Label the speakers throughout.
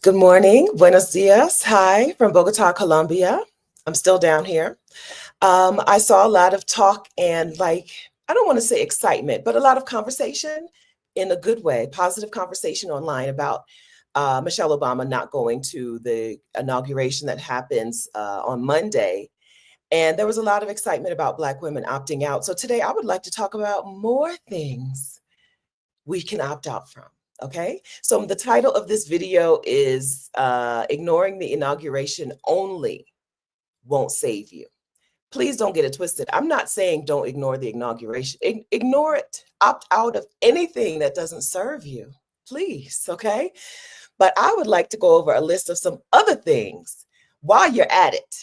Speaker 1: Good morning, buenos dias. Hi from Bogotá, Colombia. I'm still down here. I saw a lot of talk and I don't want to say excitement, but a lot of conversation in a good way, positive conversation online about Michelle Obama not going to the inauguration that happens on Monday. And there was a lot of excitement about Black women opting out. So today I would like to talk about more things we can opt out from. Okay, so the title of this video is Ignoring the Inauguration Only Won't Save You. Please don't get it twisted. I'm not saying don't ignore the inauguration. Ignore it. Opt out of anything that doesn't serve you, please, okay? But I would like to go over a list of some other things while you're at it.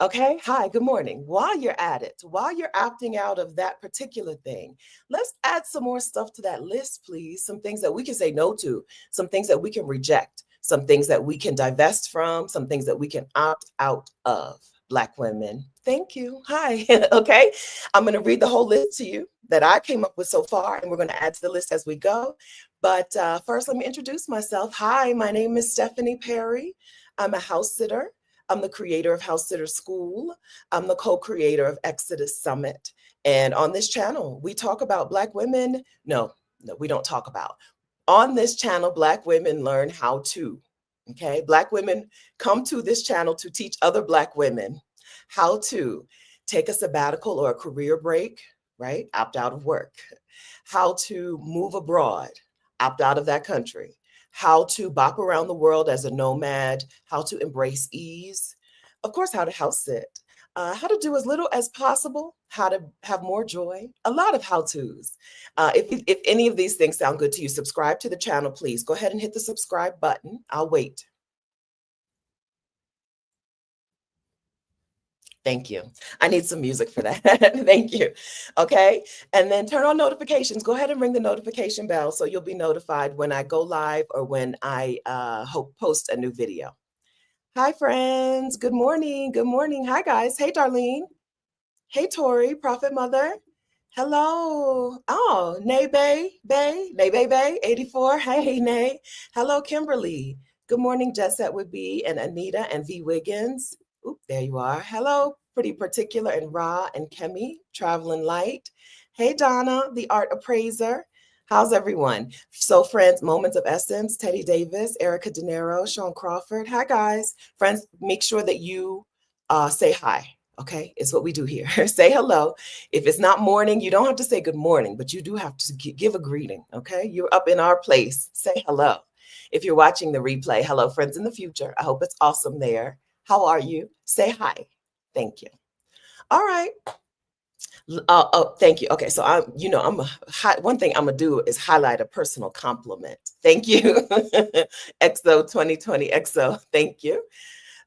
Speaker 1: Okay. Hi, good morning. While you're at it, while you're opting out of that particular thing, let's add some more stuff to that list, please. Some things that we can say no to, some things that we can reject, some things that we can divest from, some things that we can opt out of. Black women. Thank you. Hi. Okay. I'm going to read the whole list to you that I came up with so far, and we're going to add to the list as we go. But first, let me introduce myself. Hi, my name is Stephanie Perry. I'm a house sitter. I'm the creator of House Sitter School. I'm the co-creator of Exodus Summit. And on this channel, we talk about Black women. No, we don't talk about. On this channel, Black women learn how to. Okay, Black women come to this channel to teach other Black women how to take a sabbatical or a career break, right? Opt out of work. How to move abroad, opt out of that country. How to bop around the world as a nomad, how to embrace ease, of course, how to house sit, how to do as little as possible, how to have more joy, a lot of how-tos. If any of these things sound good to you, subscribe to the channel, please. Go ahead and hit the subscribe button. I'll wait. Thank you. I need some music for that. Thank you. Okay. And then turn on notifications. Go ahead and ring the notification bell so you'll be notified when I go live or when I post a new video. Hi, friends. Good morning. Good morning. Hi, guys. Hey, Darlene. Hey, Tori, Prophet Mother. Hello. Oh, Nay Bay, 84. Hey, Nay. Hello, Kimberly. Good morning, Jesset would be, and Anita and V Wiggins. Oop, there you are. Hello, Pretty Particular and Ra and Kemi, Traveling Light. Hey, Donna, the Art Appraiser. How's everyone? So, friends, Moments of Essence, Teddy Davis, Erica De Niro, Sean Crawford. Hi, guys. Friends, make sure that you say hi. Okay, it's what we do here. Say hello. If it's not morning, you don't have to say good morning, but you do have to give a greeting. Okay, you're up in our place. Say hello. If you're watching the replay, hello, friends in the future. I hope it's awesome there. How are you? Say hi. Thank you. All right. Oh, thank you. Okay, so one thing I'm gonna do is highlight a personal compliment. Thank you, EXO 2020 EXO. Thank you.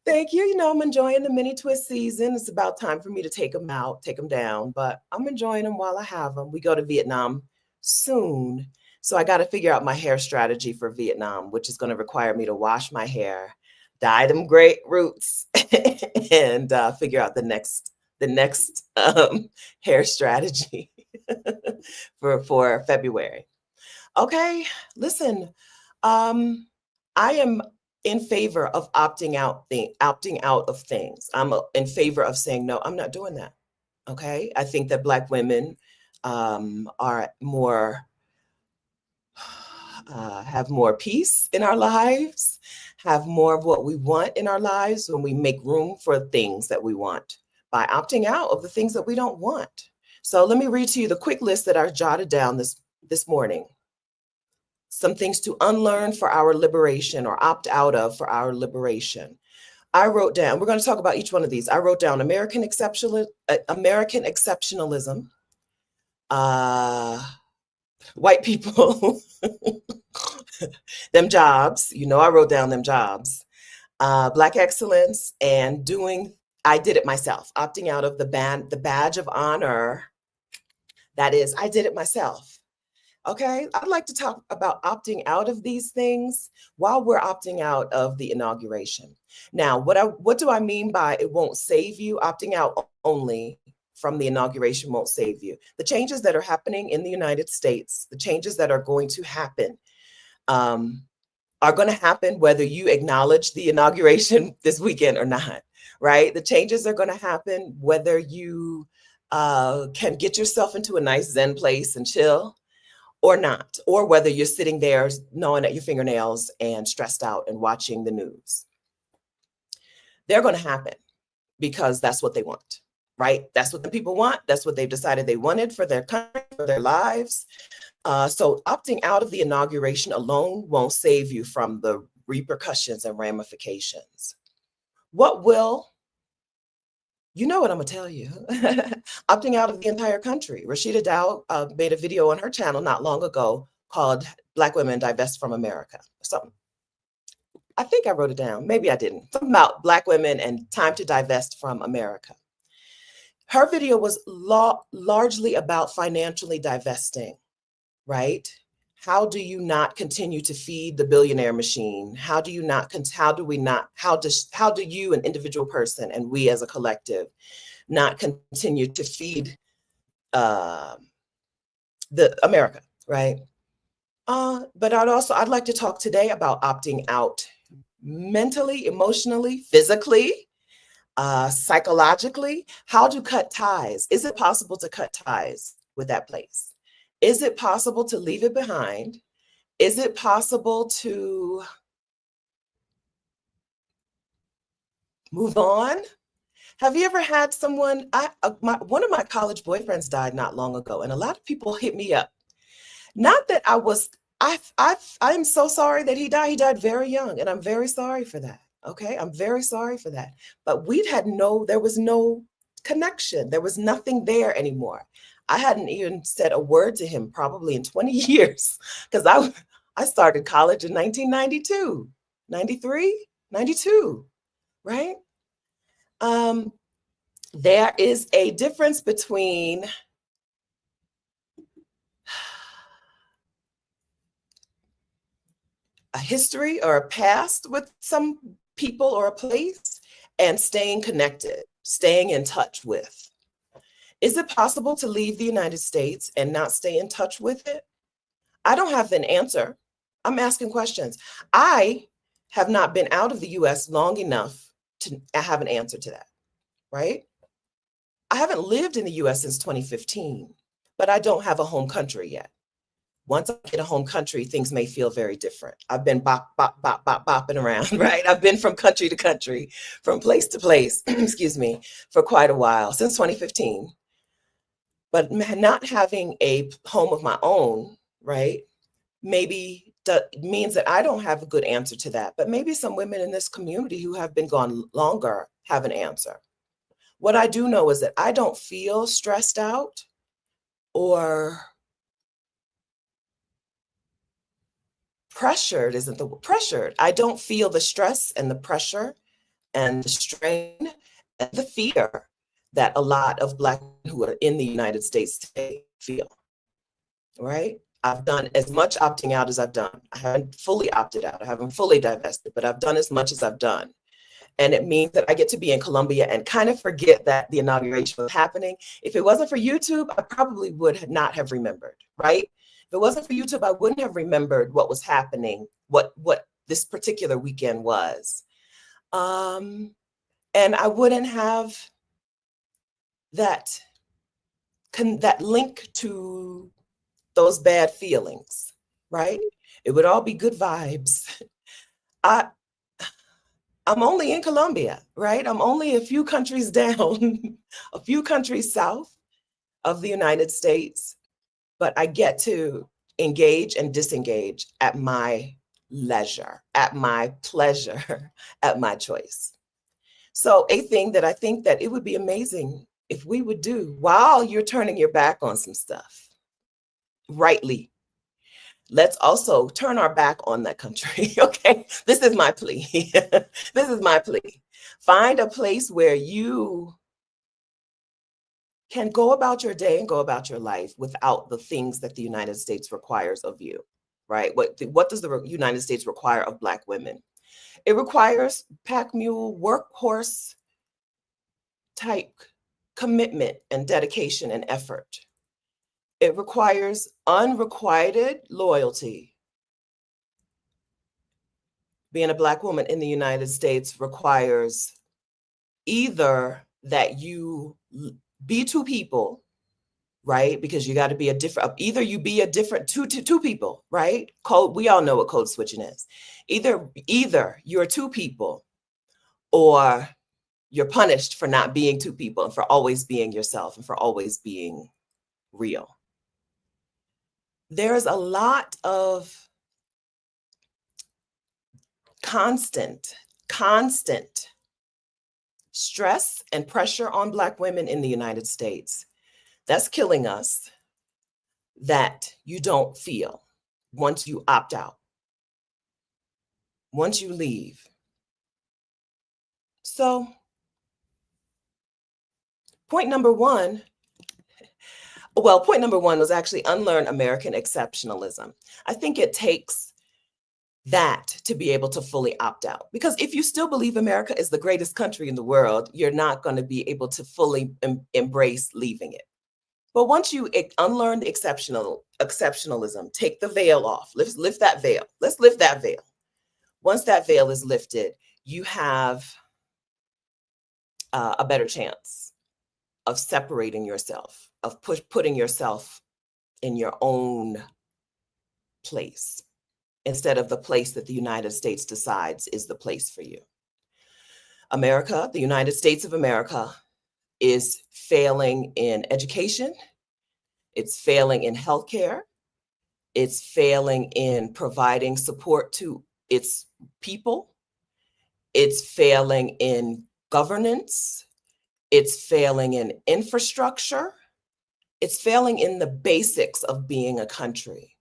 Speaker 1: Thank you. You know, I'm enjoying the mini twist season. It's about time for me to take them out, take them down, but I'm enjoying them while I have them. We go to Vietnam soon. So I got to figure out my hair strategy for Vietnam, which is going to require me to wash my hair, dye them great roots, and figure out the next hair strategy for February. Okay, listen, I am in favor of opting out of things. I'm in favor of saying, no, I'm not doing that. Okay. I think that Black women are more, have more peace in our lives, have more of what we want in our lives when we make room for things that we want by opting out of the things that we don't want. So let me read to you the quick list that I jotted down this morning. Some things to unlearn for our liberation or opt out of for our liberation. I wrote down, we're going to talk about each one of these. I wrote down American exceptionalism, white people, them jobs, I wrote down them jobs, Black excellence, and I did it myself, opting out of the badge of honor. That is, I did it myself. Okay, I'd like to talk about opting out of these things while we're opting out of the inauguration. Now, what do I mean by it won't save you? Opting out only from the inauguration won't save you. The changes that are happening in the United States, the changes that are going to happen are going to happen whether you acknowledge the inauguration this weekend or not, right? The changes are going to happen whether you can get yourself into a nice Zen place and chill or not, or whether you're sitting there gnawing at your fingernails and stressed out and watching the news. They're going to happen because that's what they want, right? That's what the people want. That's what they've decided they wanted for their country, for their lives. So opting out of the inauguration alone won't save you from the repercussions and ramifications. What will? You know what I'm gonna tell you. Opting out of the entire country. Rashida Dow made a video on her channel not long ago called Black Women Divest from America. Something. I think I wrote it down. Maybe I didn't. Something about Black women and time to divest from America. Her video was largely about financially divesting, right? How do you not continue to feed the billionaire machine? How do you how do you, an individual person, and we as a collective, not continue to feed the America, right? But I'd like to talk today about opting out mentally, emotionally, physically, psychologically. How to cut ties. Is it possible to cut ties with that place? Is it possible to leave it behind? Is it possible to move on? Have you ever had someone, one of my college boyfriends died not long ago, and a lot of people hit me up. Not that I'm so sorry that he died. He died very young, and I'm very sorry for that. Okay, I'm very sorry for that. But there was no connection. There was nothing there anymore. I hadn't even said a word to him probably in 20 years because I started college in 1992, 93, 92, right? There is a difference between a history or a past with some people or a place and staying connected, staying in touch with. Is it possible to leave the United States and not stay in touch with it? I don't have an answer. I'm asking questions. I have not been out of the US long enough to have an answer to that, right? I haven't lived in the US since 2015, but I don't have a home country yet. Once I get a home country, things may feel very different. I've been bopping around, right? I've been from country to country, from place to place, excuse me, for quite a while, since 2015. But not having a home of my own, right, maybe means that I don't have a good answer to that. But maybe some women in this community who have been gone longer have an answer. What I do know is that I don't feel stressed out or pressured. Isn't the pressured? I don't feel the stress and the pressure and the strain and the fear that a lot of Black women who are in the United States today feel, right? I've done as much opting out as I've done. I haven't fully opted out. I haven't fully divested, but I've done as much as I've done. And it means that I get to be in Colombia and kind of forget that the inauguration was happening. If it wasn't for YouTube, I probably would not have remembered, right? If it wasn't for YouTube, I wouldn't have remembered what was happening, what this particular weekend was. And I wouldn't have that link to those bad feelings, right? It would all be good vibes. I'm only in Colombia, right? I'm only a few countries down, a few countries south of the United States, but I get to engage and disengage at my leisure, at my pleasure, at my choice. So a thing that I think that it would be amazing if we would do while you're turning your back on some stuff, rightly, let's also turn our back on that country, okay? This is my plea. This is my plea. Find a place where you can go about your day and go about your life without the things that the United States requires of you, right? What does the United States require of Black women? It requires pack mule, workhorse type commitment and dedication and effort. It requires unrequited loyalty. being a Black woman in the United States requires either that you be two people, right? Because you got to be a different, either you be a different two people, right? Code, we all know what code switching is. Either you're two people, or you're punished for not being two people and for always being yourself and for always being real. There's a lot of constant stress and pressure on Black women in the United States that's killing us, that you don't feel once you opt out, once you leave. So point number one was actually unlearn American exceptionalism. I think it takes that to be able to fully opt out, because if you still believe America is the greatest country in the world, you're not going to be able to fully embrace leaving it. But once you unlearn the exceptionalism, take the veil off, lift that veil. Let's lift that veil. Once that veil is lifted, you have a better chance of separating yourself, of putting yourself in your own place, instead of the place that the United States decides is the place for you. America, the United States of America, is failing in education. It's failing in healthcare. It's failing in providing support to its people. It's failing in governance. It's failing in infrastructure. It's failing in the basics of being a country.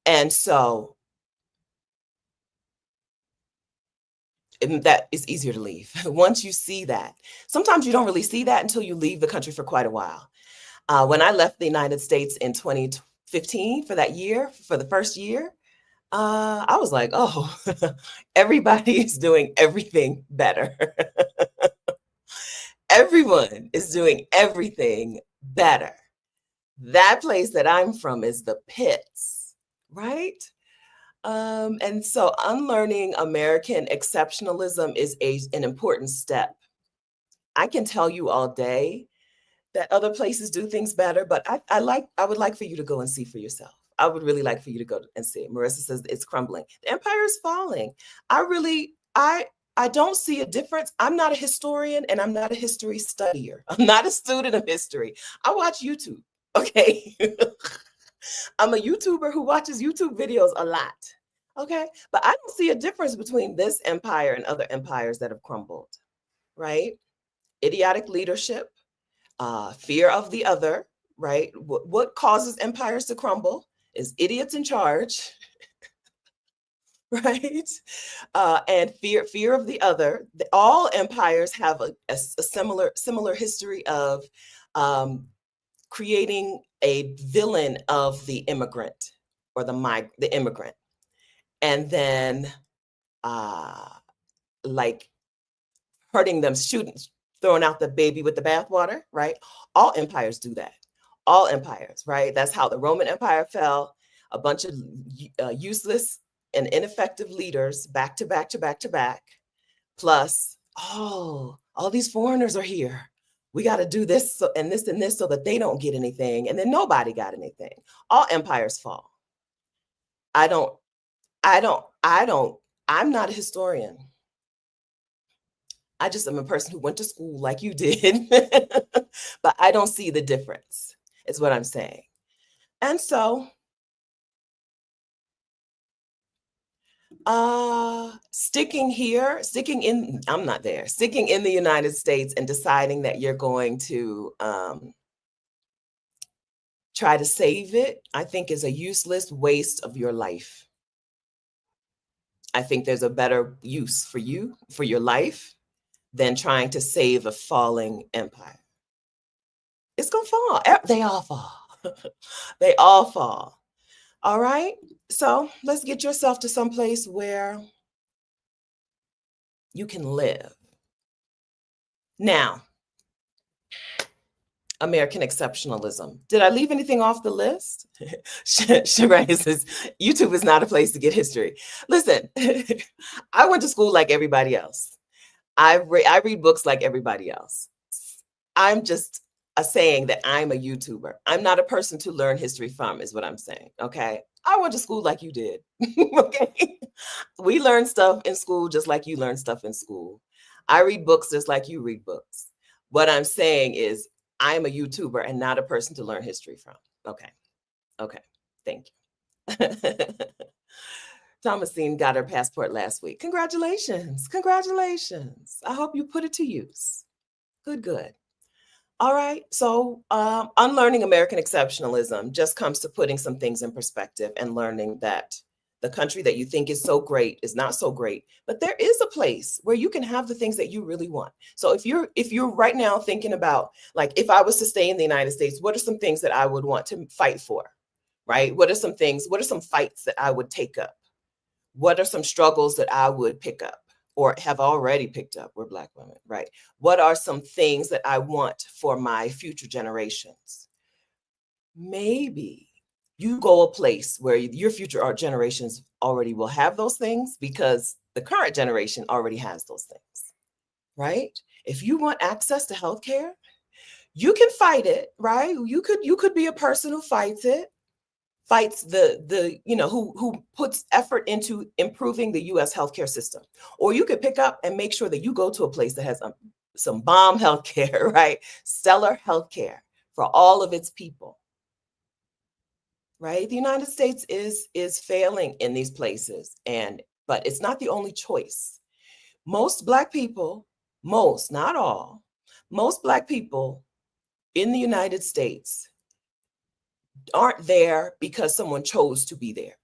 Speaker 1: And so that is easier to leave. Once you see that, sometimes you don't really see that until you leave the country for quite a while. When I left the United States in 2015 for that year, for the first year, I was like, oh, everybody is doing everything better. Everyone is doing everything better. That place that I'm from is the pits, right? And so unlearning American exceptionalism is an important step. I can tell you all day that other places do things better, but I would like for you to go and see for yourself. I would really like for you to go and see it. Marissa says it's crumbling. The empire is falling. I don't see a difference. I'm not a historian and I'm not a history studier. I'm not a student of history. I watch YouTube, okay? I'm a YouTuber who watches YouTube videos a lot, okay? But I don't see a difference between this empire and other empires that have crumbled, right? Idiotic leadership, fear of the other, right? What causes empires to crumble is idiots in charge, right? And fear of the other. All empires have a similar history of creating a villain of the immigrant or the immigrant, and then like hurting them, throwing out the baby with the bathwater, right? All empires do that. All empires, right? That's how the Roman Empire fell. A bunch of useless and ineffective leaders back to back to back to back. Plus, all these foreigners are here. We got to do this and this and this so that they don't get anything. And then nobody got anything. All empires fall. I'm not a historian. I just am a person who went to school like you did, but I don't see the difference, is what I'm saying. And so, sticking in the United States and deciding that you're going to try to save it, I think is a useless waste of your life. I think there's a better use for you, for your life, than trying to save a falling empire. It's gonna fall. They all fall. They all fall. All right. So let's get yourself to some place where you can live. Now, American exceptionalism. Did I leave anything off the list? Shirai says, YouTube is not a place to get history. Listen, I went to school like everybody else. I read books like everybody else. I'm just saying that I'm a YouTuber. I'm not a person to learn history from, is what I'm saying. Okay. I went to school like you did. Okay. We learn stuff in school just like you learn stuff in school. I read books just like you read books. What I'm saying is I'm a YouTuber and not a person to learn history from. Okay. Okay. Thank you. Thomasine got her passport last week. Congratulations. Congratulations. I hope you put it to use. Good, good. All right. So unlearning American exceptionalism just comes to putting some things in perspective and learning that the country that you think is so great is not so great, but there is a place where you can have the things that you really want. So if you're right now thinking about, like, if I was to stay in the United States, what are some things that I would want to fight for, right? What are some fights that I would take up? What are some struggles that I would pick up or have already picked up? We're Black women, right? What are some things that I want for my future generations? Maybe you go a place where your future generations already will have those things because the current generation already has those things, right? If you want access to healthcare, you can fight it, right? You could be a person who fights it, fights the who puts effort into improving the US healthcare system. Or you could pick up and make sure that you go to a place that has some bomb healthcare, right? Stellar healthcare for all of its people. Right? The United States is failing in these places, but it's not the only choice. Most Black people, not all, most Black people in the United States aren't there because someone chose to be there.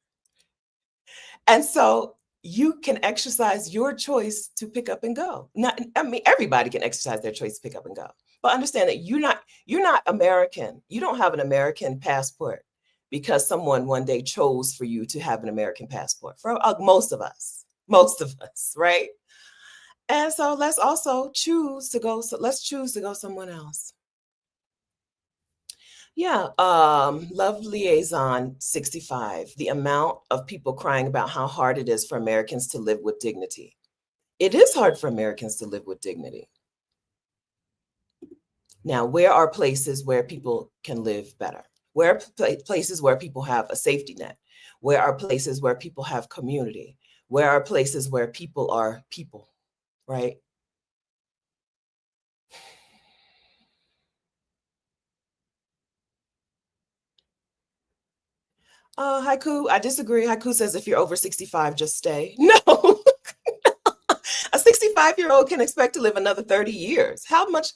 Speaker 1: And so you can exercise your choice to pick up and go. Everybody can exercise their choice to pick up and go. But understand that you're not American. You don't have an American passport because someone one day chose for you to have an American passport. For most of us, right? And so let's choose to go someone else. Yeah, Love Liaison 65, the amount of people crying about how hard it is for Americans to live with dignity. It is hard for Americans to live with dignity. Now, where are places where people can live better? Where are places where people have a safety net? Where are places where people have community? Where are places where people are people, right? Haiku, I disagree. Haiku says if you're over 65, just stay. No, a 65-year-old can expect to live another 30 years. How much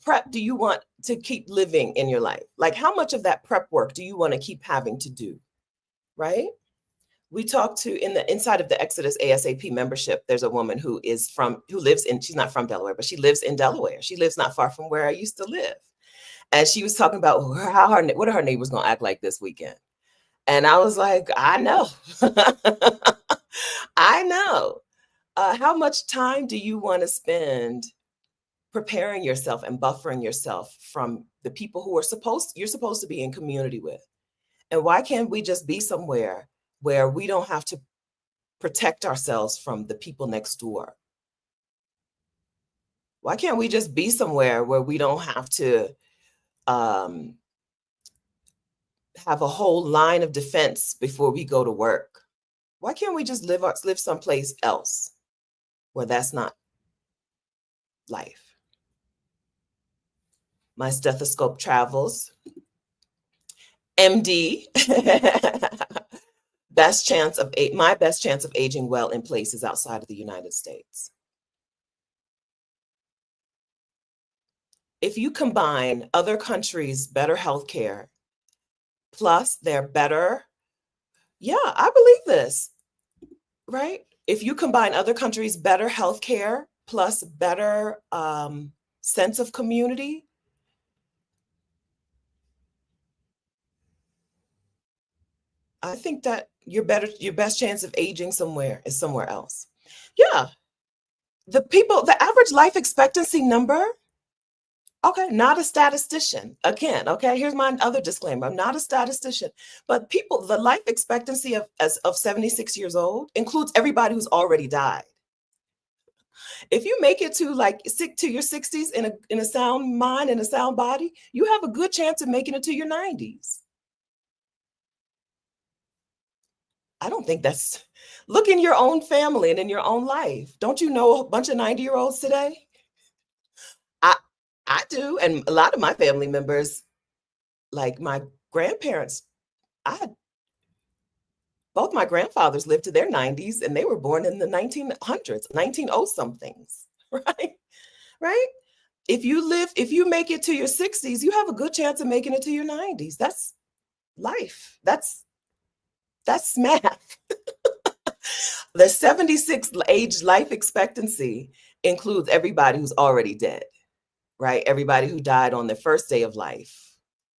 Speaker 1: prep do you want to keep living in your life? Like, how much of that prep work do you want to keep having to do, right? We talked to inside of the Exodus ASAP membership, there's a woman who lives in, she's not from Delaware, but she lives in Delaware. She lives not far from where I used to live. And she was talking about what are her neighbors going to act like this weekend? And I was like, I know. I know. How much time do you want to spend preparing yourself and buffering yourself from the people who you're supposed to be in community with? And why can't we just be somewhere where we don't have to protect ourselves from the people next door? Why can't we just be somewhere where we don't have to have a whole line of defense before we go to work? Why can't we just live someplace else where that's not life? My stethoscope travels. MD. My best chance of aging well in places outside of the United States. If you combine other countries' better healthcare plus their better, I believe this, right? If you combine other countries' better healthcare plus better sense of community, I think that your best chance of aging somewhere is somewhere else. Yeah. The average life expectancy number Okay, not a statistician. Again, okay, here's my other disclaimer. I'm not a statistician, but the life expectancy of 76 years old includes everybody who's already died. If you make it to like sick to your 60s in a sound mind and a sound body, you have a good chance of making it to your 90s. I don't think that's look in your own family and in your own life. Don't you know a bunch of 90-year-olds today? I I do, and a lot of my family members, like my grandparents, I had both my grandfathers lived to their 90s and they were born in the 1900s, 1900 somethings, right? Right? If you make it to your 60s, you have a good chance of making it to your 90s. That's life. That's math. The 76 age life expectancy includes everybody who's already dead, right? Everybody who died on the first day of life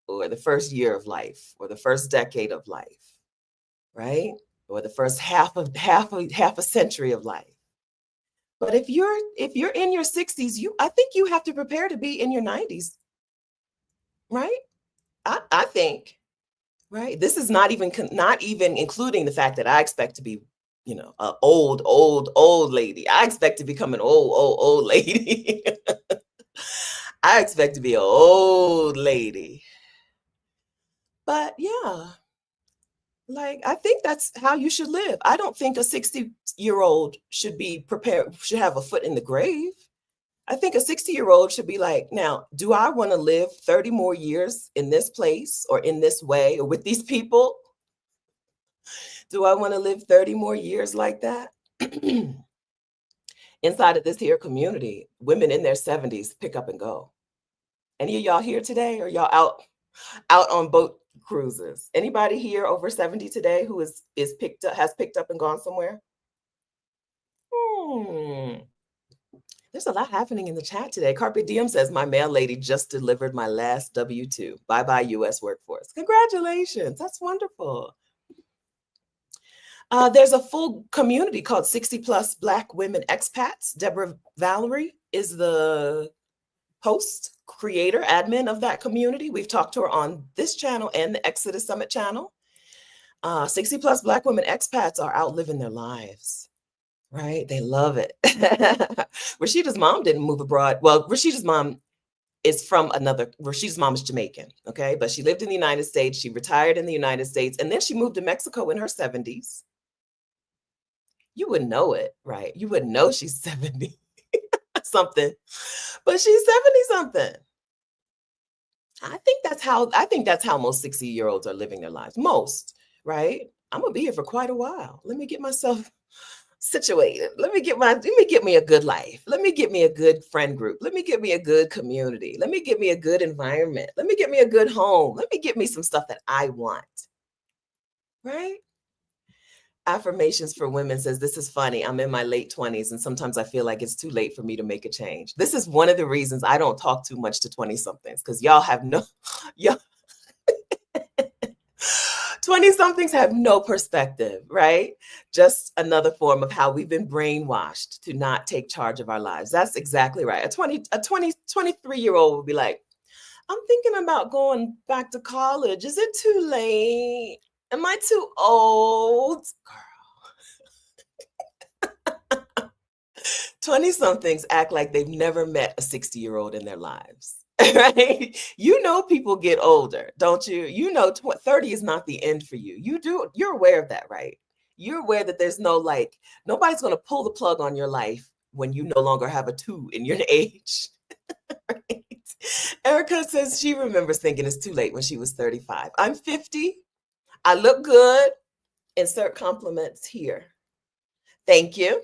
Speaker 1: or the first year of life or the first decade of life, right? Or the first half a century of life. But if you're in your 60s, I think you have to prepare to be in your 90s, right? I think, right? This is not even including the fact that I expect to be, an old lady. I expect to become an old lady. I expect to be an old lady. But yeah, like I think that's how you should live. I don't think a 60-year-old should be prepared, should have a foot in the grave. I think a 60-year-old should be like, now, do I want to live 30 more years in this place or in this way or with these people? Do I want to live 30 more years like that? Inside of this here community, women in their 70s pick up and go. Any of y'all here today, or y'all out on boat cruises? Anybody here over 70 today who has picked up and gone somewhere? There's a lot happening in the chat today. Carpe Diem says, my mail lady just delivered my last W-2. Bye-bye, U.S. workforce. Congratulations. That's wonderful. There's a full community called 60 Plus Black Women Expats. Deborah Valerie is the host, creator, admin of that community. We've talked to her on this channel and the Exodus Summit channel. 60 Plus Black Women Expats are out living their lives. Right? They love it. Rashida's mom didn't move abroad. Well, Rashida's mom is Jamaican, okay? But she lived in the United States. She retired in the United States, and then she moved to Mexico in her 70s. You wouldn't know it, right? You wouldn't know she's 70 something, but she's 70 something. I think that's how most 60-year-olds are living their lives. Most, right? I'm gonna be here for quite a while. Let me get myself situated. Let me get me a good life. Let me get me a good friend group. Let me get me a good community. Let me get me a good environment. Let me get me a good home. Let me get me some stuff that I want. Right? Affirmations for Women says, this is funny. I'm in my late 20s and sometimes I feel like it's too late for me to make a change. This is one of the reasons I don't talk too much to 20 somethings, because y'all 20 somethings have no perspective, right? Just another form of how we've been brainwashed to not take charge of our lives. That's exactly right. A 23-year-old would be like, I'm thinking about going back to college. Is it too late? Am I too old? Girl. 20 somethings act like they've never met a 60-year-old in their lives. Right? You know, people get older, don't you? You know, 30 is not the end for you. You're aware of that, right? You're aware that there's nobody's going to pull the plug on your life when you no longer have a 2 in your age. Right? Erica says she remembers thinking it's too late when she was 35. I'm 50. I look good. Insert compliments here. Thank you.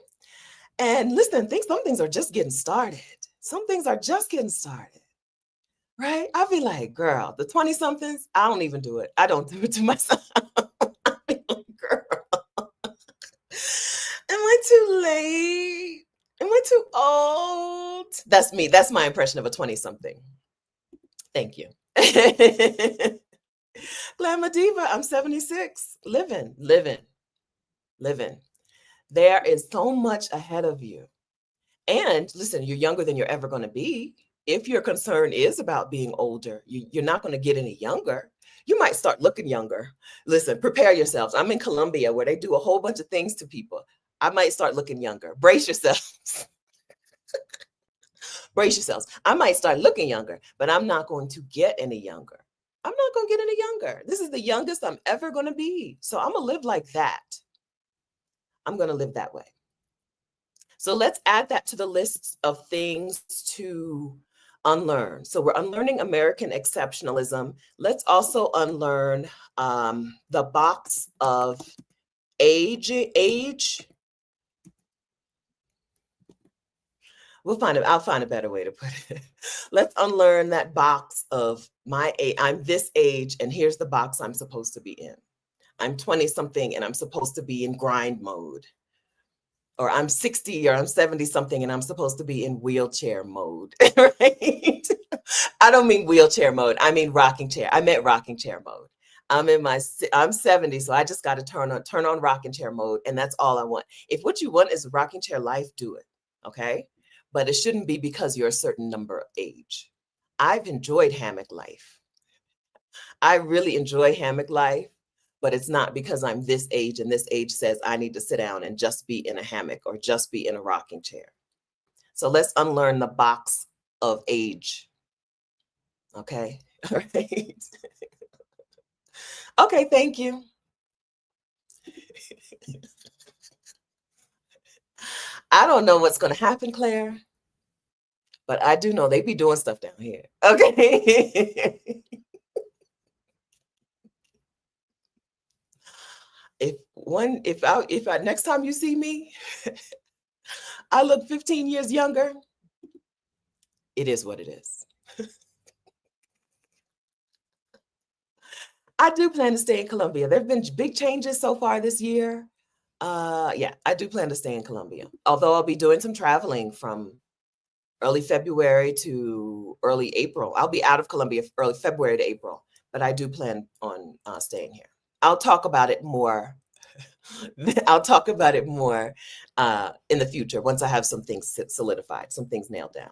Speaker 1: And listen, some things are just getting started. Some things are just getting started. Right? I'll be like, girl, the 20 somethings, I don't even do it. I don't do it to myself. I'll be like, girl, am I too late? Am I too old? That's me. That's my impression of a 20 something. Thank you. Glamour Diva, I'm 76. Living. There is so much ahead of you. And listen, you're younger than you're ever going to be. if your concern is about being older, you're not going to get any younger. You might start looking younger. Listen, prepare yourselves. I'm in Colombia where they do a whole bunch of things to people. I might start looking younger. Brace yourselves. Brace yourselves. I might start looking younger, but I'm not going to get any younger. I'm not going to get any younger. This is the youngest I'm ever going to be. So I'm going to live like that. I'm going to live that way. So let's add that to the list of things to unlearn. So we're unlearning American exceptionalism. Let's also unlearn the box of age. I'll find a better way to put it. Let's unlearn that box of my age. I'm this age, and here's the box I'm supposed to be in. I'm 20 something, and I'm supposed to be in grind mode. Or I'm 60 or I'm 70 something, and I'm supposed to be in wheelchair mode, right? I don't mean wheelchair mode. I mean rocking chair. I meant rocking chair mode. I'm 70, so I just got to turn on rocking chair mode, and that's all I want. If what you want is rocking chair life, do it, okay? But it shouldn't be because you're a certain number of age. I've enjoyed hammock life. I really enjoy hammock life, but it's not because I'm this age and this age says I need to sit down and just be in a hammock or just be in a rocking chair. So let's unlearn the box of age. Okay. All right. Okay. Thank you. I don't know what's going to happen, Claire, but I do know they be doing stuff down here. Okay. if I next time you see me, I look 15 years younger, it is what it is. I do plan to stay in Colombia. There have been big changes so far this year. Yeah, I do plan to stay in Colombia, although I'll be doing some traveling from early February to early April. I'll be out of Colombia early February to April, but I do plan on staying here. I'll talk about it more. I'll talk about it more in the future once I have some things solidified, some things nailed down.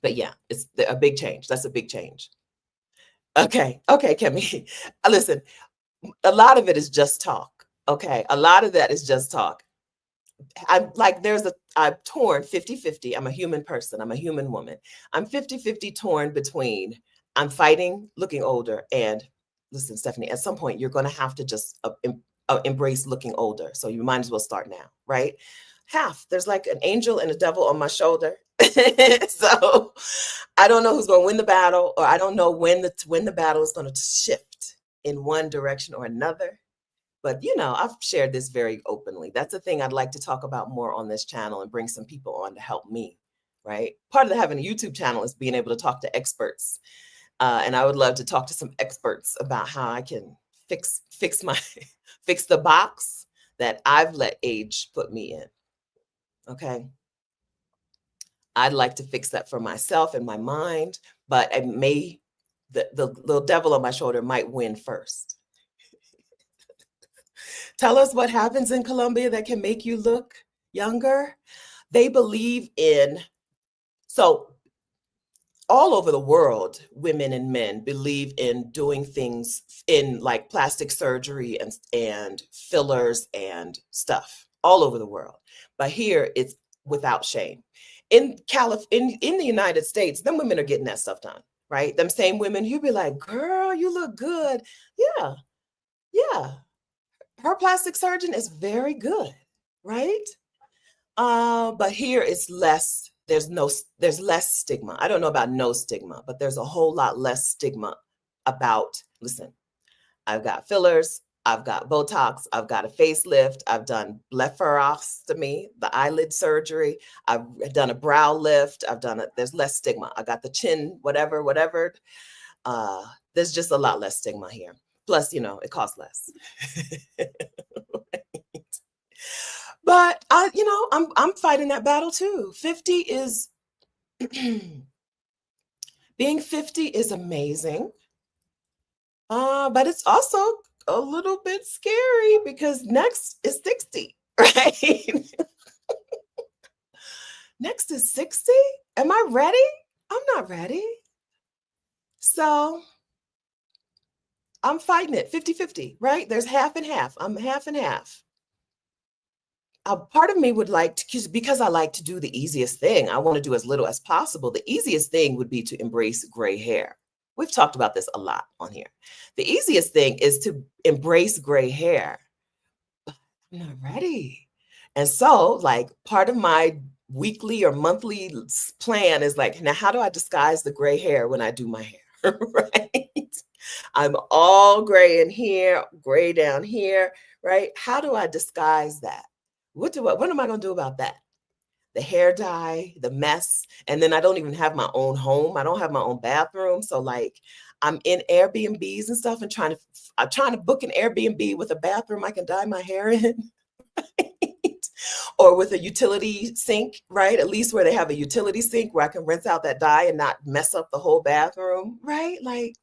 Speaker 1: But yeah, it's a big change. That's a big change. Okay, Kemi. Listen, a lot of it is just talk. Okay, a lot of that is just talk. I'm torn 50-50. I'm a human person. I'm a human woman. I'm 50-50 torn between I'm fighting looking older and listen, Stephanie, at some point you're going to have to just embrace looking older. So you might as well start now, right? There's like an angel and a devil on my shoulder. So I don't know who's going to win the battle, or I don't know when the battle is going to shift in one direction or another. But, I've shared this very openly. That's a thing I'd like to talk about more on this channel and bring some people on to help me, right? Part of having a YouTube channel is being able to talk to experts. And I would love to talk to some experts about how I can fix the box that I've let age put me in. Okay. I'd like to fix that for myself and my mind, but the little devil on my shoulder might win first. Tell us what happens in Colombia that can make you look younger. They believe so all over the world, women and men believe in doing things in like plastic surgery and fillers and stuff all over the world. But here it's without shame. In the United States, them women are getting that stuff done, right? Them same women, you'd be like, girl, you look good. Yeah. Her plastic surgeon is very good, right? But here it's less. There's less stigma. I don't know about no stigma, but there's a whole lot less stigma about, listen, I've got fillers, I've got Botox, I've got a facelift, I've done blepharostomy, the eyelid surgery, I've done a brow lift, there's less stigma. I got the chin, whatever. There's just a lot less stigma here. Plus, it costs less. Right. But I'm fighting that battle too. 50 is being 50 is amazing. But it's also a little bit scary because next is 60, right? Next is 60. Am I ready? I'm not ready. So I'm fighting it 50-50, right? There's half and half. I'm half and half. A part of me would like to, because I like to do the easiest thing. I want to do as little as possible. The easiest thing would be to embrace gray hair. We've talked about this a lot on here. The easiest thing is to embrace gray hair. But I'm not ready. And so, like, part of my weekly or monthly plan is like, now how do I disguise the gray hair when I do my hair? Right? I'm all gray in here, gray down here, right? How do I disguise that? What am I going to do about that? The hair dye, the mess, and then I don't even have my own home. I don't have my own bathroom. So like I'm in Airbnbs and stuff and I'm trying to book an Airbnb with a bathroom I can dye my hair in. Right? Or with a utility sink, right? At least where they have a utility sink where I can rinse out that dye and not mess up the whole bathroom, right? Like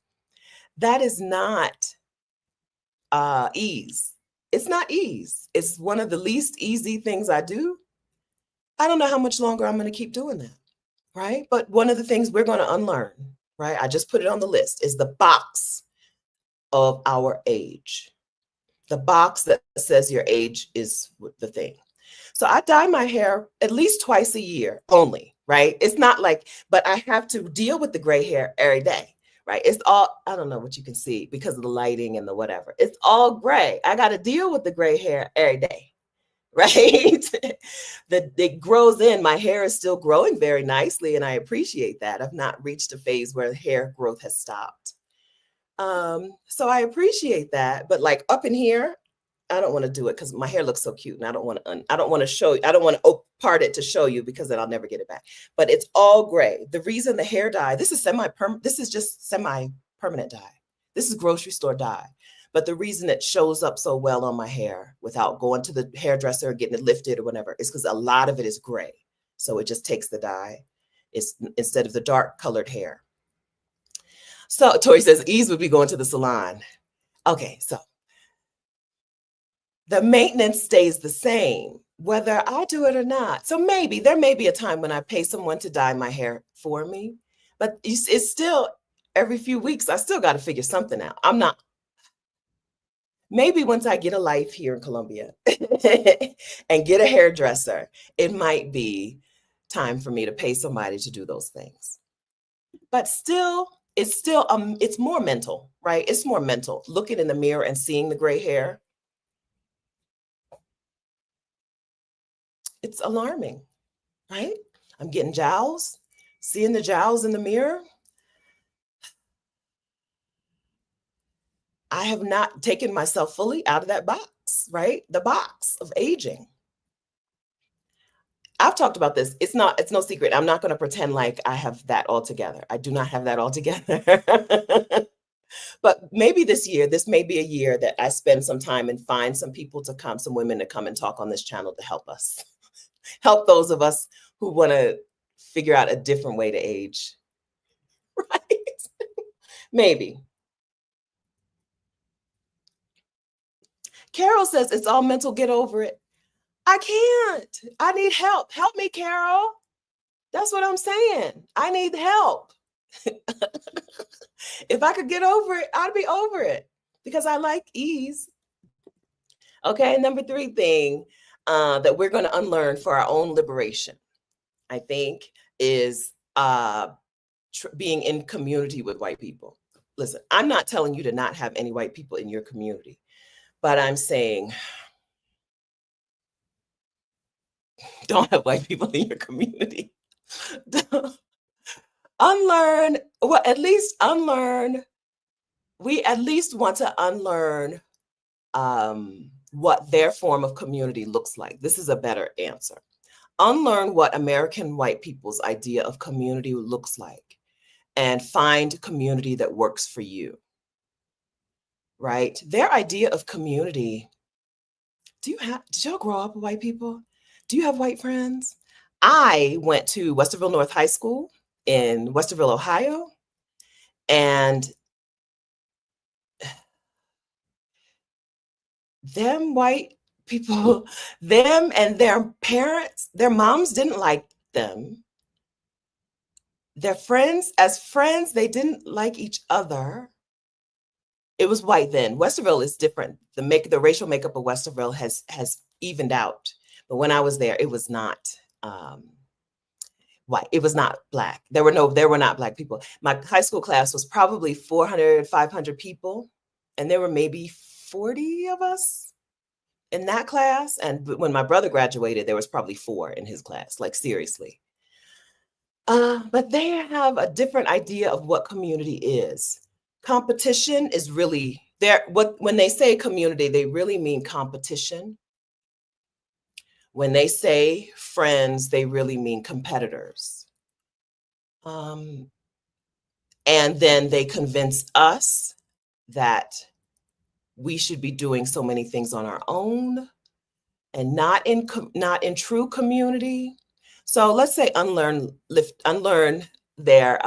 Speaker 1: that is not ease. It's not ease. It's one of the least easy things I do. I don't know how much longer I'm going to keep doing that, right? But one of the things we're going to unlearn, right? I just put it on the list, is the box of our age. The box that says your age is the thing. So I dye my hair at least twice a year only, right? It's not like, but I have to deal with the gray hair every day, right? It's all, I don't know what you can see because of the lighting and the whatever. It's all gray. I got to deal with the gray hair every day, right? That it grows in. My hair is still growing very nicely, and I appreciate that. I've not reached a phase where hair growth has stopped. So I appreciate that. But like up in here, I don't want to do it because my hair looks so cute, and I don't want to show you. I don't want to part it to show you because then I'll never get it back. But it's all gray. The reason the hair dye, this is just semi-permanent dye. This is grocery store dye. But the reason it shows up so well on my hair without going to the hairdresser or getting it lifted or whatever is because a lot of it is gray. So it just takes the dye. It's instead of the dark colored hair. So Tori says ease would be going to the salon. Okay, so the maintenance stays the same, whether I do it or not. So maybe there may be a time when I pay someone to dye my hair for me, but it's still every few weeks, I still got to figure something out. Maybe once I get a life here in Colombia and get a hairdresser, it might be time for me to pay somebody to do those things. But still, it's more mental, right? It's more mental. Looking in the mirror and seeing the gray hair, it's alarming, right? I'm getting jowls, seeing the jowls in the mirror. I have not taken myself fully out of that box, right? The box of aging. I've talked about this. It's no secret. I'm not going to pretend like I have that all together. I do not have that all together. But maybe this may be a year that I spend some time and find some people to come, some women to come and talk on this channel to help us, help those of us who want to figure out a different way to age, right? Maybe. Carol says it's all mental. Get over it. I can't. I need help. Help me, Carol. That's what I'm saying. I need help. If I could get over it, I'd be over it because I like ease. Okay, number 3 thing that we're going to unlearn for our own liberation, I think, is being in community with white people. Listen, I'm not telling you to not have any white people in your community, but I'm saying don't have white people in your community. Unlearn, well, at least unlearn. We at least want to unlearn what their form of community looks like. This is a better answer. Unlearn what American white people's idea of community looks like and find community that works for you, right? Their idea of community, did y'all grow up with white people? Do you have white friends? I went to Westerville North High School in Westerville, Ohio, and them white people, them and their parents, their moms didn't like them. They're friends. As friends, they didn't like each other. It was white then. Westerville is different. The racial makeup of Westerville has evened out. But when I was there, it was not white. It was not Black. There were not Black people. My high school class was probably 400, 500 people, and there were maybe 40 of us in that class. And when my brother graduated, there was probably 4 in his class, like seriously. But they have a different idea of what community is. Competition is really there. When they say community, they really mean competition. When they say friends, they really mean competitors. And then they convince us that we should be doing so many things on our own and not in true community. So let's say unlearn their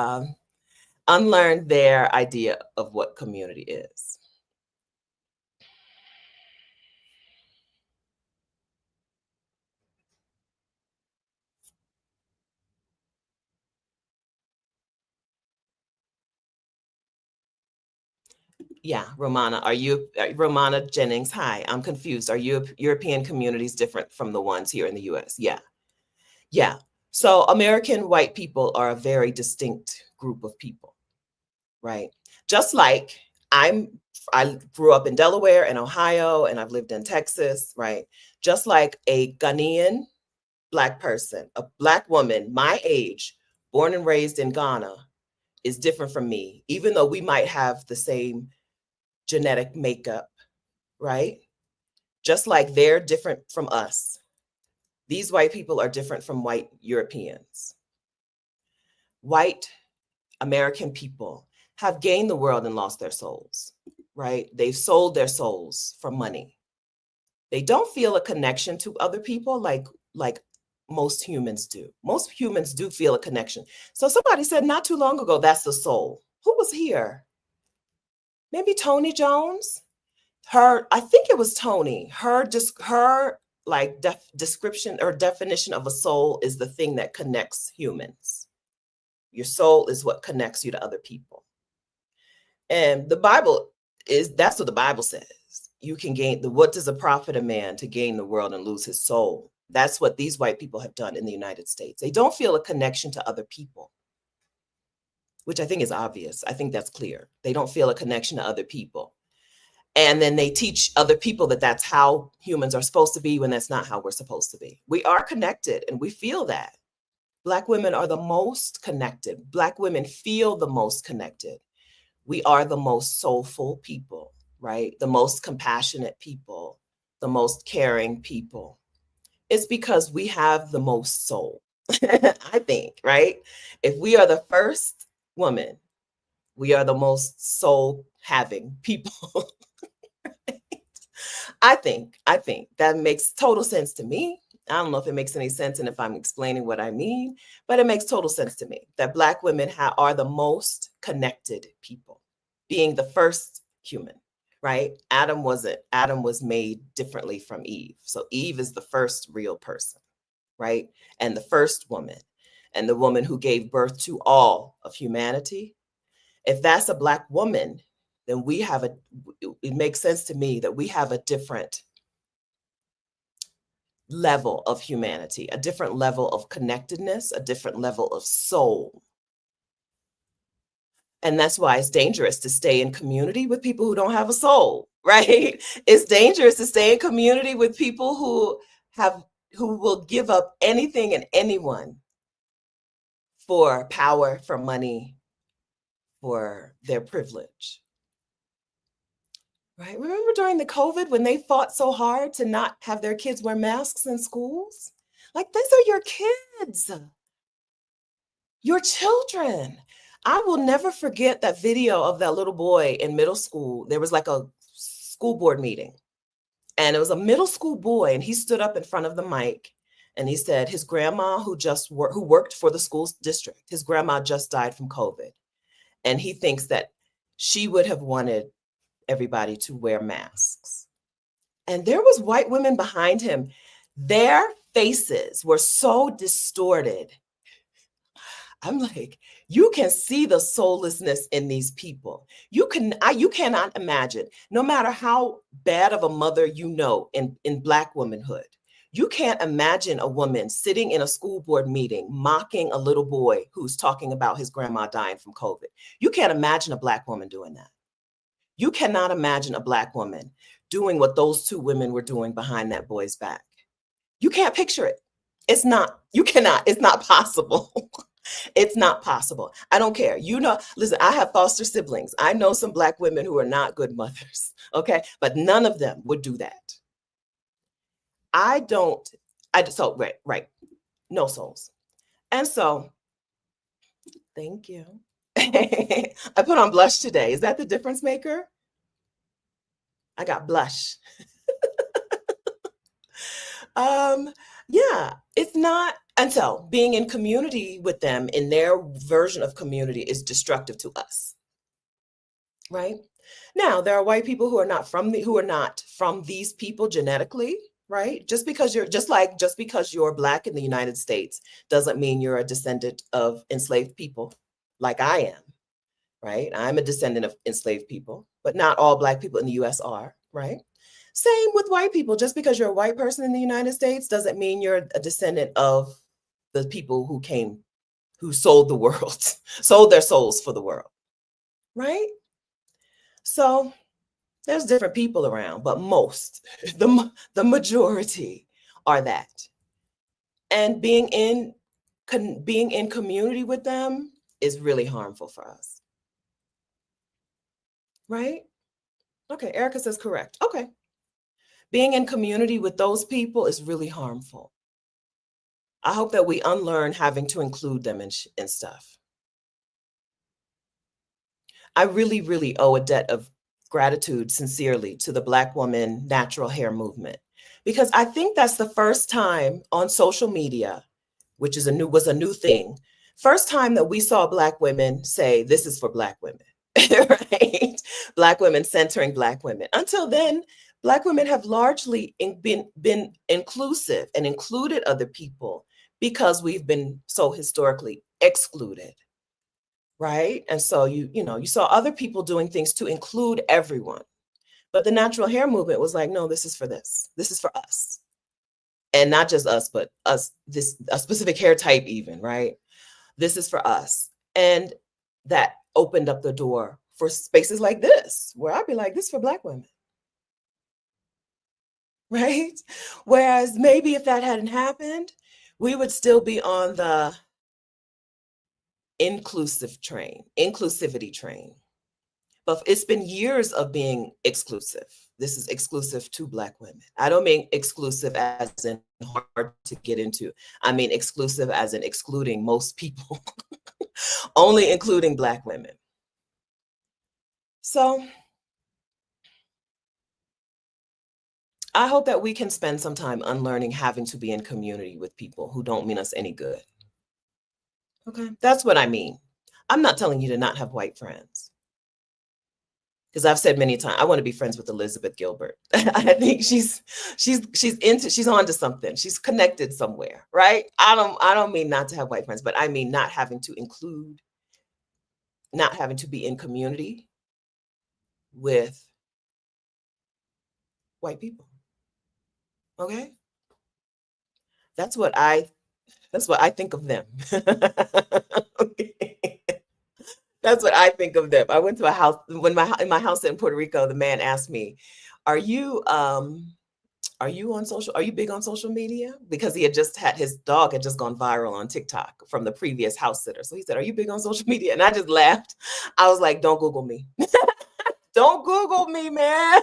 Speaker 1: idea of what community is. Yeah, Romana, Romana Jennings? Hi, I'm confused. Are European communities different from the ones here in the US? Yeah. Yeah. So American white people are a very distinct group of people, right? Just like I grew up in Delaware and Ohio, and I've lived in Texas, right? Just like a Ghanaian Black person, a Black woman my age, born and raised in Ghana, is different from me, even though we might have the same genetic makeup, right? Just like they're different from us. These white people are different from white Europeans. White American people have gained the world and lost their souls, right? They've sold their souls for money. They don't feel a connection to other people like most humans do. Most humans do feel a connection. So somebody said not too long ago, that's the soul. Who was here? Maybe Tony Jones? I think it was Tony. Her description or definition of a soul is the thing that connects humans. Your soul is what connects you to other people. And that's what the Bible says. You can what does it profit a man to gain the world and lose his soul? That's what these white people have done in the United States. They don't feel a connection to other people, which I think is obvious. I think that's clear. They don't feel a connection to other people. And then they teach other people that that's how humans are supposed to be when that's not how we're supposed to be. We are connected and we feel that. Black women are the most connected. Black women feel the most connected. We are the most soulful people, right? The most compassionate people, the most caring people. It's because we have the most soul, I think, right? If we are the first woman, we are the most soul having people. I think that makes total sense to me. I don't know if it makes any sense and if I'm explaining what I mean, but it makes total sense to me that Black women are the most connected people, being the first human, right? Adam wasn't. Adam was made differently from Eve. So Eve is the first real person, right? And the first woman, and the woman who gave birth to all of humanity. If that's a Black woman, then it makes sense to me that we have a different level of humanity, a different level of connectedness, a different level of soul. And that's why it's dangerous to stay in community with people who don't have a soul, right? It's dangerous to stay in community with people who will give up anything and anyone for power, for money, for their privilege. Right? Remember during the COVID when they fought so hard to not have their kids wear masks in schools? Like, these are your kids, your children. I will never forget that video of that little boy in middle school. There was like a school board meeting, and it was a middle school boy, and he stood up in front of the mic and he said his grandma who worked for the school district, his grandma just died from COVID. And he thinks that she would have wanted everybody to wear masks. And there was white women behind him. Their faces were so distorted. I'm like, you can see the soullessness in these people. You cannot imagine, no matter how bad of a mother you know in Black womanhood, you can't imagine a woman sitting in a school board meeting mocking a little boy who's talking about his grandma dying from COVID. You can't imagine a Black woman doing that. You cannot imagine a Black woman doing what those two women were doing behind that boy's back. You can't picture it. You cannot, it's not possible. It's not possible. I don't care. Listen, I have foster siblings. I know some Black women who are not good mothers, okay? But none of them would do that. Right. No souls. And so, thank you. I put on blush today. Is that the difference maker? I got blush. Yeah, it's not. And so being in community with them in their version of community is destructive to us. Right? Now, there are white people who are not from these people genetically, right? Just because you're Black in the United States doesn't mean you're a descendant of enslaved people like I am, right? I'm a descendant of enslaved people, but not all Black people in the US are, right? Same with white people. Just because you're a white person in the United States doesn't mean you're a descendant of the people who sold the world, sold their souls for the world, right? So there's different people around, but the majority are that. And being in community with them is really harmful for us, right? Okay, Erica says correct. Okay. Being in community with those people is really harmful. I hope that we unlearn having to include them in stuff. I really, really owe a debt of gratitude sincerely to the Black woman natural hair movement, because I think that's the first time on social media, which was a new thing, first time that we saw Black women say, this is for Black women, right? Black women centering Black women. Until then, Black women have largely been inclusive and included other people because we've been so historically excluded, right? And so you saw other people doing things to include everyone. But the natural hair movement was like, no, this is for this. This is for us. And not just us, but us, a specific hair type even, right? This is for us. And that opened up the door for spaces like this, where I'd be like, this is for Black women. Right? Whereas maybe if that hadn't happened, we would still be on the inclusivity train. But it's been years of being exclusive. This is exclusive to Black women. I don't mean exclusive as in hard to get into. I mean exclusive as in excluding most people, only including Black women. So I hope that we can spend some time unlearning having to be in community with people who don't mean us any good. Okay, that's what I mean. I'm not telling you to not have white friends, because I've said many times I want to be friends with Elizabeth Gilbert. I think she's onto something. She's connected somewhere, right? I don't mean not to have white friends, but I mean not having to be in community with white people. Okay, that's what I think of them. Okay. That's what I think of them. I went to a house in my house in Puerto Rico. The man asked me, "Are you big on social media?" Because his dog had just gone viral on TikTok from the previous house sitter. So he said, "Are you big on social media?" And I just laughed. I was like, "Don't Google me. Don't Google me, man.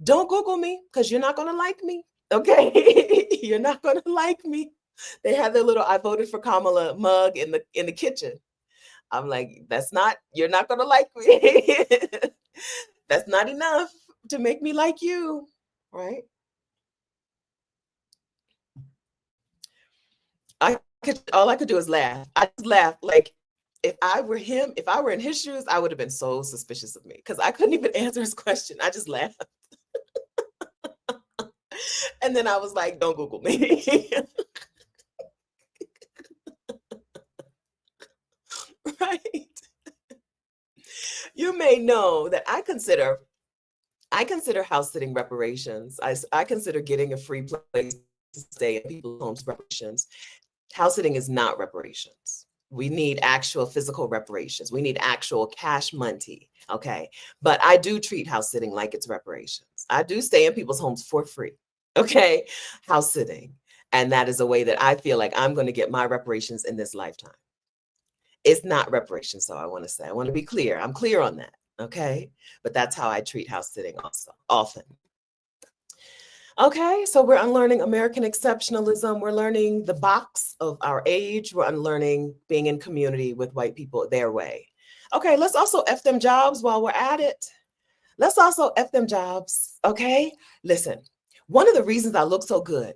Speaker 1: Don't Google me, because you're not gonna like me. Okay, you're not gonna like me." They had their little "I voted for Kamala" mug in the kitchen. I'm like, you're not gonna like me. That's not enough to make me like you, right? All I could do is laugh. I just laughed. Like, if I were him, if I were in his shoes, I would have been so suspicious of me, because I couldn't even answer his question. I just laughed. And then I was like, don't Google me. may know that I consider house sitting reparations. I consider getting a free place to stay in people's homes reparations. House sitting is not reparations. We need actual physical reparations. We need actual cash money. Okay. But I do treat house sitting like it's reparations. I do stay in people's homes for free. Okay. House sitting. And that is a way that I feel like I'm going to get my reparations in this lifetime. It's not reparations, so I want to say. I want to be clear. I'm clear on that. Okay. But that's how I treat house sitting also, often. Okay, so we're unlearning American exceptionalism. We're learning the box of our age. We're unlearning being in community with white people their way. Okay, let's also F them jobs while we're at it. Let's also F them jobs, okay? Listen, one of the reasons I look so good,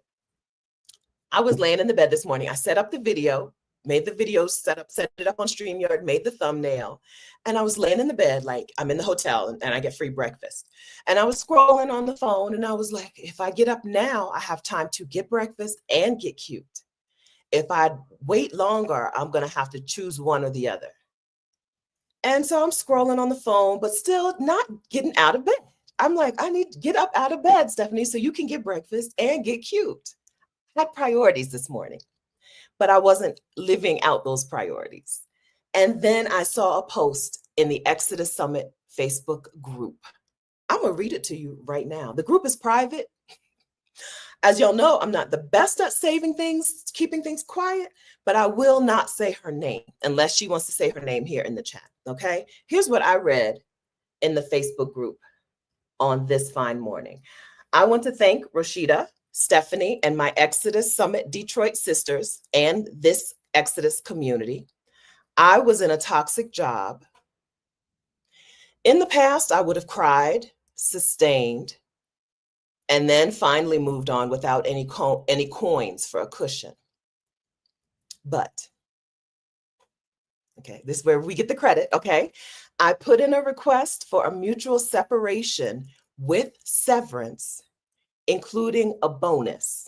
Speaker 1: I was laying in the bed this morning. I set up the video, made the video set it up on StreamYard, made the thumbnail. And I was laying in the bed, like I'm in the hotel and I get free breakfast. And I was scrolling on the phone and I was like, if I get up now, I have time to get breakfast and get cute. If I wait longer, I'm going to have to choose one or the other. And so I'm scrolling on the phone, but still not getting out of bed. I'm like, I need to get up out of bed, Stephanie, so you can get breakfast and get cute. I had priorities this morning, but I wasn't living out those priorities. And then I saw a post in the Exodus Summit Facebook group. I'm going to read it to you right now. The group is private. As y'all know, I'm not the best at saving things, keeping things quiet, but I will not say her name unless she wants to say her name here in the chat. Okay. Here's what I read in the Facebook group on this fine morning. I want to thank Rashida, Stephanie, and my Exodus Summit Detroit sisters and this Exodus community. I was in a toxic job. In the past, I would have cried, sustained, and then finally moved on without any coins for a cushion. But, okay, this is where we get the credit, okay? I put in a request for a mutual separation with severance, including a bonus,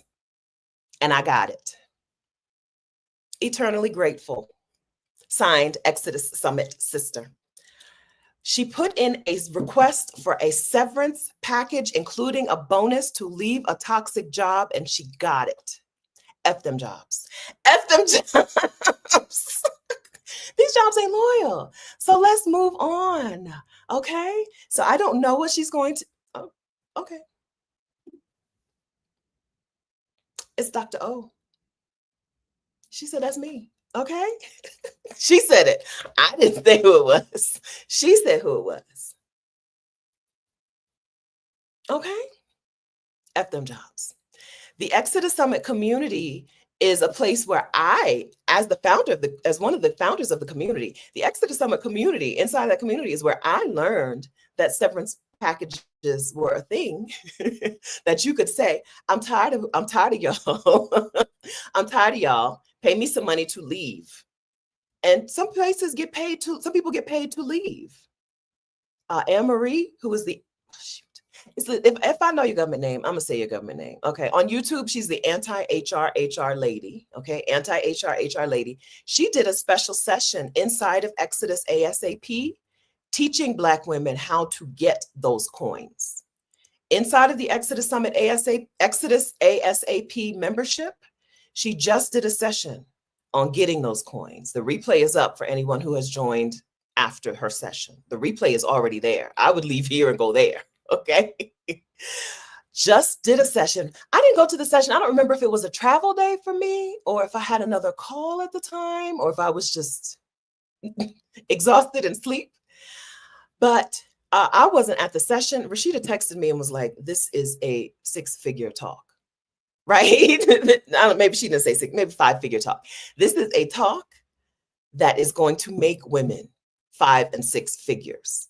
Speaker 1: and I got it. Eternally grateful. Signed, Exodus Summit sister. She put in a request for a severance package, including a bonus to leave a toxic job, and she got it. F them jobs. F them jobs. These jobs ain't loyal. So let's move on. Okay? So I don't know what she's going to. Oh, okay. It's Dr. O. She said, that's me. Okay? She said it. I didn't say who it was. She said who it was. Okay? F them jobs. The Exodus Summit community is a place where I, as one of the founders of the community, the Exodus Summit community, inside that community is where I learned that severance packages were a thing. That you could say, I'm tired of y'all. I'm tired of y'all. Pay me some money to leave. And some people get paid to leave. Anne-Marie, who is if I know your government name, I'm gonna say your government name. Okay. On YouTube, she's the anti-HR lady. Okay. Anti-HR lady. She did a special session inside of Exodus ASAP, teaching Black women how to get those coins. Inside of the Exodus Summit Exodus ASAP membership, she just did a session on getting those coins. The replay is up for anyone who has joined after her session. The replay is already there. I would leave here and go there. Okay. Just did a session. I didn't go to the session. I don't remember if it was a travel day for me or if I had another call at the time or if I was just exhausted and sleep. But I wasn't at the session. Rashida texted me and was like, this is a 6-figure talk, right? Maybe she didn't say 6, maybe 5-figure talk. This is a talk that is going to make women 5 and 6 figures.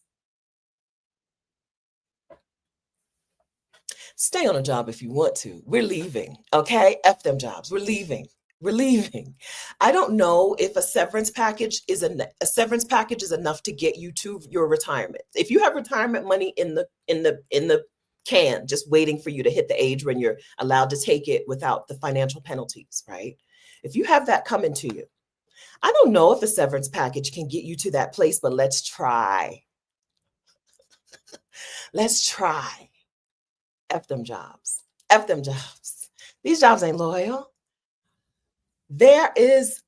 Speaker 1: Stay on a job if you want to. We're leaving, okay? F them jobs. We're leaving. We're leaving. I don't know if a severance package is enough to get you to your retirement. If you have retirement money in the can, just waiting for you to hit the age when you're allowed to take it without the financial penalties, right? If you have that coming to you, I don't know if a severance package can get you to that place, but let's try. Let's try. F them jobs. F them jobs. These jobs ain't loyal. There is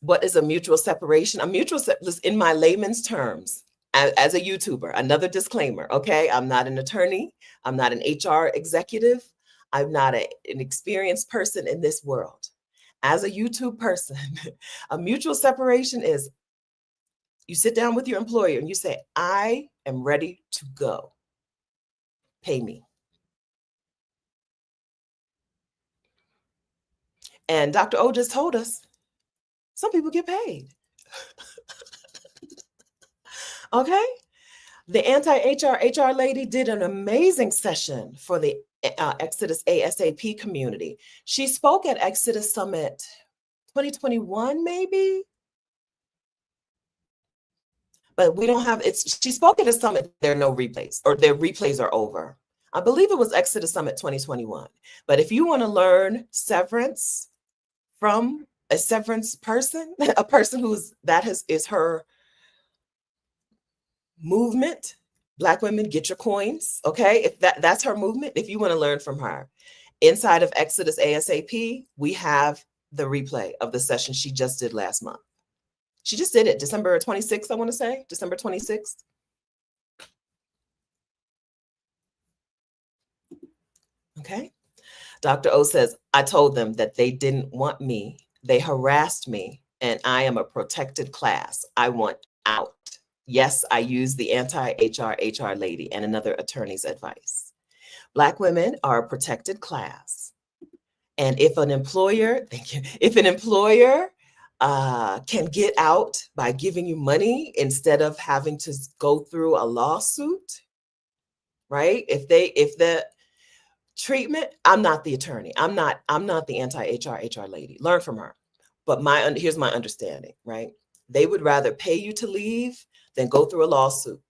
Speaker 1: what is a mutual separation? A mutual in my layman's terms, as a YouTuber, another disclaimer, okay? I'm not an attorney. I'm not an HR executive. I'm not an experienced person in this world. As a YouTube person, a mutual separation is you sit down with your employer and you say, I am ready to go. Pay me. And Dr. O just told us, some people get paid. Okay? The anti-HR lady did an amazing session for the Exodus ASAP community. She spoke at Exodus Summit 2021, maybe? But we don't have, she spoke at a summit, there are no replays, or their replays are over. I believe it was Exodus Summit 2021. But if you want to learn severance from a severance person, a person is her movement, Black women, get your coins, okay? If that's her movement, if you want to learn from her. Inside of Exodus ASAP, we have the replay of the session she just did last month. She just did it December 26th, I want to say, December 26th. Okay. Dr. O says, I told them that they didn't want me. They harassed me, and I am a protected class. I want out. Yes, I use the anti-HR lady and another attorney's advice. Black women are a protected class. And if an employer, can get out by giving you money instead of having to go through a lawsuit, right? If the treatment, I'm not the attorney. I'm not the anti-HR lady. Learn from her. But here's my understanding, right? They would rather pay you to leave than go through a lawsuit.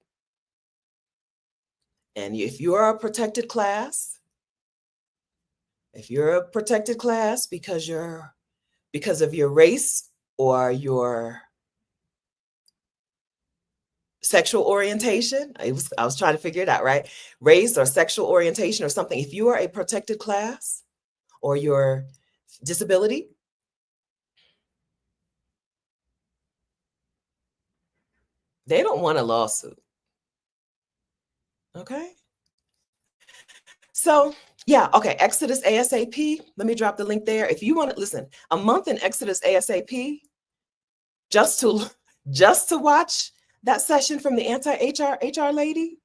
Speaker 1: And if you are a protected class, because of your race or your sexual orientation, I was trying to figure it out, right? Race or sexual orientation or something. If you are a protected class or your disability, they don't want a lawsuit. Okay. So yeah, okay, Exodus ASAP. Let me drop the link there. If you want to listen, a month in Exodus ASAP, just to watch that session from the anti-HR lady,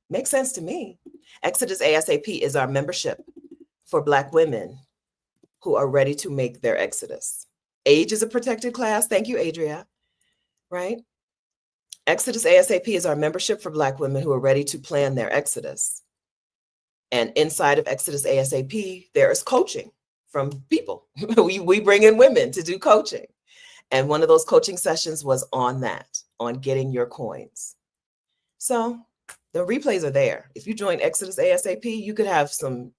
Speaker 1: makes sense to me. Exodus ASAP is our membership for Black women who are ready to make their exodus. Age is a protected class. Thank you, Adria. Right? Exodus ASAP is our membership for Black women who are ready to plan their exodus. And inside of Exodus ASAP, there is coaching from people. we bring in women to do coaching. And one of those coaching sessions was on getting your coins. So the replays are there. If you join Exodus ASAP, you could have some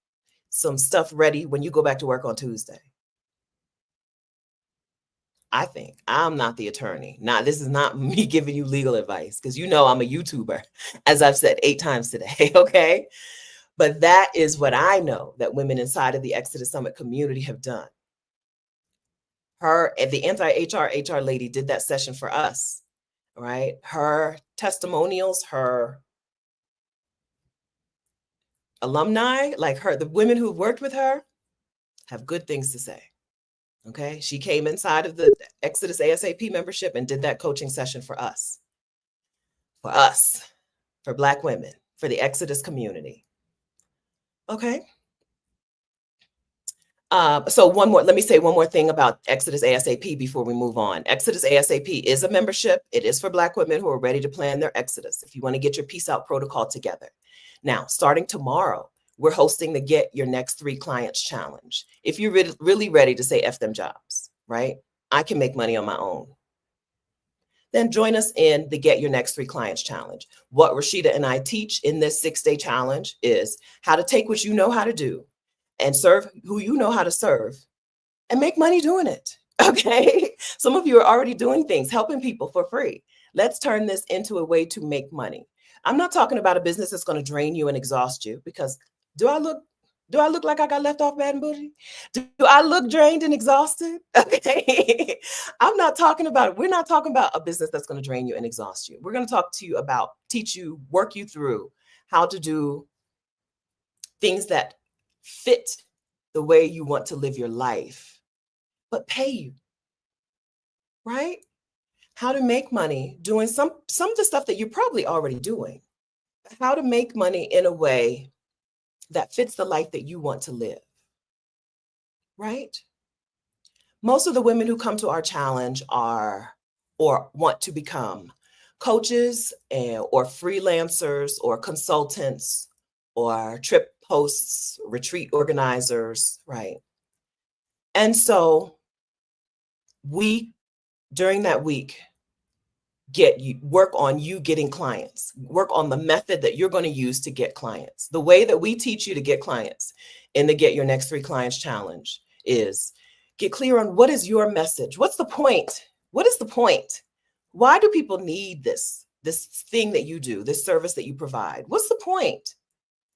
Speaker 1: stuff ready when you go back to work on Tuesday. I think I'm not the attorney. This is not me giving you legal advice, because I'm a YouTuber, as I've said 8 times today, okay? But that is what I know that women inside of the Exodus Summit community have done. The anti-HR lady did that session for us, right? Her testimonials, her alumni, the women who've worked with her have good things to say. Okay, she came inside of the Exodus ASAP membership and did that coaching session for us, for Black women, for the Exodus community. Okay. So let me say one more thing about Exodus ASAP before we move on. Exodus ASAP is a membership. It is for Black women who are ready to plan their exodus. If you want to get your peace out protocol together. Now, starting tomorrow, we're hosting the Get Your Next 3 Clients Challenge. If you're really ready to say F them jobs, right? I can make money on my own. Then join us in the Get Your Next 3 Clients Challenge. What Rashida and I teach in this 6-day challenge is how to take what you know how to do and serve who you know how to serve and make money doing it. Okay. Some of you are already doing things, helping people for free. Let's turn this into a way to make money. I'm not talking about a business that's going to drain you and exhaust you, because do I look do I look like I got left off bad and bougie? Do I look drained and exhausted? Okay. I'm not talking about it. We're not talking about a business that's going to drain you and exhaust you. We're going to talk to you about, teach you, work you through how to do things that fit the way you want to live your life, but pay you, right? How to make money doing some of the stuff that you're probably already doing. How to make money in a way that fits the life that you want to live, right? Most of the women who come to our challenge are or want to become coaches or freelancers or consultants or trip hosts, retreat organizers, right? And so we, during that week, work on you getting clients, work on the method that you're going to use to get clients. The way that we teach you to get clients in the Get Your Next 3 Clients Challenge is get clear on what is your message. What's the point? What is the point? Why do people need this thing that you do, this service that you provide? What's the point,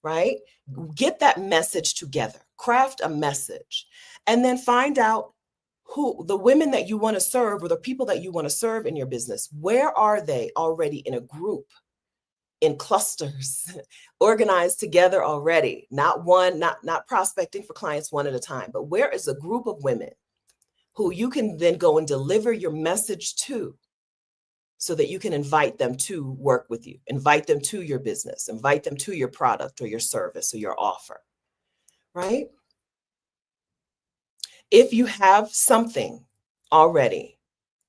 Speaker 1: right? Get that message together, craft a message, and then find out who the women that you want to serve or the people that you want to serve in your business, where are they already in a group, in clusters, organized together already, not prospecting for clients one at a time, but where is a group of women who you can then go and deliver your message to so that you can invite them to work with you, invite them to your business, invite them to your product or your service or your offer, right? If you have something already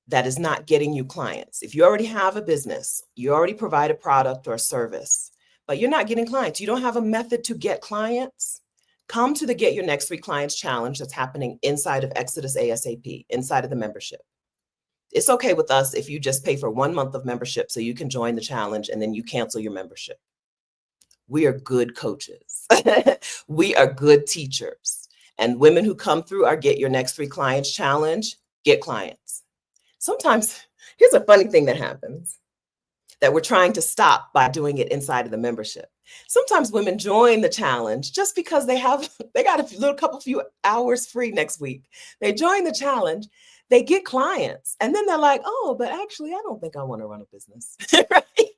Speaker 1: that is not getting you clients, if you already have a business, you already provide a product or a service, but you're not getting clients, you don't have a method to get clients, come to the Get Your Next 3 Clients Challenge that's happening inside of Exodus ASAP, inside of the membership. It's okay with us if you just pay for 1 month of membership so you can join the challenge and then you cancel your membership. We are good coaches. We are good teachers. And women who come through our Get Your Next 3 Clients Challenge get clients. Sometimes, here's a funny thing that happens that we're trying to stop by doing it inside of the membership. Sometimes women join the challenge just because they got a few hours free next week. They join the challenge, they get clients, and then they're like, oh, but actually, I don't think I want to run a business, right?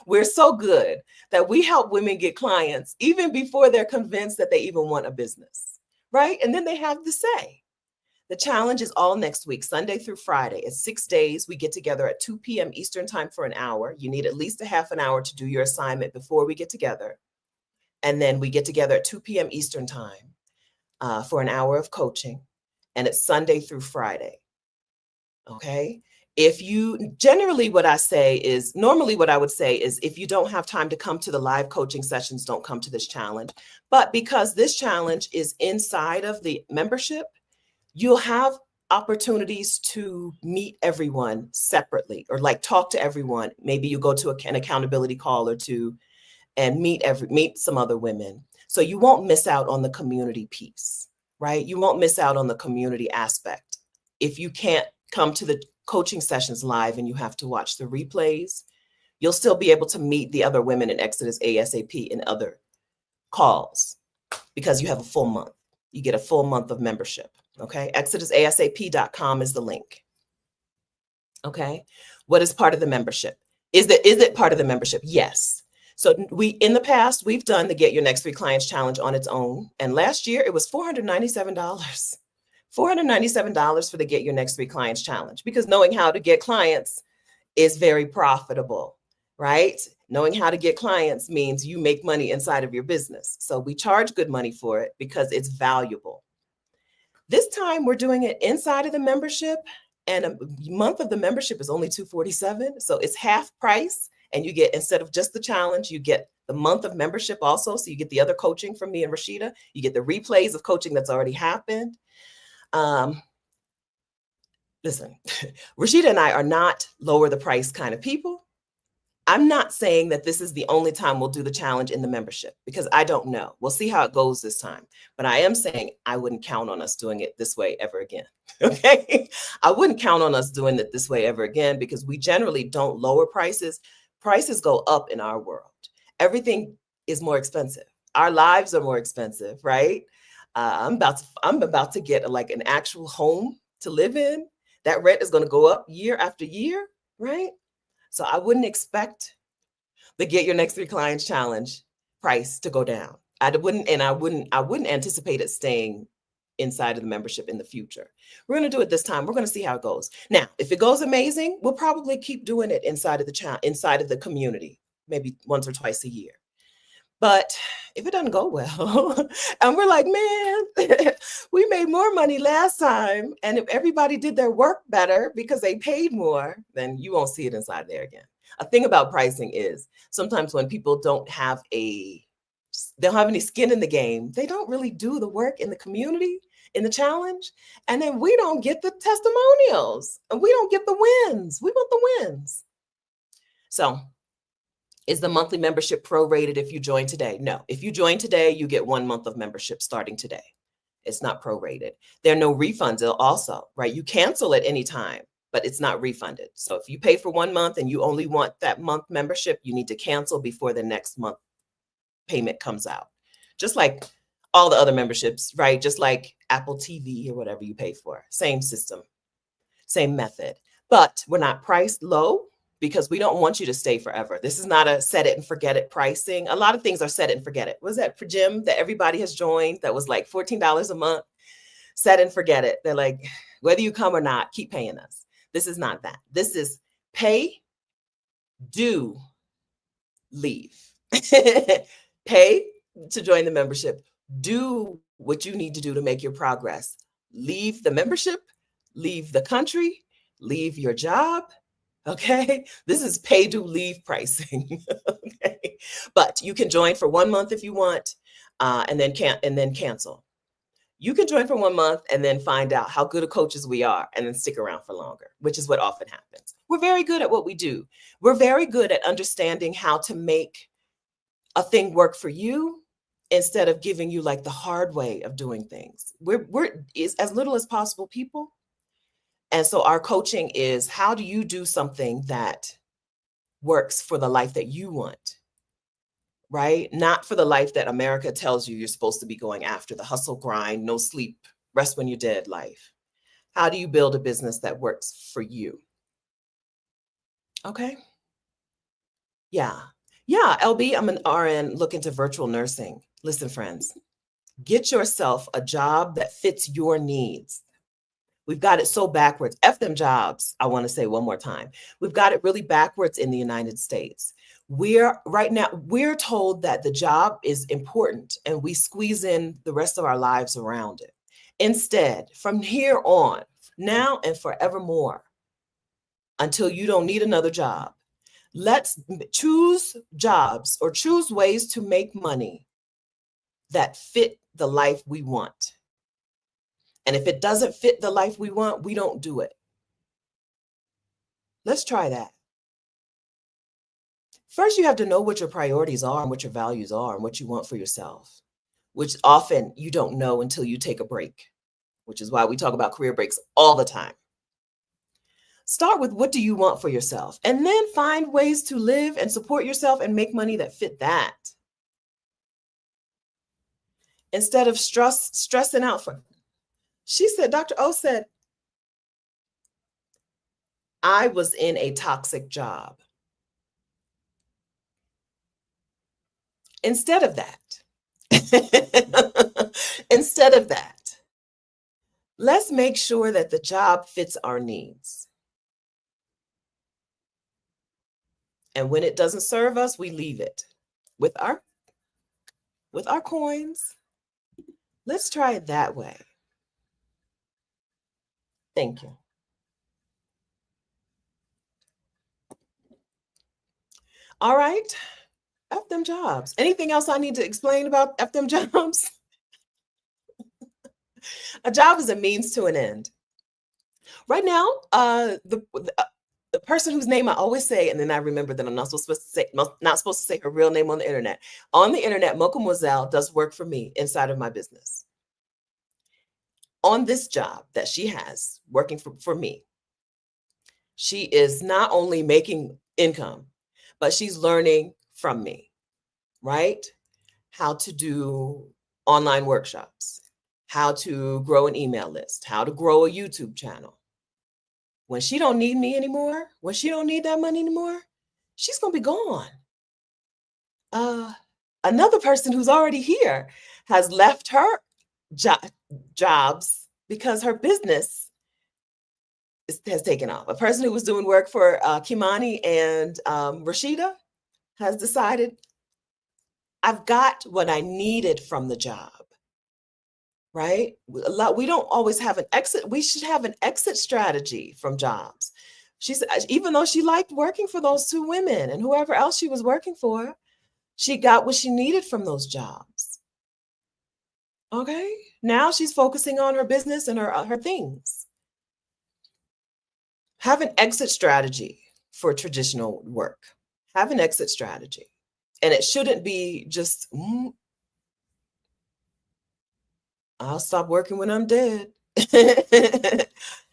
Speaker 1: We're so good that we help women get clients even before they're convinced that they even want a business, right? And then they have the say. The challenge is all next week, Sunday through Friday. It's 6 days. We get together at 2 p.m. Eastern time for an hour. You need at least a half an hour to do your assignment before we get together. And then we get together at 2 p.m. Eastern time for an hour of coaching. And it's Sunday through Friday. Okay. Normally what I would say is if you don't have time to come to the live coaching sessions, don't come to this challenge. But because this challenge is inside of the membership, you'll have opportunities to meet everyone separately or like talk to everyone. Maybe you go to an accountability call or two and meet some other women. So you won't miss out on the community piece, right? You won't miss out on the community aspect. If you can't come to the coaching sessions live and you have to watch the replays, you'll still be able to meet the other women in Exodus ASAP in other calls because you have a full month. You get a full month of membership. Okay. ExodusASAP.com is the link. Okay. What is part of the membership? Is it part of the membership? Yes. So in the past, we've done the Get Your Next 3 Clients Challenge on its own. And last year it was $497. $497 for the Get Your Next 3 Clients Challenge, because knowing how to get clients is very profitable, right? Knowing how to get clients means you make money inside of your business. So we charge good money for it because it's valuable. This time we're doing it inside of the membership, and a month of the membership is only $247. So it's half price, and you get, instead of just the challenge, you get the month of membership also. So you get the other coaching from me and Rashida. You get the replays of coaching that's already happened. Listen, Rashida and I are not lower the price kind of people. I'm not saying that this is the only time we'll do the challenge in the membership, because I don't know. We'll see how it goes this time. But I am saying I wouldn't count on us doing it this way ever again. Okay. I wouldn't count on us doing it this way ever again, because we generally don't lower prices. Prices go up in our world. Everything is more expensive. Our lives are more expensive, right? I'm about to get like an actual home to live in. That rent is going to go up year after year, right? So I wouldn't expect the Get Your Next 3 Clients Challenge price to go down. I wouldn't anticipate it staying inside of the membership in the future. We're going to do it this time. We're going to see how it goes. Now, if it goes amazing, we'll probably keep doing it inside of the community, maybe once or twice a year. But if it doesn't go well, and we're like, man, we made more money last time, and if everybody did their work better because they paid more, then you won't see it inside there again. A thing about pricing is sometimes when people don't have any skin in the game, they don't really do the work in the community, in the challenge, and then we don't get the testimonials, and we don't get the wins. We want the wins. So, is the monthly membership prorated if you join today? No. If you join today, you get 1 month of membership starting today. It's not prorated. There are no refunds also, right? You cancel at any time, but it's not refunded. So if you pay for 1 month and you only want that month membership, you need to cancel before the next month payment comes out. Just like all the other memberships, right? Just like Apple TV or whatever you pay for. Same system, same method. But we're not priced low, because we don't want you to stay forever. This is not a set it and forget it pricing. A lot of things are set it and forget it. Was that for gym that everybody has joined that was like $14 a month? Set and forget it. They're like, whether you come or not, keep paying us. This is not that. This is pay, do, leave. Pay to join the membership. Do what you need to do to make your progress. Leave the membership, leave the country, leave your job. Okay, this is pay, do, leave pricing. Okay, but you can join for 1 month if you want, and then cancel. You can join for 1 month and then find out how good of coaches we are, and then stick around for longer, which is what often happens. We're very good at what we do. We're very good at understanding how to make a thing work for you instead of giving you like the hard way of doing things. We're as little as possible people. And so our coaching is, how do you do something that works for the life that you want, right? Not for the life that America tells you you're supposed to be going after, the hustle, grind, no sleep, rest when you're dead life. How do you build a business that works for you? Okay. Yeah. Yeah, LB, I'm an RN looking to virtual nursing. Listen, friends, get yourself a job that fits your needs. We've got it so backwards. F them jobs, I want to say one more time. We've got it really backwards in the United States. We're told that the job is important and we squeeze in the rest of our lives around it. Instead, from here on, now and forevermore, until you don't need another job, let's choose jobs or choose ways to make money that fit the life we want. And if it doesn't fit the life we want, we don't do it. Let's try that. First, you have to know what your priorities are and what your values are and what you want for yourself, which often you don't know until you take a break, which is why we talk about career breaks all the time. Start with, what do you want for yourself? And then find ways to live and support yourself and make money that fit that. Instead of stressing out for... She said, Dr. O said, I was in a toxic job. Instead of that, let's make sure that the job fits our needs. And when it doesn't serve us, we leave it. With our coins, let's try it that way. Thank you. All right. F them jobs. Anything else I need to explain about F them jobs? A job is a means to an end. Right now, The person whose name I always say, and then I remember that I'm not supposed to say her real name on the internet. On the internet, Mokamoiselle does work for me inside of my business. On this job that she has working for me, she is not only making income, but she's learning from me, right? How to do online workshops, how to grow an email list, how to grow a YouTube channel. When she don't need me anymore, when she don't need that money anymore, she's going to be gone. Another person who's already here has left her jobs because her business has taken off. A person who was doing work for Kimani and Rashida has decided, I've got what I needed from the job, right? We don't always have an exit. We should have an exit strategy from jobs. Even though she liked working for those two women and whoever else she was working for, she got what she needed from those jobs. Okay, now she's focusing on her business and her things. Have an exit strategy for traditional work. Have an exit strategy. And it shouldn't be just, I'll stop working when I'm dead.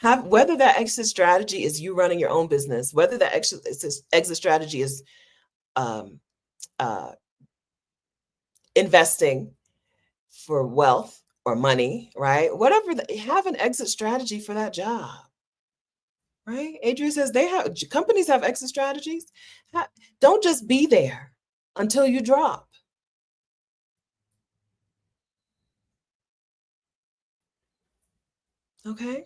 Speaker 1: Whether that exit strategy is you running your own business, whether that exit strategy is investing for wealth or money, right? Have an exit strategy for that job, right? Adria says companies have exit strategies. Don't just be there until you drop. Okay.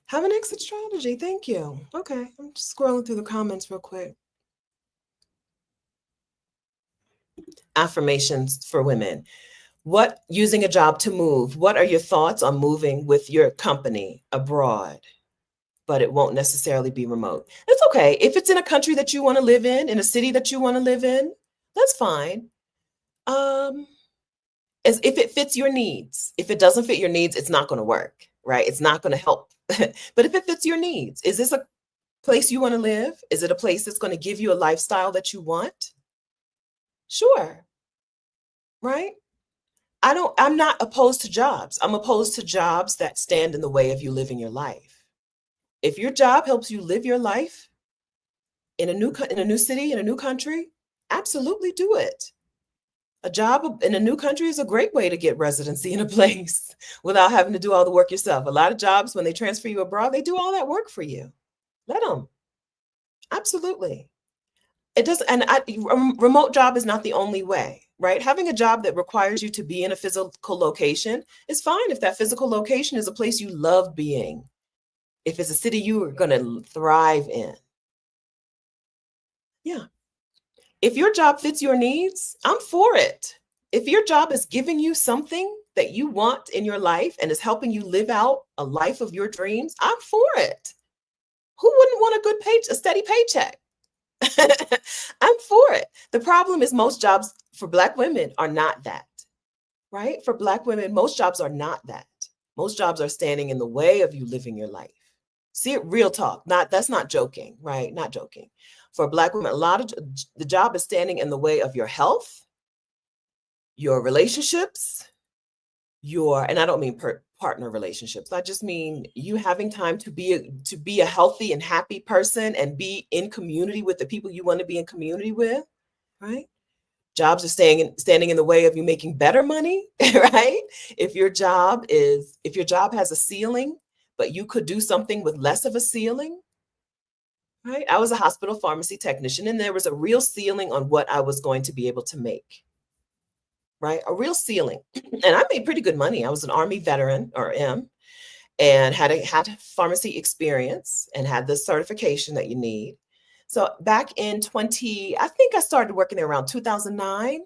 Speaker 1: Have an exit strategy. Thank you. Okay. I'm just scrolling through the comments real quick. Affirmations for women. Using a job to move. What are your thoughts on moving with your company abroad? But it won't necessarily be remote. That's okay. If it's in a country that you want to live in a city that you want to live in, that's fine. As if it fits your needs. If it doesn't fit your needs, it's not going to work, right? It's not going to help. But if it fits your needs, is this a place you want to live? Is it a place that's going to give you a lifestyle that you want? Sure. Right? I'm not opposed to jobs. I'm opposed to jobs that stand in the way of you living your life. If your job helps you live your life in a new city, in a new country, absolutely do it. A job in a new country is a great way to get residency in a place without having to do all the work yourself. A lot of jobs, when they transfer you abroad, they do all that work for you. Let them. Absolutely. It does. And a remote job is not the only way, right? Having a job that requires you to be in a physical location is fine if that physical location is a place you love being. If it's a city you are going to thrive in. Yeah. If your job fits your needs, I'm for it. If your job is giving you something that you want in your life and is helping you live out a life of your dreams, I'm for it. Who wouldn't want a steady paycheck? I'm for it. The problem is most jobs for Black women are not that, right? For Black women, most jobs are not that. Most jobs are standing in the way of you living your life. See it, real talk. That's not joking, right? Not joking. For Black women, a lot of the job is standing in the way of your health, your relationships, and I don't mean partner relationships. I just mean you having time to be a healthy and happy person and be in community with the people you want to be in community with, right? Jobs are standing in the way of you making better money, right? If your job has a ceiling, but you could do something with less of a ceiling, right? I was a hospital pharmacy technician and there was a real ceiling on what I was going to be able to make, right? A real ceiling. And I made pretty good money. I was an Army veteran, or am, and had pharmacy experience and had the certification that you need. So back in I think I started working there around 2009,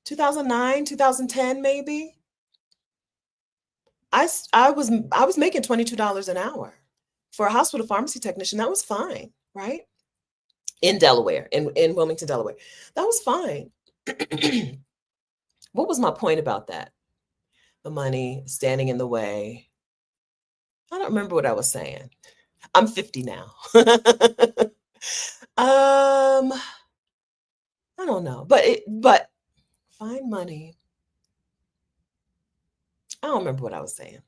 Speaker 1: 2010, maybe. I was making $22 an hour for a hospital pharmacy technician. That was fine, right? In Delaware, in Wilmington, Delaware. That was fine. What was my point about that? the money standing in the way. I don't remember what I was saying. I'm 50 now. I don't know, but find money. I don't remember what I was saying.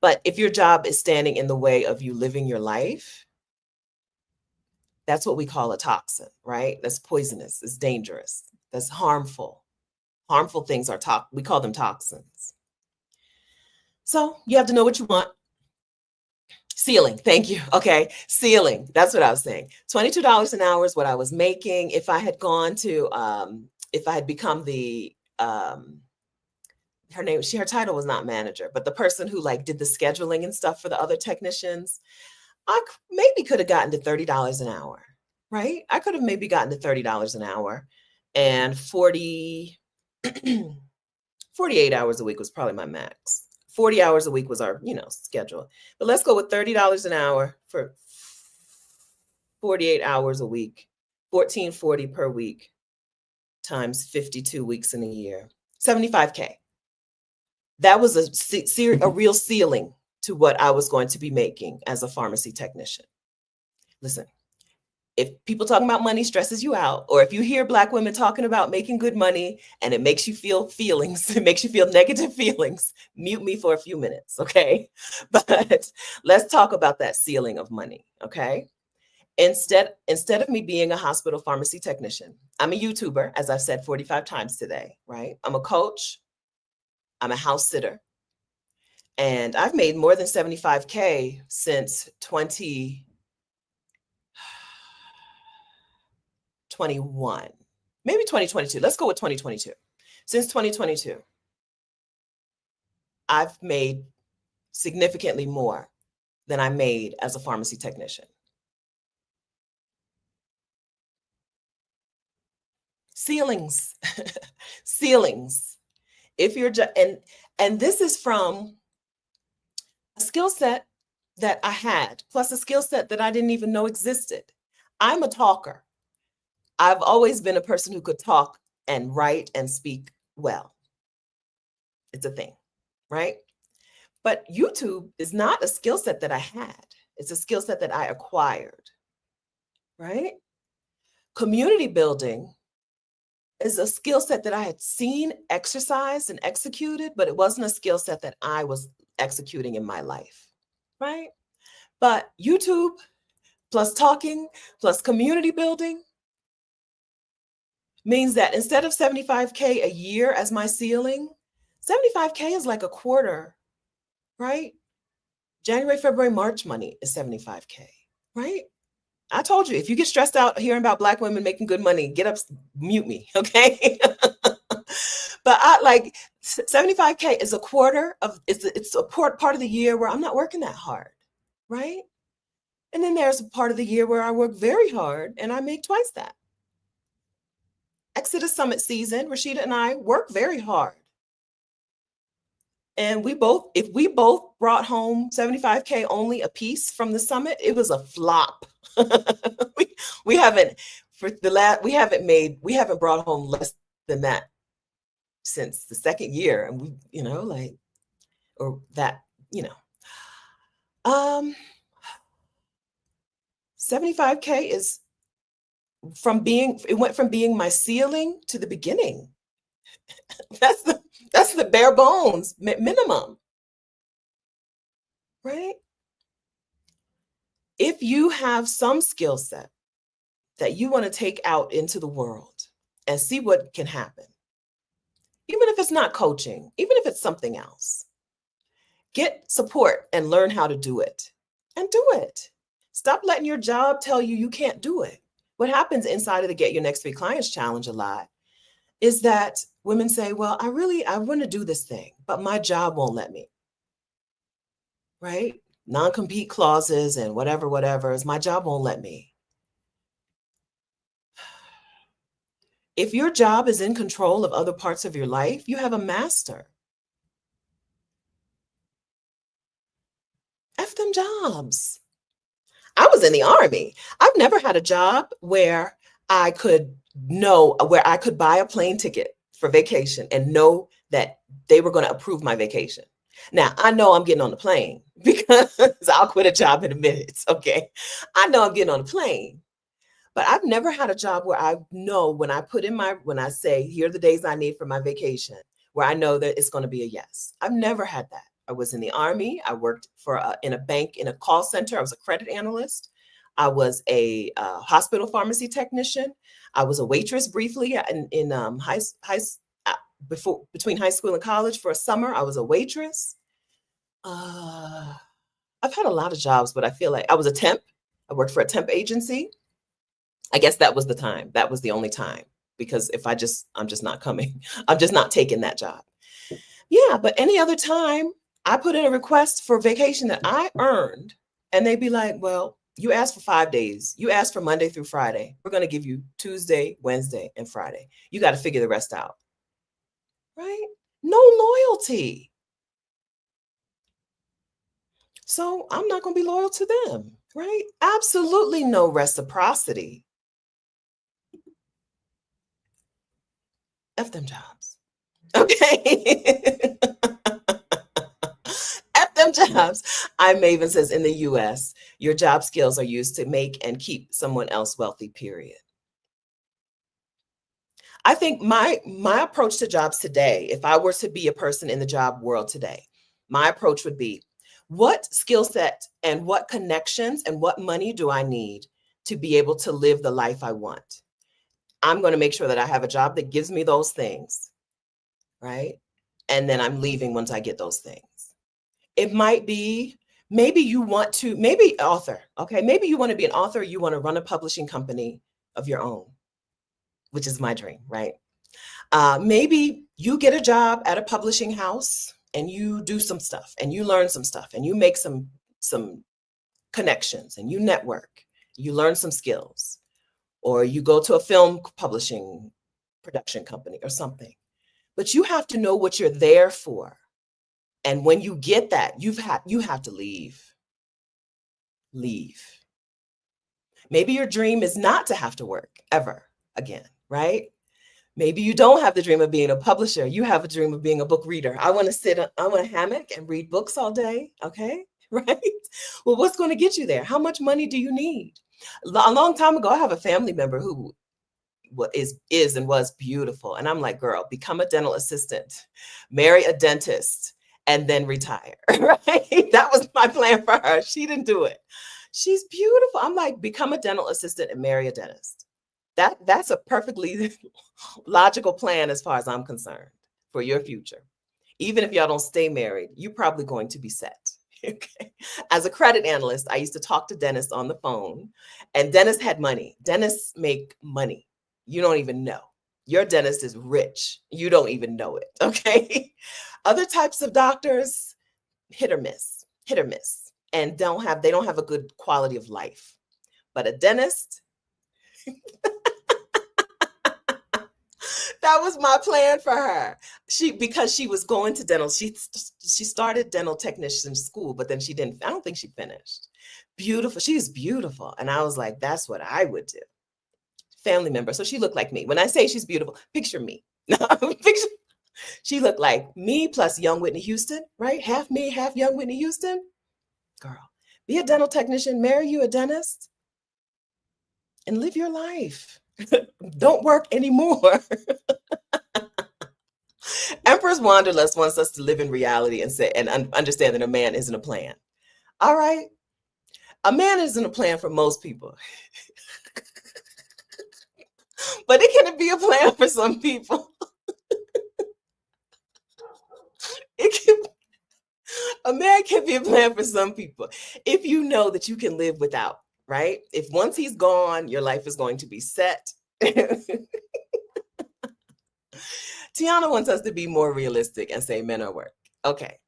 Speaker 1: But if your job is standing in the way of you living your life, that's what we call a toxin, right? That's poisonous, it's dangerous, that's harmful. Harmful things are we call them toxins. So you have to know what you want. Ceiling, thank you. Okay, ceiling. That's what I was saying. $22 an hour is what I was making. If I had gone to, if I had become the, her title was not manager, but the person who like did the scheduling and stuff for the other technicians, I maybe could have gotten to $30 an hour, right? I could have maybe gotten to $30 an hour, and 48 hours a week was probably my max. 40 hours a week was our, schedule. But let's go with $30 an hour for 48 hours a week, $14.40 per week times 52 weeks in a year, $75K. That was a real ceiling to what I was going to be making as a pharmacy technician. Listen, if people talking about money stresses you out, or if you hear Black women talking about making good money and it makes you feel feelings, it makes you feel negative feelings, mute me for a few minutes, okay? But let's talk about that ceiling of money, okay? Instead of me being a hospital pharmacy technician, I'm a YouTuber, as I've said 45 times today, right? I'm a coach, I'm a house sitter, and I've made more than $75K since 2021, maybe 2022. Let's go with 2022. Since 2022, I've made significantly more than I made as a pharmacy technician. Ceilings, ceilings. If you're and this is from a skill set that I had, plus a skill set that I didn't even know existed. I'm a talker. I've always been a person who could talk and write and speak well. It's a thing, right? But YouTube is not a skill set that I had. It's a skill set that I acquired, right? Community building is a skill set that I had seen exercised and executed, but it wasn't a skill set that I was executing in my life, right? But YouTube plus talking plus community building means that instead of $75K a year as my ceiling, $75K is like a quarter, right? January, February, March money is $75K, right? I told you, if you get stressed out hearing about Black women making good money, get up, mute me, okay? But I like 75K is a quarter of, it's a part of the year where I'm not working that hard, right? And then there's a part of the year where I work very hard and I make twice that. Exodus Summit season, Rashida and I work very hard. And if we both brought home 75K only a piece from the summit, it was a flop. we haven't brought home less than that since the second year. And we, 75K is it went from being my ceiling to the beginning. That's the bare bones minimum, right? If you have some skill set that you want to take out into the world and see what can happen, even if it's not coaching, even if it's something else, get support and learn how to do it, and do it. Stop letting your job tell you you can't do it. What happens inside of the Get Your Next 3 Clients Challenge a lot is that women say, well, I want to do this thing, but my job won't let me, right? Non-compete clauses and whatever is my job won't let me. If your job is in control of other parts of your life, you have a master. F them jobs. I was in the Army. I've never had a job where I could buy a plane ticket for vacation and know that they were going to approve my vacation. Now, I know I'm getting on the plane because I'll quit a job in a minute. Okay. I know I'm getting on the plane, but I've never had a job where I know when when I say, here are the days I need for my vacation, where I know that it's going to be a yes. I've never had that. I was in the Army. I worked in a bank, in a call center. I was a credit analyst. I was a hospital pharmacy technician. I was a waitress briefly in between high school and college for a summer. I was a waitress. I've had a lot of jobs, but I feel like I was a temp. I worked for a temp agency. I guess that was the time. That was the only time, because if I'm just not coming. I'm just not taking that job. Yeah, but any other time, I put in a request for vacation that I earned, and they'd be like, well, you asked for 5 days. You asked for Monday through Friday. We're going to give you Tuesday, Wednesday, and Friday. You got to figure the rest out. Right? No loyalty. So I'm not going to be loyal to them. Right? Absolutely no reciprocity. F them jobs. Okay. F them jobs. Maven says, in the US, your job skills are used to make and keep someone else wealthy, period. I think my approach to jobs today, if I were to be a person in the job world today, my approach would be, what skill set and what connections and what money do I need to be able to live the life I want? I'm going to make sure that I have a job that gives me those things, right? And then I'm leaving once I get those things. It might be, maybe you want to, maybe author, okay? Maybe you want to be an author, you want to run a publishing company of your own, which is my dream, right? Maybe you get a job at a publishing house and you do some stuff and you learn some stuff and you make some connections and you network, you learn some skills, or you go to a film publishing production company or something. But you have to know what you're there for. And when you get that, you have to leave. Leave. Maybe your dream is not to have to work ever again, right? Maybe you don't have the dream of being a publisher. You have a dream of being a book reader. I want to sit on a hammock and read books all day. Okay, right? Well, what's going to get you there? How much money do you need? A long time ago, I have a family member who is and was beautiful. And I'm like, girl, become a dental assistant, marry a dentist, and then retire, right? That was my plan for her. She didn't do it. She's beautiful. I'm like, become a dental assistant and marry a dentist. That's a perfectly logical plan as far as I'm concerned for your future. Even if y'all don't stay married, you're probably going to be set. Okay. As a credit analyst, I used to talk to dentists on the phone, and dentists had money. Dentists make money. You don't even know. Your dentist is rich. You don't even know it. Okay. Other types of doctors, hit or miss, and they don't have a good quality of life. But a dentist, that was my plan for her. Because she was going to dental, she started dental technician school, but then I don't think she finished. Beautiful. She's beautiful. And I was like, that's what I would do. Family member. So she looked like me. When I say she's beautiful, picture me. She looked like me plus young Whitney Houston, right? Half me, half young Whitney Houston. Girl, be a dental technician, marry you a dentist, and live your life. Don't work anymore. Empress Wanderlust wants us to live in reality and understand that a man isn't a plan. All right. A man isn't a plan for most people. But it can be a plan for some people. A man can be a plan for some people if you know that you can live without, right? If once he's gone, your life is going to be set. Tiana wants us to be more realistic and say men are work. Okay.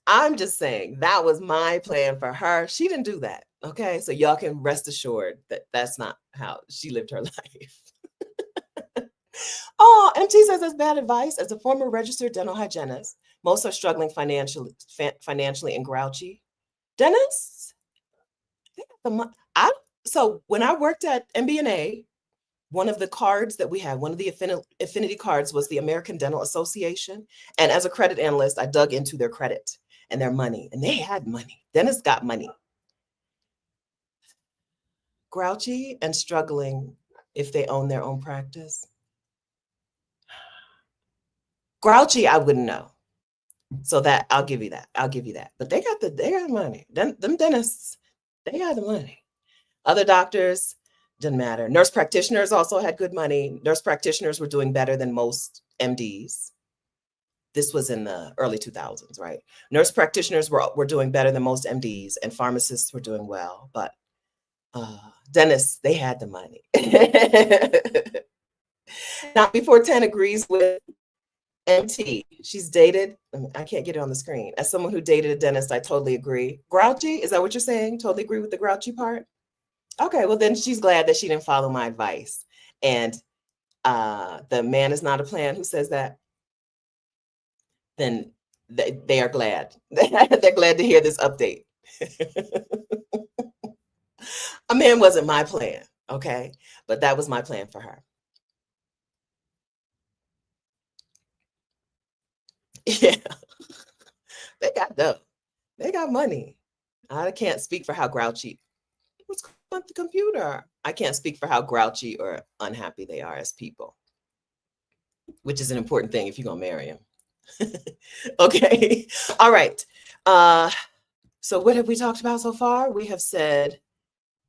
Speaker 1: I'm just saying that was my plan for her. She didn't do that. Okay. So y'all can rest assured that that's not how she lived her life. Oh, MT says that's bad advice. As a former registered dental hygienist, most are struggling financially and grouchy. Dentists? So when I worked at MBNA, one of the cards that we had, one of the affinity cards was the American Dental Association. And as a credit analyst, I dug into their credit and their money, and they had money. Dentists got money. Grouchy and struggling if they own their own practice. Grouchy, I wouldn't know. So that I'll give you that. I'll give you that. But they got money. Them dentists, they got the money. Other doctors, didn't matter. Nurse practitioners also had good money. Nurse practitioners were doing better than most MDs. This was in the early 2000s, right? Nurse practitioners were doing better than most MDs, and pharmacists were doing well. But dentists, they had the money. Not before 10 agrees with MT. She's dated, I can't get it on the screen. As someone who dated a dentist, I totally agree. Grouchy, is that what you're saying? Totally agree with the grouchy part? Okay, well then she's glad that she didn't follow my advice. And the man is not a plan who says that, then they are glad. They're glad to hear this update. A man wasn't my plan, okay? But that was my plan for her. Yeah, they got dough. They got money. I can't speak for how grouchy. What's going on with the computer? I can't speak for how grouchy or unhappy they are as people, which is an important thing if you're gonna marry him. Okay, all right. So what have we talked about so far? We have said,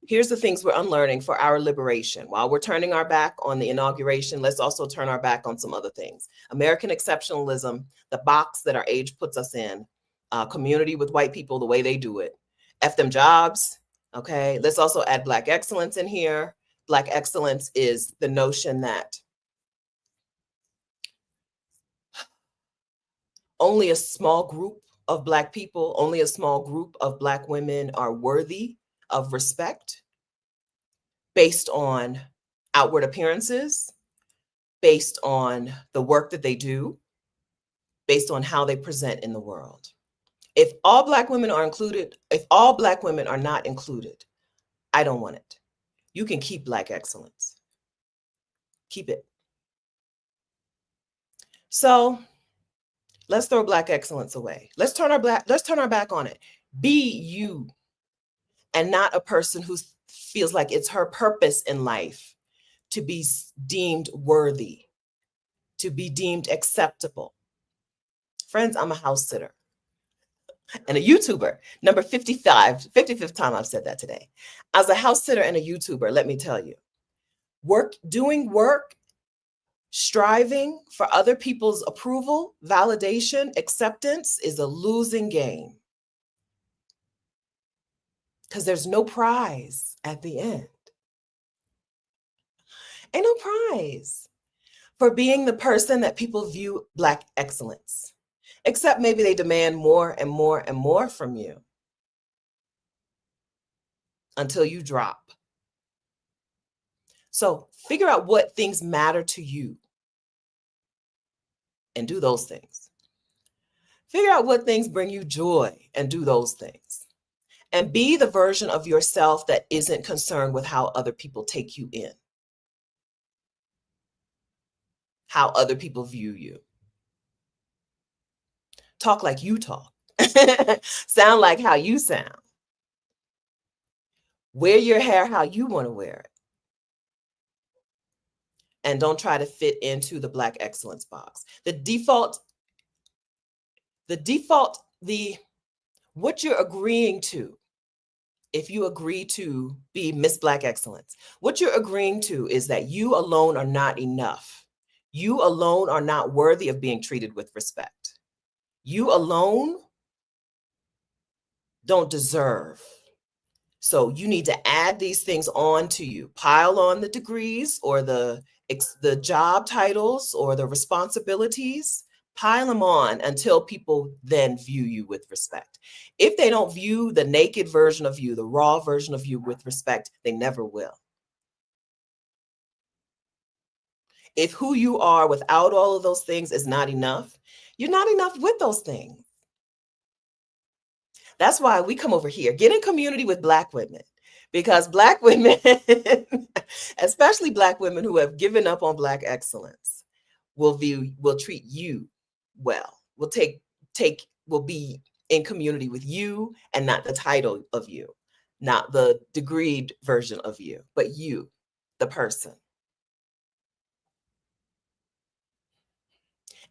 Speaker 1: here's the things we're unlearning for our liberation. While we're turning our back on the inauguration, let's also turn our back on some other things. American exceptionalism, the box that our age puts us in, community with white people, the way they do it, F them jobs, okay? Let's also add Black excellence in here. Black excellence is the notion that only a small group of Black people, only a small group of Black women are worthy of respect based on outward appearances, based on the work that they do, based on how they present in the world. If all Black women are included, if all Black women are not included, I don't want it. You can keep Black excellence. Keep it. So let's throw Black excellence away. Let's turn our back on it. Be you, and not a person who feels like it's her purpose in life to be deemed worthy, to be deemed acceptable. Friends, I'm a house sitter and a YouTuber. Number 55th time I've said that today. As a house sitter and a YouTuber, let me tell you, doing work, striving for other people's approval, validation, acceptance is a losing game. Because there's no prize at the end. Ain't no prize for being the person that people view Black excellence, except maybe they demand more and more and more from you until you drop. So figure out what things matter to you and do those things. Figure out what things bring you joy and do those things. And be the version of yourself that isn't concerned with how other people take you in, how other people view you. Talk like you talk. Sound like how you sound. Wear your hair how you want to wear it. And don't try to fit into the Black excellence box. What you're agreeing to, if you agree to be Miss Black Excellence, what you're agreeing to is that you alone are not enough. You alone are not worthy of being treated with respect. You alone don't deserve. So you need to add these things on to you. Pile on the degrees or the job titles or the responsibilities. Pile them on until people then view you with respect. If they don't view the naked version of you, the raw version of you with respect, they never will. If who you are without all of those things is not enough, you're not enough with those things. That's why we come over here, get in community with Black women, because Black women, especially Black women who have given up on Black excellence, will treat you well. Will be in community with you, and not the title of you, not the degreed version of you, but you, the person.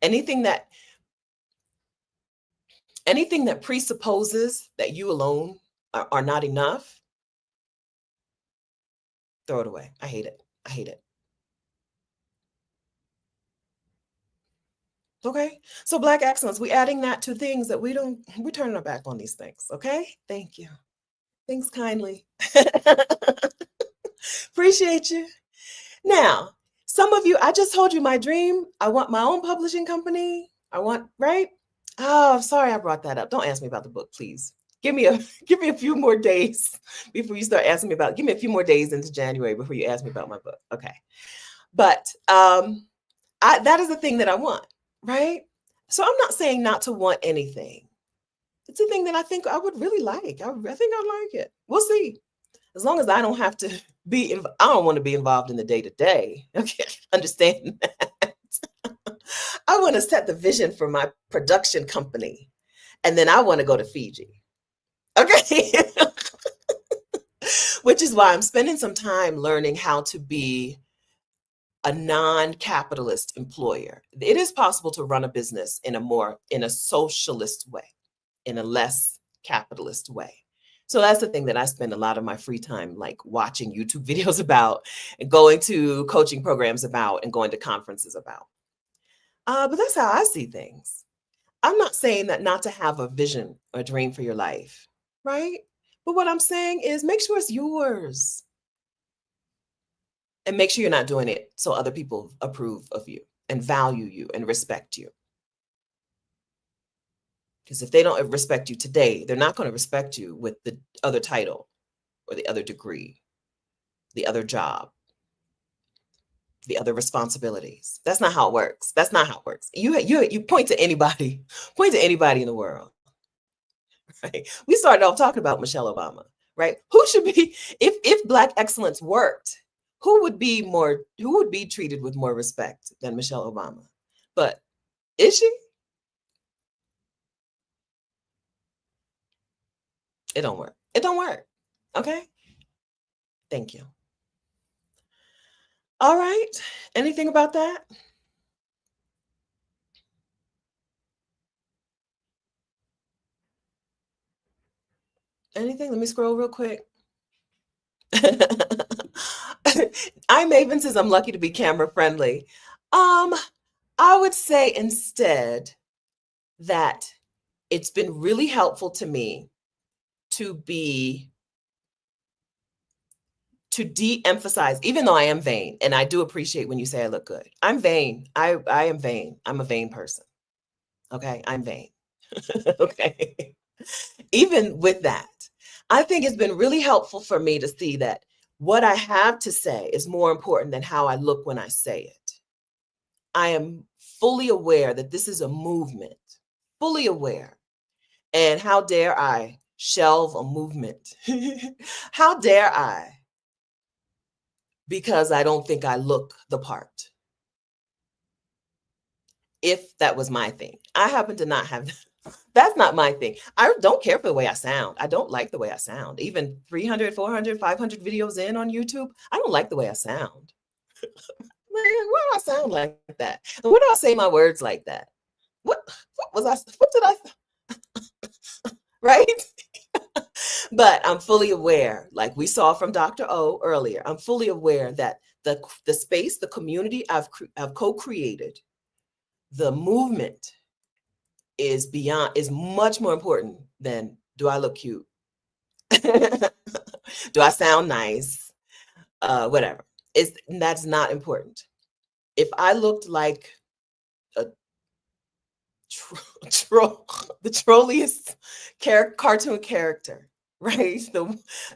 Speaker 1: Anything that presupposes that you alone are not enough, throw it away. I hate it. I hate it. Okay. So Black excellence, we adding that to things that we're turning our back on these things. Okay. Thank you. Thanks kindly. Appreciate you. Now, some of you, I just told you my dream. I want my own publishing company. Right? Oh, I'm sorry I brought that up. Don't ask me about the book, please. Give me a few more days before you start asking me about. Give me a few more days into January before you ask me about my book. Okay. But that is the thing that I want, right? So I'm not saying not to want anything. It's a thing that I think I would really like. I think I like it. We'll see. As long as I don't have to I don't want to be involved in the day-to-day. Okay, understand that. I want to set the vision for my production company, and then I want to go to Fiji. Okay. Which is why I'm spending some time learning how to be a non-capitalist employer. It is possible to run a business in a socialist way, in a less capitalist way. So that's the thing that I spend a lot of my free time like watching YouTube videos about, and going to coaching programs about, and going to conferences about. But that's how I see things. I'm not saying that not to have a vision or dream for your life, right? But what I'm saying is make sure it's yours. And make sure you're not doing it so other people approve of you and value you and respect you. Because if they don't respect you today, they're not going to respect you with the other title or the other degree, the other job, the other responsibilities. That's not how it works. That's not how it works. You point to anybody, in the world. Right? We started off talking about Michelle Obama, right? Who should be, if Black excellence worked, who would be treated with more respect than Michelle Obama? But is she? It don't work. It don't work. Okay. Thank you. All right. Anything about that? Anything? Let me scroll real quick. I Maven says I'm lucky to be camera friendly. I would say instead that it's been really helpful to me to de-emphasize, even though I am vain, and I do appreciate when you say I look good. I'm vain. I am vain. I'm a vain person. Okay, I'm vain. Okay. Even with that, I think it's been really helpful for me to see that what I have to say is more important than how I look when I say it. I am fully aware that this is a movement, fully aware. And how dare I shelve a movement? How dare I? Because I don't think I look the part. If that was my thing, I happen to not have that's not my thing. I don't care for the way I sound. I don't like the way I sound. Even 300, 400, 500 videos in on YouTube, I don't like the way I sound. Man, why do I sound like that? And why do I say my words like that? What did I, right? But I'm fully aware, like we saw from Dr. O earlier, I'm fully aware that the space, the community I've co-created, the movement is much more important than do I look cute? Do I sound nice? Whatever. That's not important. If I looked like a the trolliest cartoon character, right?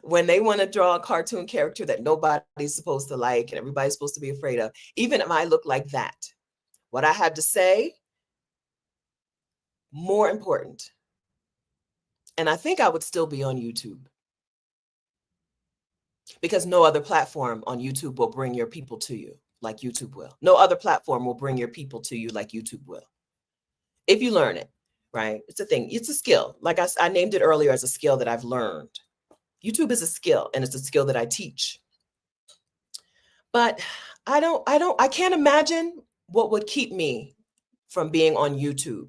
Speaker 1: When they want to draw a cartoon character that nobody's supposed to like and everybody's supposed to be afraid of, even if I look like that, what I had to say, more important. And I think I would still be on YouTube. because no other platform on YouTube will bring your people to you like YouTube will. No other platform will bring your people to you like YouTube will. If you learn it, right? It's a thing. It's a skill. Like I named it earlier as a skill that I've learned. YouTube is a skill, and it's a skill that I teach. But I can't imagine what would keep me from being on YouTube.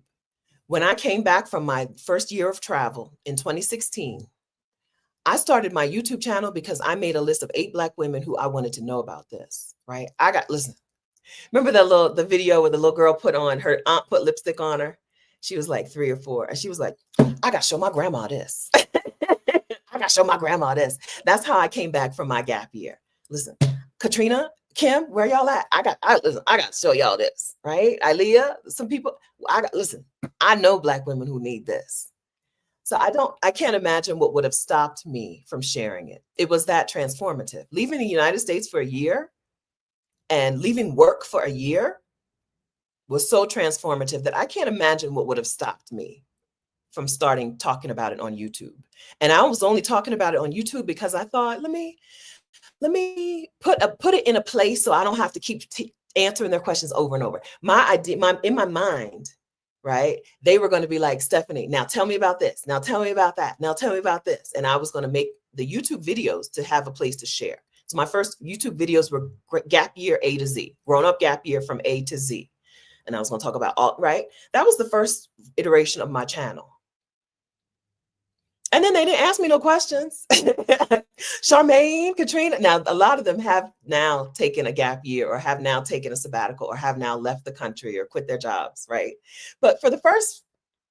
Speaker 1: When I came back from my first year of travel in 2016, I started my YouTube channel because I made a list of 8 Black women who I wanted to know about this, right? Listen, remember the video where the little girl put her aunt put lipstick on her? She was like 3 or 4. And she was like, I got to show my grandma this. I got to show my grandma this. That's how I came back from my gap year. Listen, Katrina, Kim, where y'all at? I got to show y'all this, right? Aaliyah, some people, listen, I know Black women who need this. So I can't imagine what would have stopped me from sharing it. It was that transformative. Leaving the United States for a year and leaving work for a year was so transformative that I can't imagine what would have stopped me from starting talking about it on YouTube. And I was only talking about it on YouTube because I thought, let me put it in a place so I don't have to keep answering their questions over and over. My idea, in my mind, right? They were going to be like, Stephanie, now tell me about this. Now tell me about that. Now tell me about this. And I was going to make the YouTube videos to have a place to share. So my first YouTube videos were gap year A to Z, grown up gap year from A to Z. And I was going to talk about all, right? That was the first iteration of my channel. And then they didn't ask me no questions. Charmaine, Katrina. Now, a lot of them have now taken a gap year or have now taken a sabbatical or have now left the country or quit their jobs, right? But for the first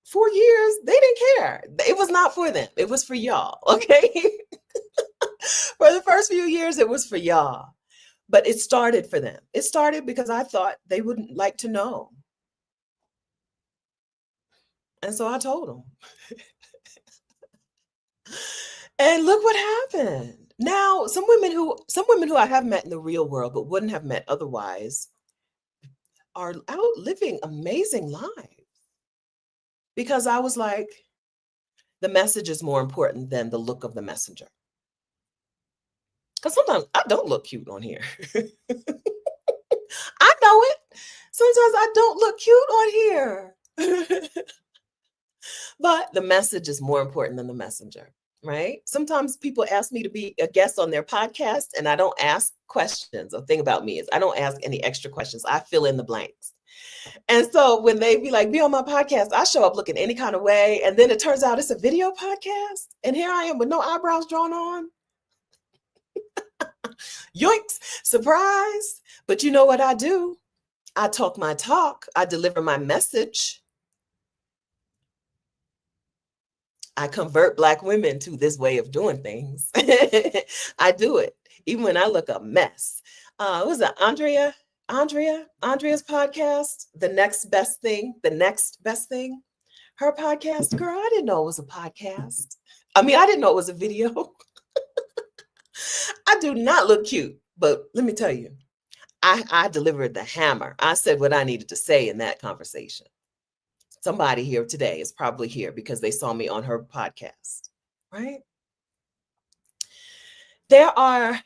Speaker 1: 4 years, they didn't care. It was not for them. It was for y'all, okay? For the first few years, it was for y'all. But it started for them. It started because I thought they wouldn't like to know. And so I told them. And look what happened. Now, some women who I have met in the real world but wouldn't have met otherwise are out living amazing lives. Because I was like, the message is more important than the look of the messenger. Because sometimes I don't look cute on here. I know it. Sometimes I don't look cute on here. But the message is more important than the messenger. Right? Sometimes people ask me to be a guest on their podcast and I don't ask questions. The thing about me is I don't ask any extra questions. I fill in the blanks. And so when they be like, be on my podcast, I show up looking any kind of way. And then it turns out it's a video podcast. And here I am with no eyebrows drawn on. Yoinks, surprise. But you know what I do? I talk my talk. I deliver my message. I convert Black women to this way of doing things. I do it, even when I look a mess. What was it, Andrea's podcast, The Next Best Thing, her podcast, girl, I didn't know it was a podcast. I mean, I didn't know it was a video. I do not look cute, but let me tell you, I delivered the hammer. I said what I needed to say in that conversation. Somebody here today is probably here because they saw me on her podcast, right? There are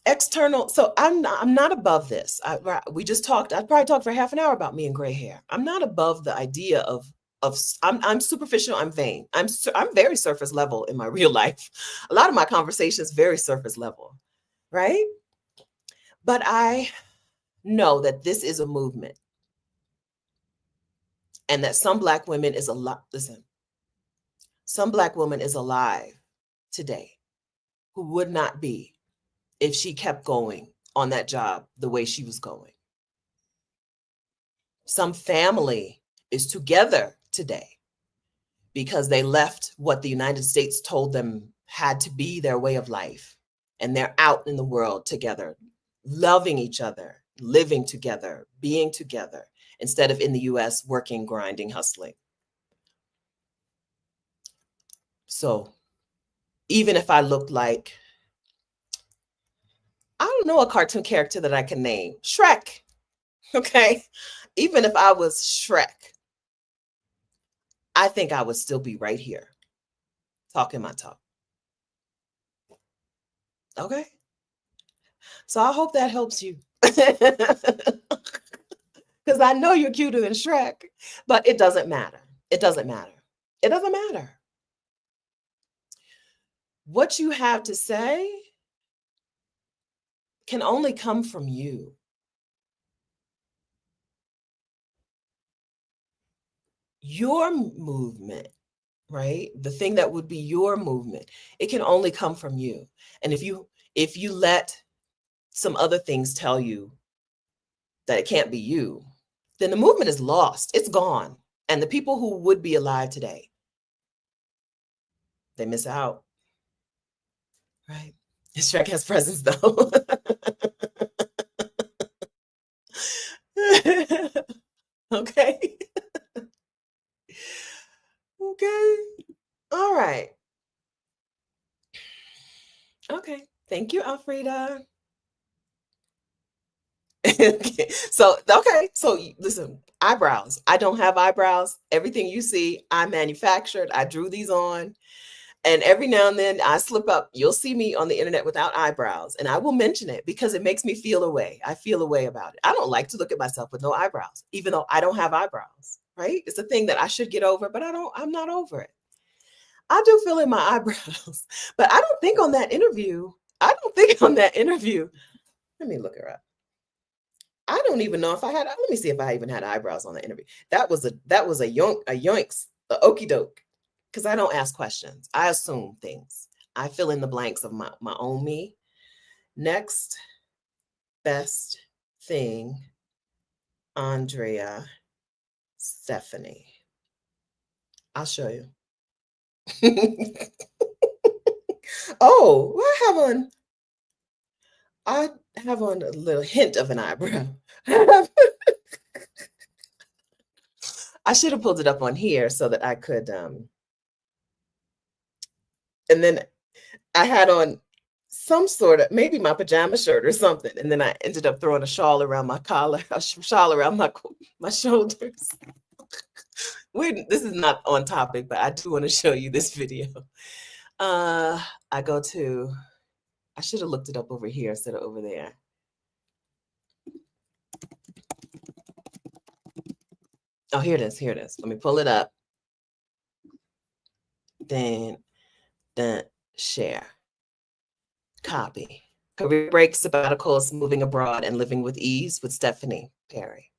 Speaker 1: external. So I'm not above this. We just talked. I probably talked for half an hour about me and gray hair. I'm not above the idea of I'm superficial. I'm vain. I'm very surface level in my real life. A lot of my conversations very surface level, right? But I know that this is a movement. And that some Black women is some Black woman is alive today who would not be if she kept going on that job the way she was going. Some family is together today because they left what the United States told them had to be their way of life. And they're out in the world together, loving each other, living together, being together, instead of in the US working, grinding, hustling. So even if I looked like, I don't know a cartoon character that I can name, Shrek, okay? Even if I was Shrek, I think I would still be right here talking my talk. Okay. So I hope that helps you. Because I know you're cuter than Shrek, but it doesn't matter. It doesn't matter. It doesn't matter. What you have to say can only come from you. Your movement, right? The thing that would be your movement, it can only come from you. And if you let some other things tell you that it can't be you, then the movement is lost. It's gone. And the people who would be alive today, they miss out. Right? Shrek has presence though. Okay. Okay. All right. Okay. Thank you, Alfreda. Okay. So listen, eyebrows. I don't have eyebrows. Everything you see, I manufactured. I drew these on. And every now and then I slip up. You'll see me on the internet without eyebrows. And I will mention it because it makes me feel a way. I feel a way about it. I don't like to look at myself with no eyebrows, even though I don't have eyebrows, right? It's a thing that I should get over, but I'm not over it. I do fill in my eyebrows, but I don't think on that interview. I don't think on that interview. Let me look her up. I don't even know if I had. Let me see if I even had eyebrows on the interview. That was a yoinks, a okie doke. Because I don't ask questions. I assume things. I fill in the blanks of my own me. Next best thing, Andrea Stephanie. I'll show you. Oh, I have on a little hint of an eyebrow. I should have pulled it up on here so that I could and then I had on some sort of, maybe my pajama shirt or something, and then I ended up throwing a shawl around my collar, a shawl around my shoulders. This is not on topic, but I do want to show you this video. I should have looked it up over here instead of over there. Oh, here it is. Let me pull it up. Then share. Copy. Career breaks, sabbaticals, moving abroad, and living with ease with Stephanie Perry.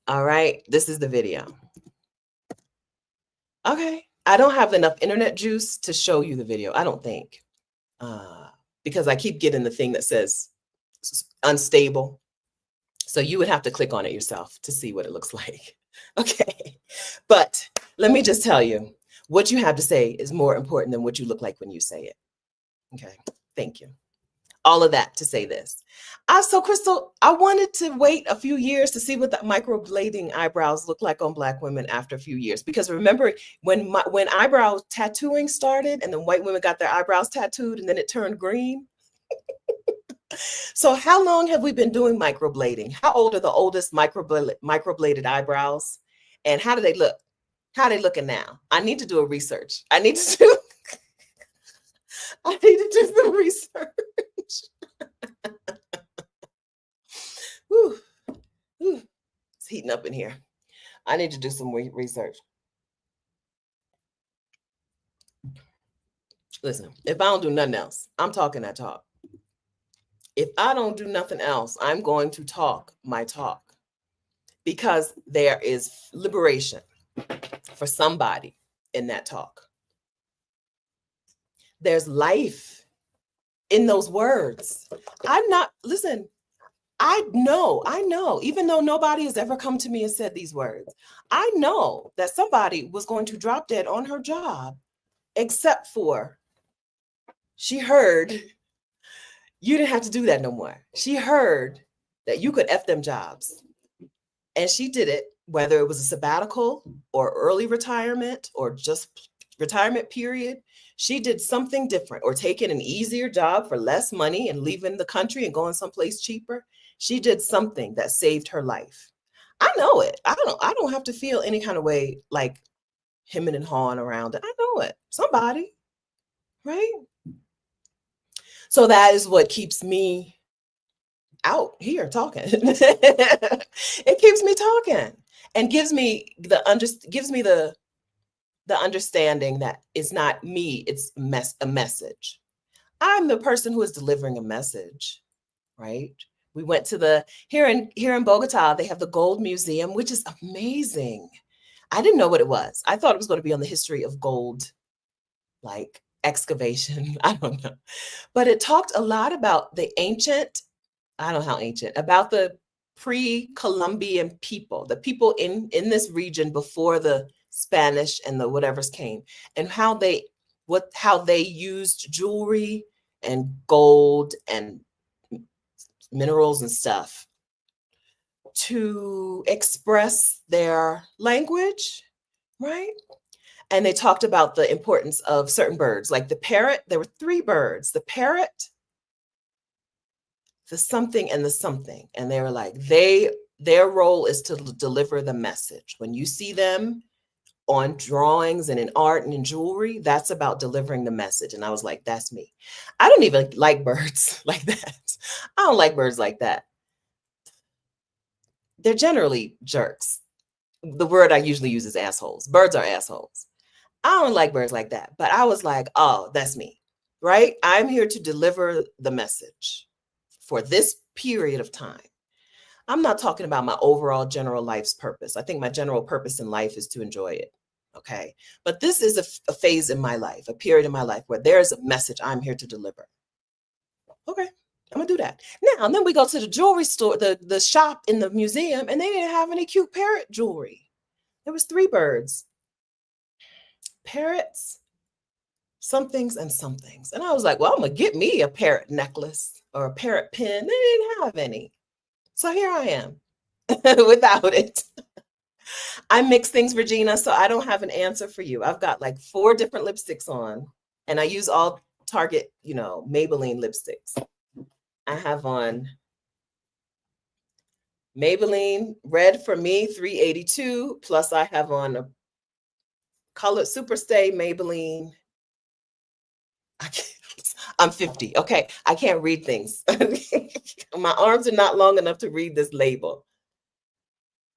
Speaker 1: All right, this is the video. Okay, I don't have enough internet juice to show you the video, I don't think, because I keep getting the thing that says unstable. So you would have to click on it yourself to see what it looks like. Okay, but let me just tell you, what you have to say is more important than what you look like when you say it. Okay, thank you. All of that to say this. So Crystal, I wanted to wait a few years to see what the microblading eyebrows look like on Black women after a few years. Because remember when eyebrow tattooing started and then white women got their eyebrows tattooed and then it turned green? So how long have we been doing microblading? How old are the oldest microbladed eyebrows? And how do they look? How are they looking now? I need to do a research. I need to do some research. Whew. It's heating up in here. I need to do some research. Listen, if I don't do nothing else, I'm talking that talk. If I don't do nothing else, I'm going to talk my talk, because there is liberation for somebody in that talk. There's life in those words. Listen, I know, even though nobody has ever come to me and said these words, I know that somebody was going to drop dead on her job, except for she heard you didn't have to do that no more. She heard that you could F them jobs. And she did it, whether it was a sabbatical or early retirement or just retirement period. She did something different, or taking an easier job for less money and leaving the country and going someplace cheaper. She did something that saved her life. I know it. I don't have to feel any kind of way like hemming and hawing around it. I know it. Somebody, right? So that is what keeps me out here talking. It keeps me talking and gives me the understanding that it's not me, it's a message. I'm the person who is delivering a message, right? We went to here in Bogota, they have the Gold Museum, which is amazing. I didn't know what it was. I thought it was going to be on the history of gold, like excavation. I don't know. But it talked a lot about the ancient, I don't know how ancient, about the pre-Columbian people, the people in this region before the Spanish and the whatevers came, and how they used jewelry and gold and minerals and stuff to express their language, right? And they talked about the importance of certain birds, like the parrot. There were three birds: the parrot, the something, and the something. And they were like, their role is to deliver the message. When you see them on drawings and in art and in jewelry, that's about delivering the message. And I was like, that's me. I don't even like birds like that. I don't like birds like that. They're generally jerks. The word I usually use is assholes. Birds are assholes. I don't like birds like that. But I was like, oh, that's me, right? I'm here to deliver the message for this period of time. I'm not talking about my overall general life's purpose. I think my general purpose in life is to enjoy it. Okay. But this is a phase in my life, a period in my life where there's a message I'm here to deliver. Okay. I'm gonna do that. Now, and then we go to the jewelry store, the shop in the museum, and they didn't have any cute parrot jewelry. There was three birds, parrots, somethings, and somethings. And I was like, well, I'm gonna get me a parrot necklace or a parrot pin. They didn't have any. So here I am without it. I mix things, Regina, so I don't have an answer for you. I've got like 4 different lipsticks on, and I use all Target, Maybelline lipsticks. I have on Maybelline Red for Me 382, plus I have on a colored Superstay Maybelline. I'm 50. Okay, I can't read things. My arms are not long enough to read this label.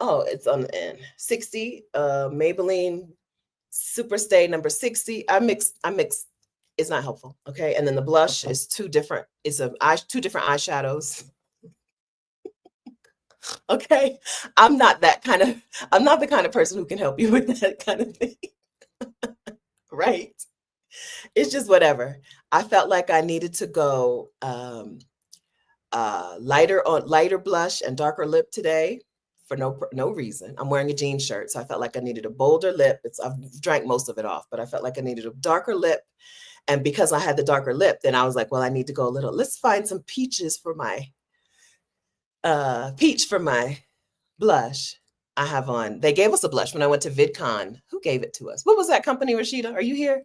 Speaker 1: Oh, it's on the end. 60, Maybelline Superstay number 60. I mix. It's not helpful. Okay, and then the blush is two different eyeshadows. Okay, I'm not the kind of person who can help you with that kind of thing. Right? It's just whatever. I felt like I needed to go lighter blush and darker lip today for no reason. I'm wearing a jean shirt, so I felt like I needed a bolder lip. I've drank most of it off, but I felt like I needed a darker lip. And because I had the darker lip, then I was like, well, I need to go a little. Let's find some peaches for my peach for my blush. I have on. They gave us a blush when I went to VidCon. Who gave it to us? What was that company, Rashida? Are you here?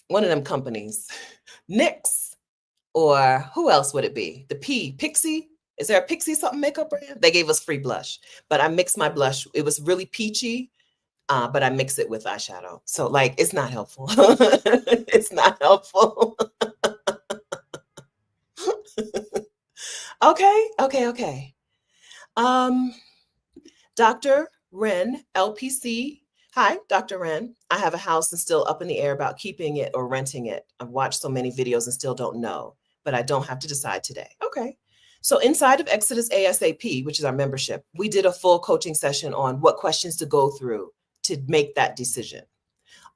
Speaker 1: One of them companies. NYX, or who else would it be? The Pixie. Is there a Pixie something makeup brand? They gave us free blush, but I mixed my blush. It was really peachy, but I mix it with eyeshadow. So like, it's not helpful. It's not helpful. Okay. Dr. Wren, LPC. Hi, Dr. Wren. I have a house and still up in the air about keeping it or renting it. I've watched so many videos and still don't know, but I don't have to decide today. Okay. So inside of Exodus ASAP, which is our membership, we did a full coaching session on what questions to go through to make that decision,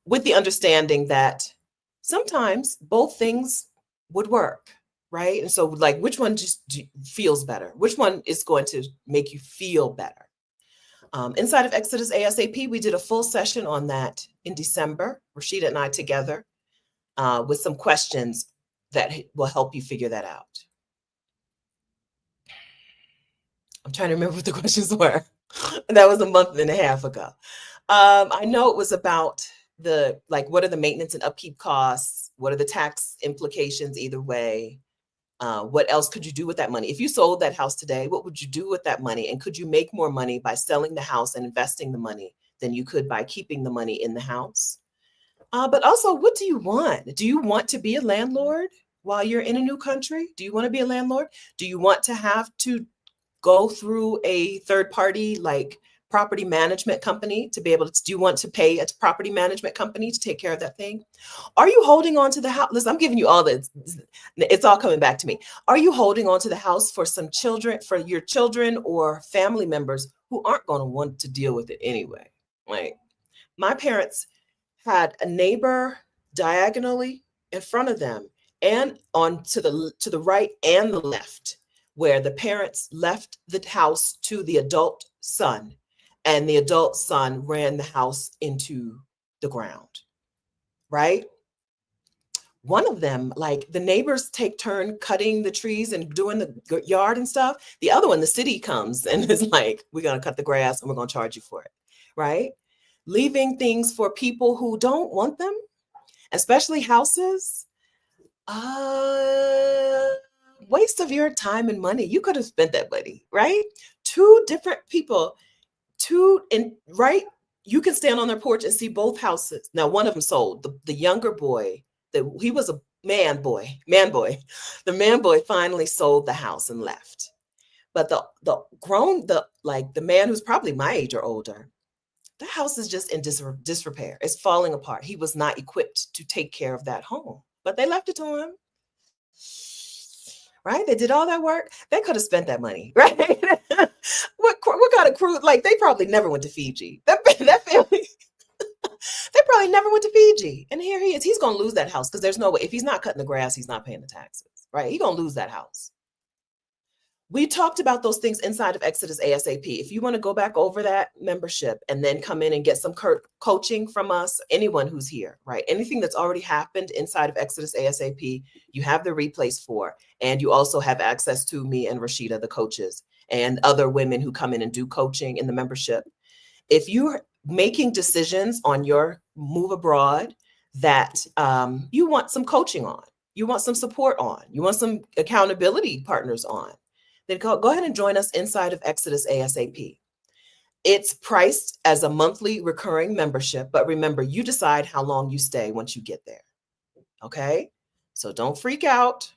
Speaker 1: with the understanding that sometimes both things would work, right? And so like, which one just feels better? Which one is going to make you feel better? Inside of Exodus ASAP, we did a full session on that in December, Rashida and I together, with some questions that will help you figure that out. I'm trying to remember what the questions were. That was a month and a half ago. I know it was about what are the maintenance and upkeep costs? What are the tax implications either way? What else could you do with that money? If you sold that house today, what would you do with that money? And could you make more money by selling the house and investing the money than you could by keeping the money in the house? But also, what do you want? Do you want to be a landlord while you're in a new country? Do you want to be a landlord? Do you want to have to go through a third party like property management company to be able to? Do you want to pay a property management company to take care of that thing? Are you holding on to the house? Listen, I'm giving you all this. It's all coming back to me. Are you holding on to the house for some children, for your children or family members who aren't going to want to deal with it anyway? Like my parents had a neighbor diagonally in front of them and on to the right and the left, where the parents left the house to the adult son, and the adult son ran the house into the ground, right? One of them, like the neighbors take turn cutting the trees and doing the yard and stuff. The other one, the city comes and is like, we're going to cut the grass and we're going to charge you for it, right? Leaving things for people who don't want them, especially houses. Waste of your time and money. You could have spent that money, right? Two different people, right? You can stand on their porch and see both houses. Now, one of them sold. The younger boy, he was a man boy. The man boy finally sold the house and left. But the man who's probably my age or older, the house is just in disrepair. It's falling apart. He was not equipped to take care of that home, but they left it to him. Right? They did all that work. They could have spent that money, right? what kind of cruise? Like they probably never went to Fiji. That family, they probably never went to Fiji. And here he is. He's going to lose that house because there's no way. If he's not cutting the grass, he's not paying the taxes, right? He's going to lose that house. We talked about those things inside of Exodus ASAP. If you want to go back over that membership and then come in and get some coaching from us, anyone who's here, right? Anything that's already happened inside of Exodus ASAP, you have the replays for, and you also have access to me and Rashida, the coaches, and other women who come in and do coaching in the membership. If you're making decisions on your move abroad that you want some coaching on, you want some support on, you want some accountability partners on, then go ahead and join us inside of Exodus ASAP. It's priced as a monthly recurring membership, but remember, you decide how long you stay once you get there. Okay? So don't freak out.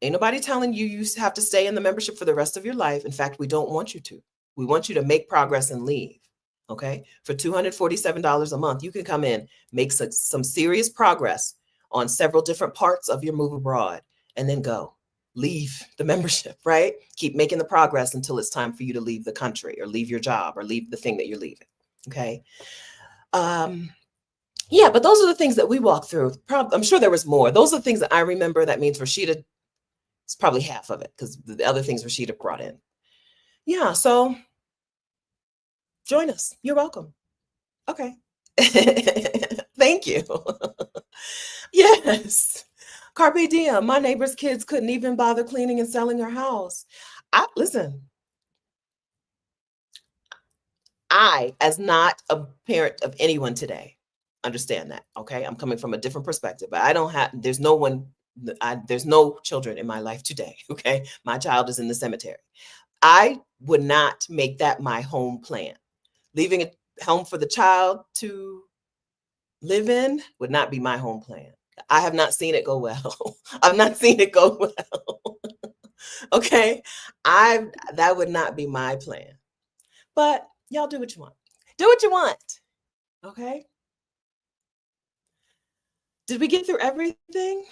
Speaker 1: Ain't nobody telling you you have to stay in the membership for the rest of your life. In fact, we don't want you to. We want you to make progress and leave. Okay? For $247 a month, you can come in, make some serious progress on several different parts of your move abroad, and then go. Leave the membership, right? Keep making the progress until it's time for you to leave the country or leave your job or leave the thing that you're leaving. Okay. Yeah, but those are the things that we walk through. I'm sure there was more. Those are the things that I remember. That means Rashida, it's probably half of it because the other things Rashida brought in. Yeah, so join us. You're welcome. Okay. Thank you. Yes. Carpe diem. My neighbor's kids couldn't even bother cleaning and selling her house. Listen, I, as not a parent of anyone today, understand that. Okay. I'm coming from a different perspective, but there's no children in my life today. Okay. My child is in the cemetery. I would not make that my home plan. Leaving a home for the child to live in would not be my home plan. I have not seen it go well. I've not seen it go well. Okay. That would not be my plan. But y'all do what you want. Do what you want. Okay. Did we get through everything?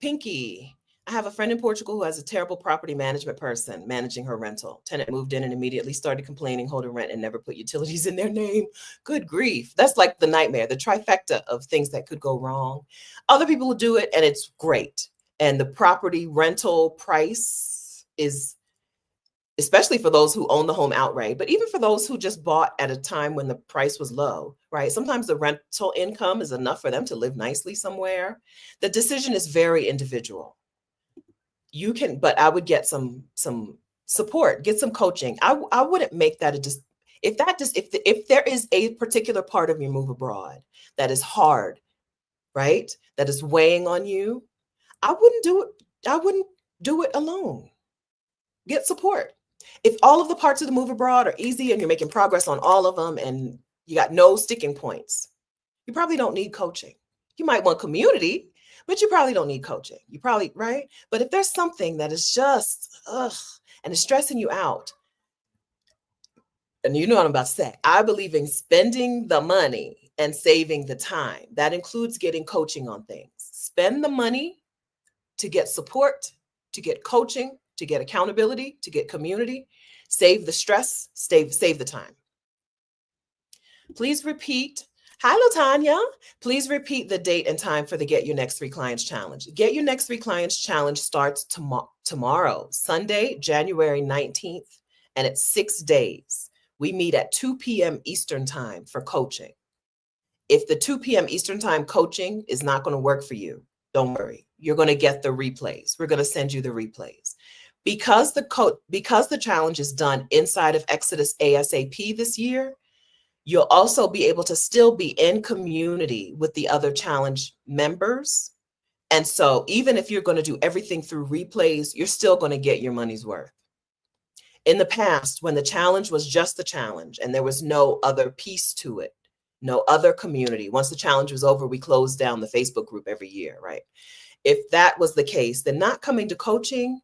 Speaker 1: Pinky. I have a friend in Portugal who has a terrible property management person managing her rental. Tenant moved in and immediately started complaining, holding rent, and never put utilities in their name. Good grief. That's like the nightmare, the trifecta of things that could go wrong. Other people will do it and it's great. And the property rental price is, especially for those who own the home outright, but even for those who just bought at a time when the price was low, right? Sometimes the rental income is enough for them to live nicely somewhere. The decision is very individual. You can, but I would get some support, get some coaching. I wouldn't make that if there is a particular part of your move abroad that is hard, right? That is weighing on you, I wouldn't do it. I wouldn't do it alone. Get support. If all of the parts of the move abroad are easy and you're making progress on all of them and you got no sticking points, You probably don't need coaching. You might want community, but you probably don't need coaching. You probably, right? But if there's something that is just, and is stressing you out, and you know what I'm about to say, I believe in spending the money and saving the time. That includes getting coaching on things. Spend the money to get support, to get coaching, to get accountability, to get community. Save the stress, save the time. Please repeat. Hi, Latanya. Please repeat the date and time for the Get Your Next 3 Clients Challenge. Get Your Next 3 Clients Challenge starts tomorrow, Sunday, January 19th, and it's 6 days. We meet at 2 p.m. Eastern time for coaching. If the 2 p.m. Eastern time coaching is not going to work for you, don't worry. You're going to get the replays. We're going to send you the replays. Because the challenge is done inside of Exodus ASAP this year, you'll also be able to still be in community with the other challenge members. And so even if you're going to do everything through replays, you're still going to get your money's worth. In the past, when the challenge was just the challenge and there was no other piece to it, no other community, once the challenge was over, we closed down the Facebook group every year, right? If that was the case, then not coming to coaching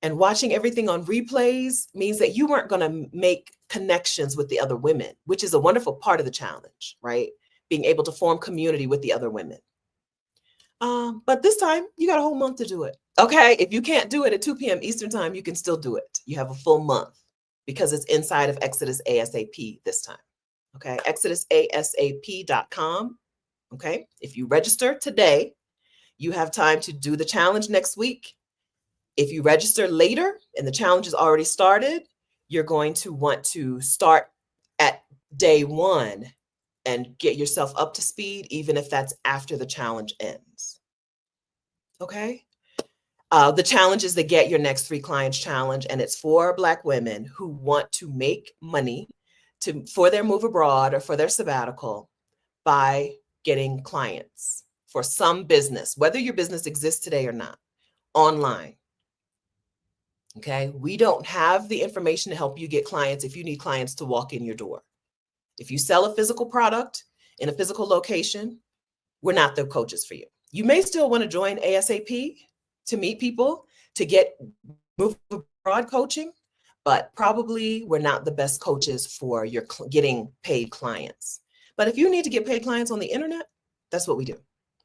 Speaker 1: and watching everything on replays means that you weren't going to make connections with the other women, which is a wonderful part of the challenge, right? Being able to form community with the other women. But this time, you got a whole month to do it. Okay, if you can't do it at 2 p.m. Eastern time, you can still do it. You have a full month because it's inside of Exodus ASAP this time. Okay, exodusasap.com. Okay, if you register today, you have time to do the challenge next week. If you register later and the challenge is already started, you're going to want to start at day 1 and get yourself up to speed, even if that's after the challenge ends. Okay? The challenge is the Get Your Next 3 Clients Challenge, and it's for Black women who want to make money for their move abroad or for their sabbatical by getting clients for some business, whether your business exists today or not, online. Okay, we don't have the information to help you get clients if you need clients to walk in your door. If you sell a physical product in a physical location, we're not the coaches for you. You may still want to join ASAP to meet people, to get move abroad coaching, but probably we're not the best coaches for your getting paid clients. But if you need to get paid clients on the internet, that's what we do.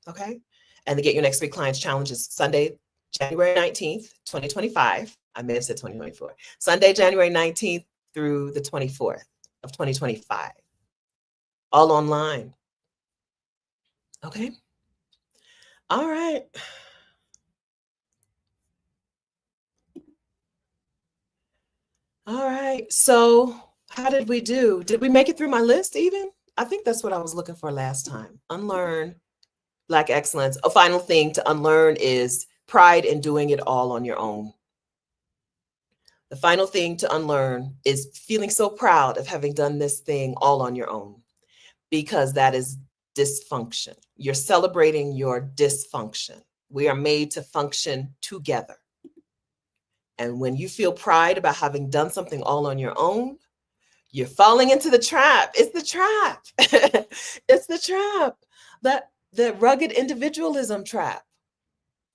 Speaker 1: Okay, and the Get Your Next 3 Clients Challenge is Sunday, January 19th, 2025. I may have said 2024. Sunday, January 19th through the 24th of 2025. All online. Okay. All right. All right. So how did we do? Did we make it through my list even? I think that's what I was looking for last time. Unlearn Black excellence. A final thing to unlearn is pride in doing it all on your own. The final thing to unlearn is feeling so proud of having done this thing all on your own, because that is dysfunction. You're celebrating your dysfunction. We are made to function together. And when you feel pride about having done something all on your own, you're falling into the trap. It's the trap. It's the trap. The rugged individualism trap,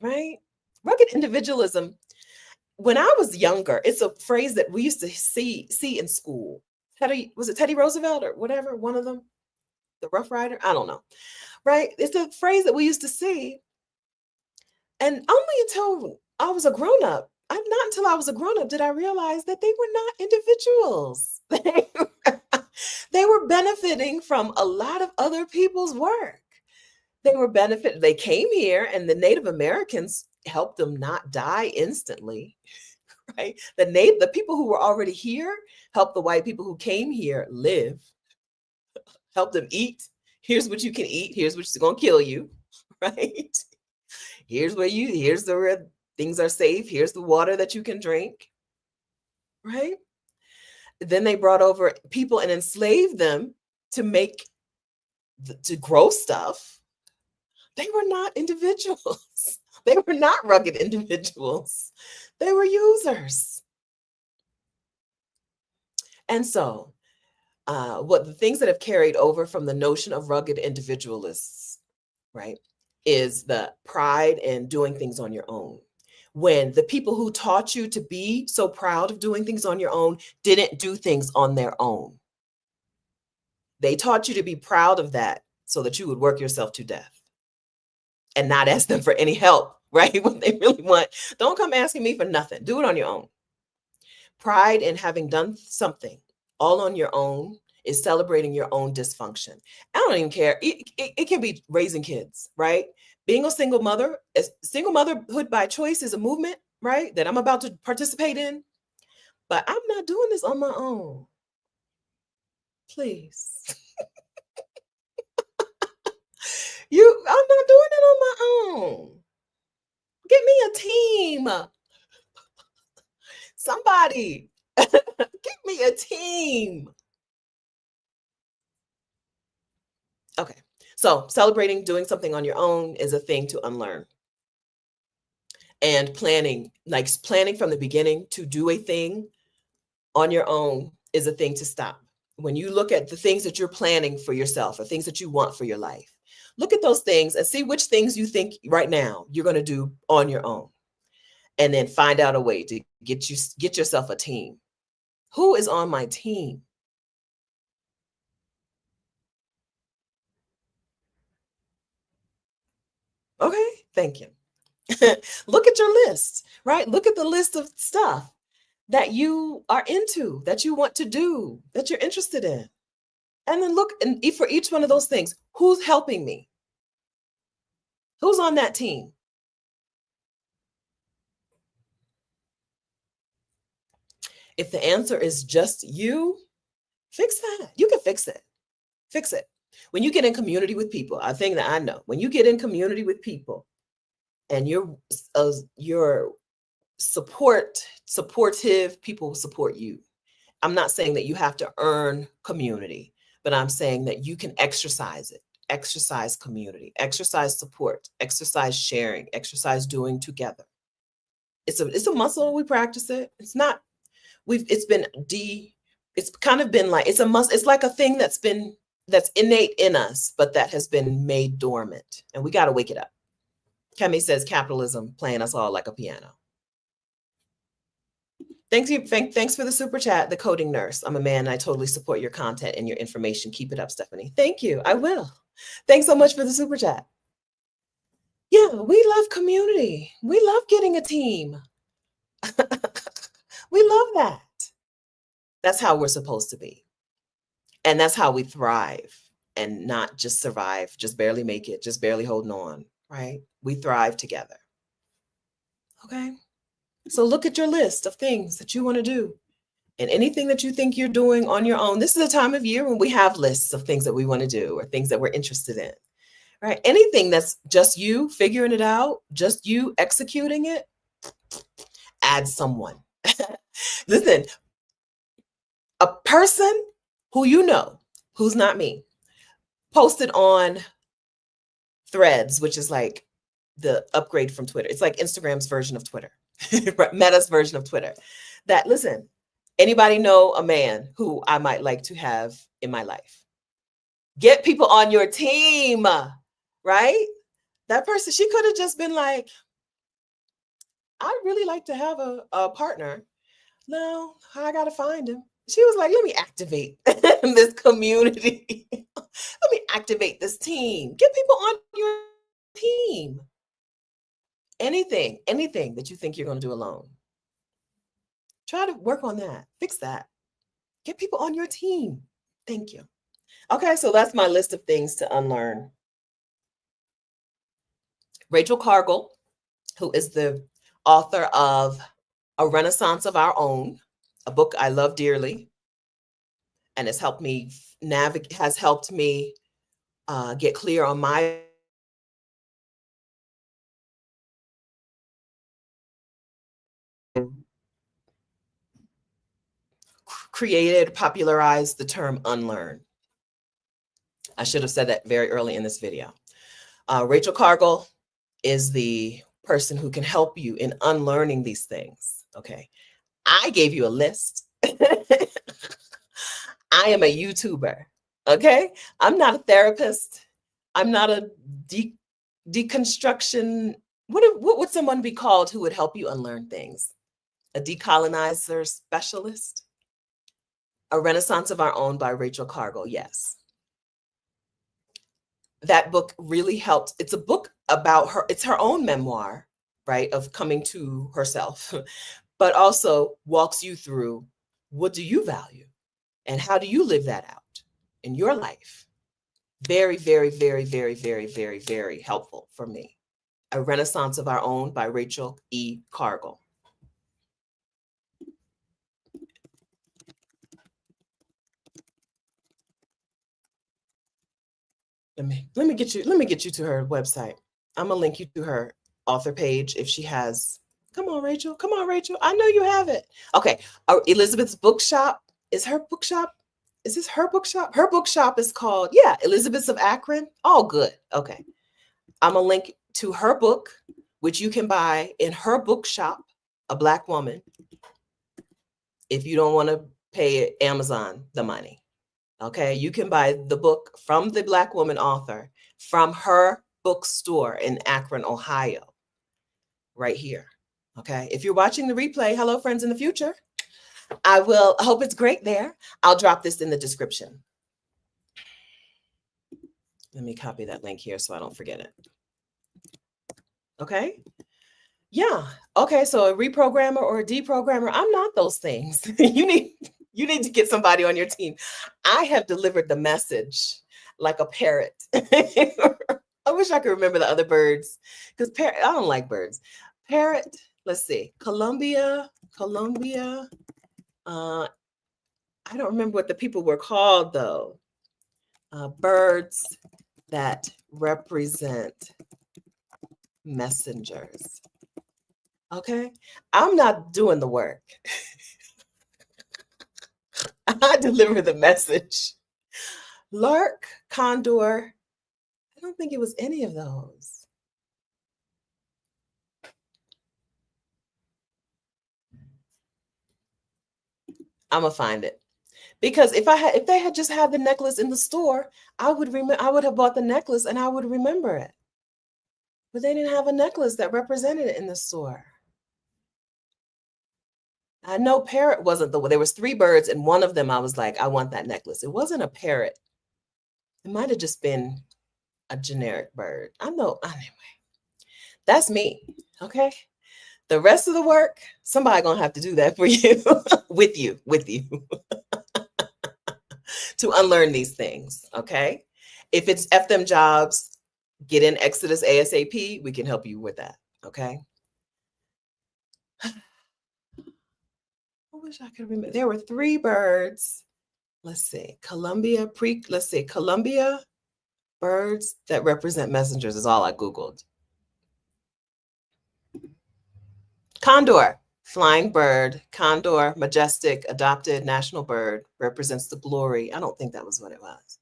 Speaker 1: right? Rugged individualism. When I was younger, it's a phrase that we used to see in school. Was it Teddy Roosevelt or whatever, one of them? The Rough Rider? I don't know, right? It's a phrase that we used to see. And only until I was a grown-up, not until I was a grown-up did I realize that they were not individuals. They were benefiting from a lot of other people's work. They came here and the Native Americans helped them not die instantly, right? The people who were already here helped the white people who came here live, help them eat. Here's what you can eat. Here's what's going to kill you, right? Here's where things are safe. Here's the water that you can drink, right? Then they brought over people and enslaved them to grow stuff. They were not individuals. They were not rugged individuals. They were users. And so what the things that have carried over from the notion of rugged individualists, right, is the pride in doing things on your own. When the people who taught you to be so proud of doing things on your own didn't do things on their own. They taught you to be proud of that so that you would work yourself to death and not ask them for any help, right? What they really want. Don't come asking me for nothing. Do it on your own. Pride in having done something all on your own is celebrating your own dysfunction. I don't even care. It can be raising kids, right? Being a single mother, single motherhood by choice is a movement, right? That I'm about to participate in, but I'm not doing this on my own. Please. I'm not doing it on my own. Get me a team. Somebody. Get me a team. Okay. So celebrating doing something on your own is a thing to unlearn. And planning from the beginning to do a thing on your own is a thing to stop. When you look at the things that you're planning for yourself or things that you want for your life, look at those things and see which things you think right now you're going to do on your own. And then find out a way to get yourself a team. Who is on my team? Okay, thank you. Look at your list, right? Look at the list of stuff that you are into, that you want to do, that you're interested in. And then look, and for each one of those things, who's helping me? Who's on that team? If the answer is just you, fix that. You can fix it. Fix it. When you get in community with people, a thing that I know, when you get in community with people and you're supportive, people will support you. I'm not saying that you have to earn community, but I'm saying that you can exercise it. Exercise community, exercise support, exercise sharing, exercise doing together. It's a muscle. We practice it. It's kind of been like, it's a must. It's like a thing that's innate in us, but that has been made dormant, and we got to wake it up. Kemi says capitalism playing us all like a piano. Thanks for the super chat, the coding nurse. I'm a man. And I totally support your content and your information. Keep it up, Stephanie. Thank you. I will. Thanks so much for the super chat. Yeah, we love community. We love getting a team. We love that. That's how we're supposed to be. And that's how we thrive and not just survive, just barely make it, just barely holding on, right? We thrive together. Okay. So look at your list of things that you want to do and anything that you think you're doing on your own. This is a time of year when we have lists of things that we want to do or things that we're interested in, right? Anything that's just you figuring it out, just you executing it, add someone. Listen, a person who you know, who's not me, posted on Threads, which is like the upgrade from Twitter. It's like Instagram's version of Twitter, Meta's version of Twitter. That, listen, anybody know a man who I might like to have in my life? Get people on your team, right? That person, she could have just been like, I'd really like to have a partner. No, I got to find him. She was like, let me activate this community. Let me activate this team. Get people on your team. Anything that you think you're going to do alone. Try to work on that. Fix that. Get people on your team. Thank you. Okay, so that's my list of things to unlearn. Rachel Cargle, who is the author of A Renaissance of Our Own, a book I love dearly, and has helped me get clear on my popularized the term unlearn. I should have said that very early in this video. Rachel Cargle is the person who can help you in unlearning these things. Okay. I gave you a list. I am a YouTuber. Okay. I'm not a therapist. I'm not a deconstruction. What would someone be called who would help you unlearn things? A decolonizer specialist? A Renaissance of Our Own by Rachel Cargle. Yes. That book really helped. It's a book about her. It's her own memoir, right, of coming to herself, but also walks you through what do you value and how do you live that out in your life. Very, very, very, very, very, very, very helpful for me. A Renaissance of Our Own by Rachel E. Cargle. Let me get you to her website. I'm gonna link you to her author page if she has. Come on, Rachel. Come on, Rachel. I know you have it. Okay. Elizabeth's bookshop is her bookshop. Is this her bookshop? Her bookshop is called, yeah, Elizabeth's of Akron. Oh, good. Okay. I'm gonna link to her book, which you can buy in her bookshop, A Black Woman, if you don't want to pay Amazon the money. Okay, you can buy the book from the Black woman author from her bookstore in Akron, Ohio, right here. Okay, if you're watching the replay, hello, friends in the future. I hope it's great there. I'll drop this in the description. Let me copy that link here so I don't forget it. Okay. Yeah. Okay. So a reprogrammer or a deprogrammer, I'm not those things. You need to get somebody on your team. I have delivered the message like a parrot. I wish I could remember the other birds because I don't like birds. Parrot. Let's see. Colombia. I don't remember what the people were called though. Birds that represent messengers. Okay. I'm not doing the work. I deliver the message. Lark, condor. I don't think it was any of those. I'm gonna find it because if they had just had the necklace in the store, I would have bought the necklace and I would remember it. But they didn't have a necklace that represented it in the store. I know parrot wasn't the one. There was 3 birds and one of them I was like, I want that necklace. It wasn't a parrot. It might have just been a generic bird. I know. Anyway, that's me. Okay. The rest of the work, somebody gonna have to do that for you, with you, to unlearn these things. Okay. If it's F them jobs, get in Exodus ASAP. We can help you with that. Okay. I wish I could remember. There were 3 birds. Let's see. Colombia birds that represent messengers is all I Googled. Condor, flying bird. Condor, majestic, adopted, national bird, represents the glory. I don't think that was what it was.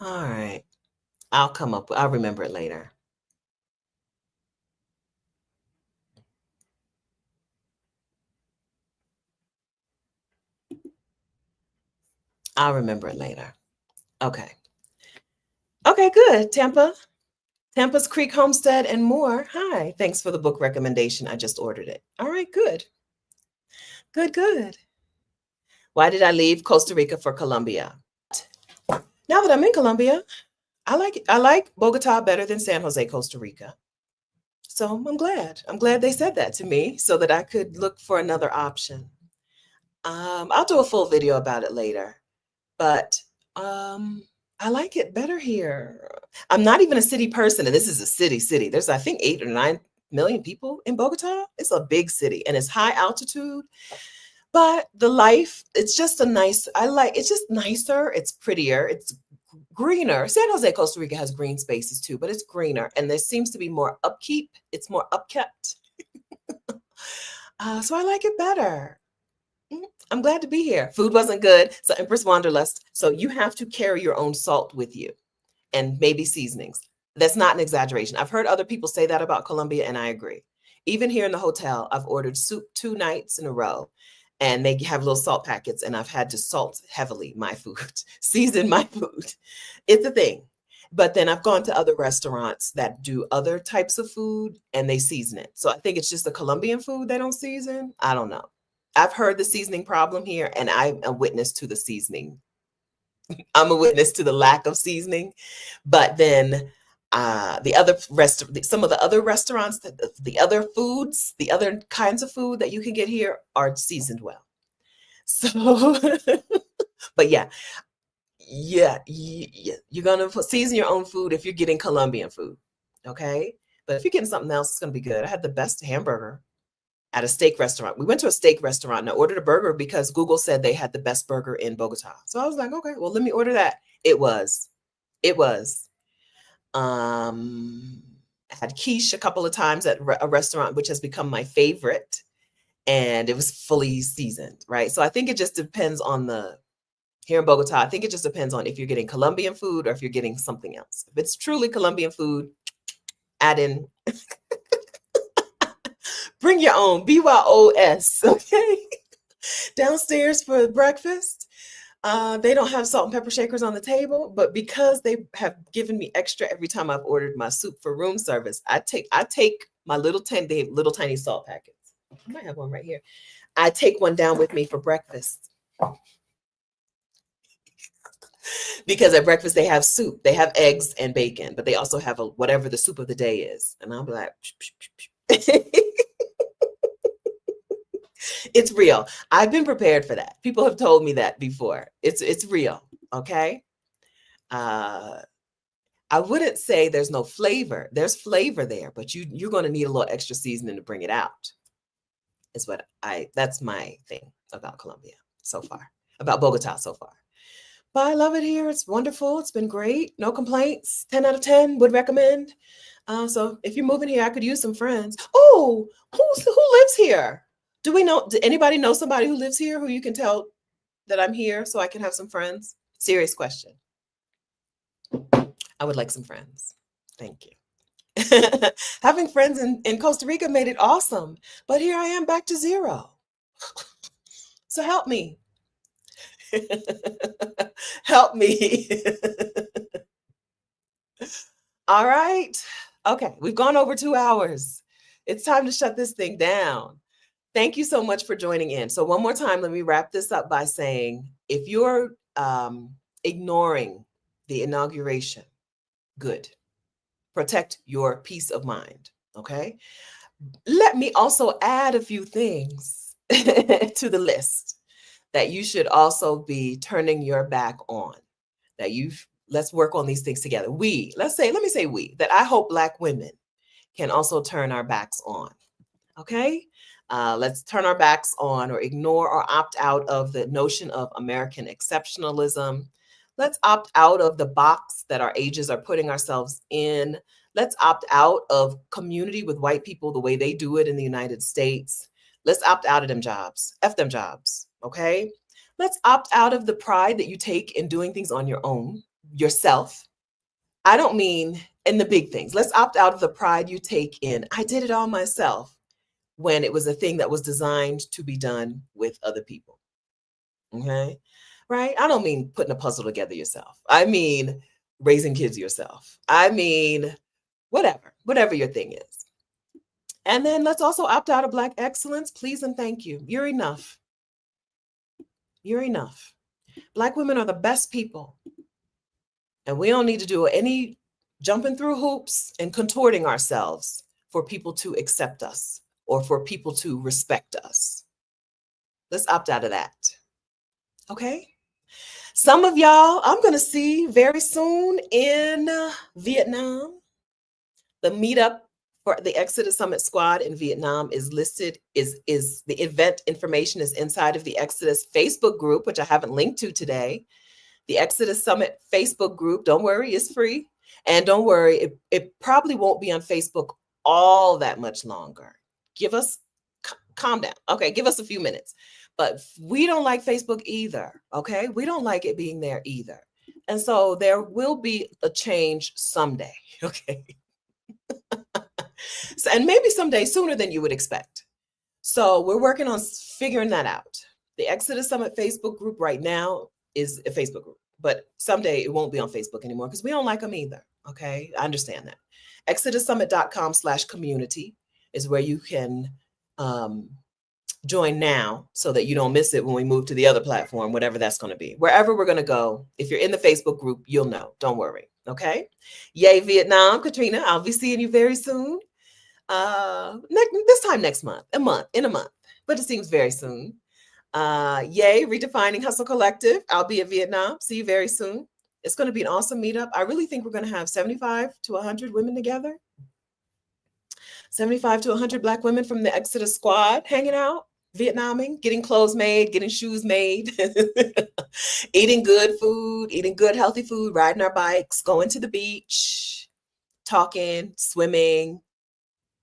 Speaker 1: All right. I'll remember it later. I'll remember it later. Okay. Okay, good. Tampa's Creek Homestead and more. Hi. Thanks for the book recommendation. I just ordered it. All right, good. Good. Why did I leave Costa Rica for Colombia? Now that I'm in Colombia, I like it. I like Bogotá better than San Jose, Costa Rica. So I'm glad. I'm glad they said that to me so that I could look for another option. I'll do a full video about it later, but I like it better here. I'm not even a city person, and this is a city. There's, I think, 8 or 9 million people in Bogotá. It's a big city, and it's high altitude. But the life, it's just it's just nicer. It's prettier. It's greener. San Jose, Costa Rica has green spaces too, but it's greener, and there seems to be more upkeep. It's more upkept. So I like it better. I'm glad to be here. Food wasn't good, so Empress Wanderlust. So you have to carry your own salt with you and maybe seasonings. That's not an exaggeration. I've heard other people say that about Colombia, and I agree. Even here in the hotel, I've ordered soup 2 nights in a row, and they have little salt packets, and I've had to salt heavily my food, season my food. It's a thing. But then I've gone to other restaurants that do other types of food, and they season it. So I think it's just the Colombian food they don't season. I don't know. I've heard the seasoning problem here, and I'm a witness to the seasoning. I'm a witness to the lack of seasoning. But then some of the other restaurants, the other foods, the other kinds of food that you can get here are seasoned well. So, but yeah, you're gonna season your own food if you're getting Colombian food, okay? But if you're getting something else, it's gonna be good. I had the best hamburger at a steak restaurant. We went to a steak restaurant and I ordered a burger because Google said they had the best burger in Bogotá. So I was like, okay, well, let me order that. It was. I had quiche a couple of times at a restaurant, which has become my favorite, and it was fully seasoned, right? So I think it just depends on here in Bogotá, I think it just depends on if you're getting Colombian food or if you're getting something else. If it's truly Colombian food, add in, bring your own, BYOS, okay? Downstairs for breakfast, they don't have salt and pepper shakers on the table, but because they have given me extra every time I've ordered my soup for room service, I take my little tiny salt packets. I might have one right here. I take one down with me for breakfast. Because at breakfast they have soup, they have eggs and bacon, but they also have whatever the soup of the day is. And I'll be like, it's real. I've been prepared for that. People have told me that before. It's real. Okay. I wouldn't say there's no flavor. There's flavor there, but you're going to need a little extra seasoning to bring it out. That's my thing about Colombia so far, about Bogotá so far. But I love it here. It's wonderful. It's been great. No complaints. 10 out of 10 would recommend. So if you're moving here, I could use some friends. Oh, who lives here? Do anybody know somebody who lives here who you can tell that I'm here so I can have some friends? Serious question. I would like some friends. Thank you. Having friends in Costa Rica made it awesome. But here I am back to zero. So help me. Help me. All right. Okay, we've gone over 2 hours. It's time to shut this thing down. Thank you so much for joining in. So one more time, let me wrap this up by saying, if you're ignoring the inauguration, good. Protect your peace of mind, okay? Let me also add a few things to the list that you should also be turning your back on, let's work on these things together. Let me say we, that I hope Black women can also turn our backs on, okay? Let's turn our backs on or ignore or opt out of the notion of American exceptionalism. Let's opt out of the box that our ages are putting ourselves in. Let's opt out of community with white people the way they do it in the United States. Let's opt out of them jobs. F them jobs. Okay. Let's opt out of the pride that you take in doing things on your own, yourself. I don't mean in the big things. Let's opt out of the pride you take in, I did it all myself, when it was a thing that was designed to be done with other people. Okay. Right. I don't mean putting a puzzle together yourself. I mean raising kids yourself. I mean, whatever your thing is. And then let's also opt out of Black excellence. Please and thank you. You're enough. You're enough. Black women are the best people. And we don't need to do any jumping through hoops and contorting ourselves for people to accept us or for people to respect us. Let's opt out of that. Okay? Some of y'all I'm going to see very soon in Vietnam. The meetup for the Exodus Summit Squad in Vietnam is listed, is the event information is inside of the Exodus Facebook group, which I haven't linked to today. The Exodus Summit Facebook group, don't worry, it's free. And don't worry, it probably won't be on Facebook all that much longer. Calm down. Okay, give us a few minutes. But we don't like Facebook either, okay? We don't like it being there either. And so there will be a change someday. Okay. So, and maybe someday sooner than you would expect. So we're working on figuring that out. The Exodus Summit Facebook group right now is a Facebook group, but someday it won't be on Facebook anymore because we don't like them either. Okay. I understand that. ExodusSummit.com/community is where you can join now so that you don't miss it when we move to the other platform, whatever that's going to be. Wherever we're going to go, if you're in the Facebook group, you'll know. Don't worry. Okay. Yay, Vietnam, Katrina. I'll be seeing you very soon. This time next month, in a month, but it seems very soon. Yay, Redefining Hustle Collective. I'll be in Vietnam. See you very soon. It's going to be an awesome meetup. I really think we're going to have 75 to 100 women together. 75 to 100 Black women from the Exodus squad hanging out, Vietnaming, getting clothes made, getting shoes made, eating good food, eating good, healthy food, riding our bikes, going to the beach, talking, swimming,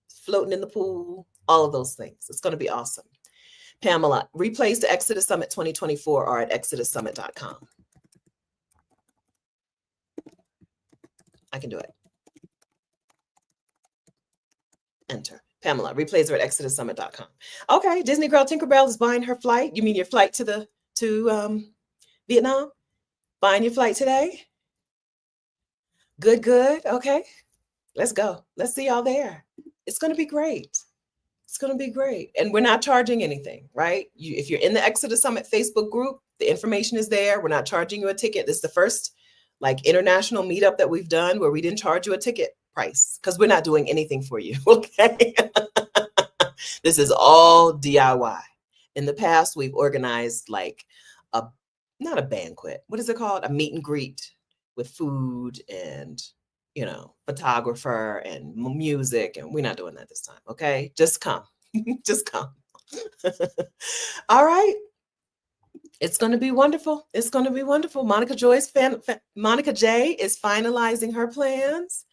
Speaker 1: floating in the pool, all of those things. It's going to be awesome. Pamela, replays to Exodus Summit 2024 are at ExodusSummit.com. I can do it. Enter. Pamela, replays are at ExodusSummit.com. Okay, Disney Girl Tinkerbell is buying her flight. You mean your flight to Vietnam? Buying your flight today? Good. Okay, let's go. Let's see y'all there. It's going to be great. It's going to be great. And we're not charging anything, right? If you're in the Exodus Summit Facebook group, the information is there. We're not charging you a ticket. This is the first international meetup that we've done where we didn't charge you a ticket price because we're not doing anything for you. Okay. This is all DIY. In the past, we've organized not a banquet. What is it called? A meet and greet with food and photographer and music, and we're not doing that this time. Okay, just come. Just come. All right, it's going to be wonderful. It's going to be wonderful. Monica J is finalizing her plans.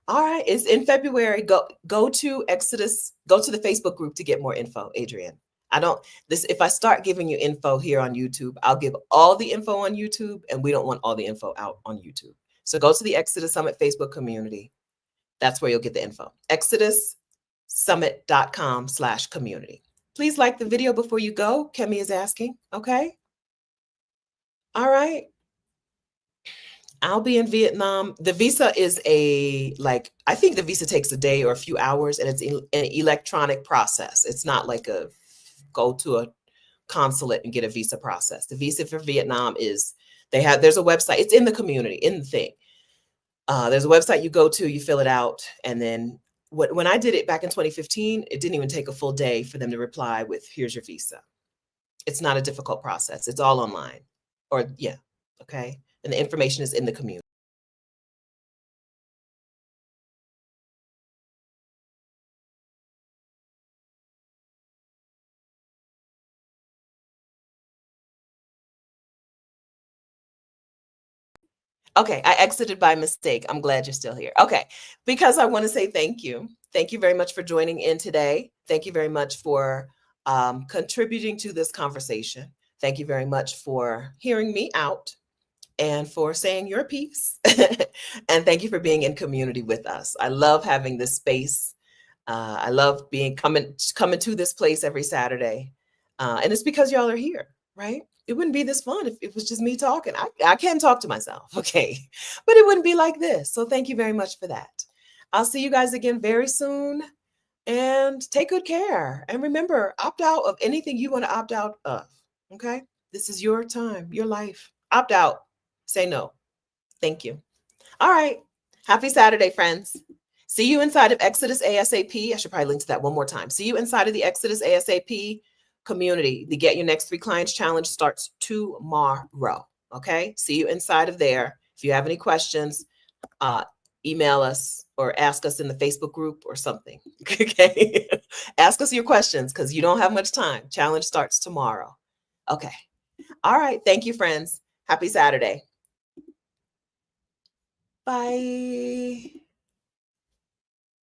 Speaker 1: All right, it's in February. Go to Exodus, go to the Facebook group to get more info, Adrienne. If I start giving you info here on YouTube, I'll give all the info on YouTube, and we don't want all the info out on YouTube. So go to the Exodus Summit Facebook community. That's where you'll get the info. ExodusSummit.com/community. Please like the video before you go. Kemi is asking. Okay. All right. I'll be in Vietnam. The visa is I think the visa takes a day or a few hours, and it's an electronic process. It's not like go to a consulate and get a visa process. The visa for Vietnam is, there's a website. It's in the community, in the thing. There's a website you go to, you fill it out. And then when I did it back in 2015, it didn't even take a full day for them to reply with, here's your visa. It's not a difficult process. It's all online. Okay. And the information is in the community. Okay, I exited by mistake. I'm glad you're still here. Okay, because I want to say thank you. Thank you very much for joining in today. Thank you very much for contributing to this conversation. Thank you very much for hearing me out and for saying your piece. And thank you for being in community with us. I love having this space. I love coming to this place every Saturday. And it's because y'all are here, right? It wouldn't be this fun if it was just me talking. I can talk to myself, okay? But it wouldn't be like this. So thank you very much for that. I'll see you guys again very soon. And take good care. And remember, opt out of anything you want to opt out of, okay? This is your time, your life. Opt out. Say no. Thank you. All right. Happy Saturday, friends. See you inside of Exodus ASAP. I should probably link to that one more time. See you inside of the Exodus ASAP community. The Get Your Next 3 Clients Challenge starts tomorrow. Okay. See you inside of there. If you have any questions, email us or ask us in the Facebook group or something. Okay. Ask us your questions because you don't have much time. Challenge starts tomorrow. Okay. All right. Thank you, friends. Happy Saturday. Bye.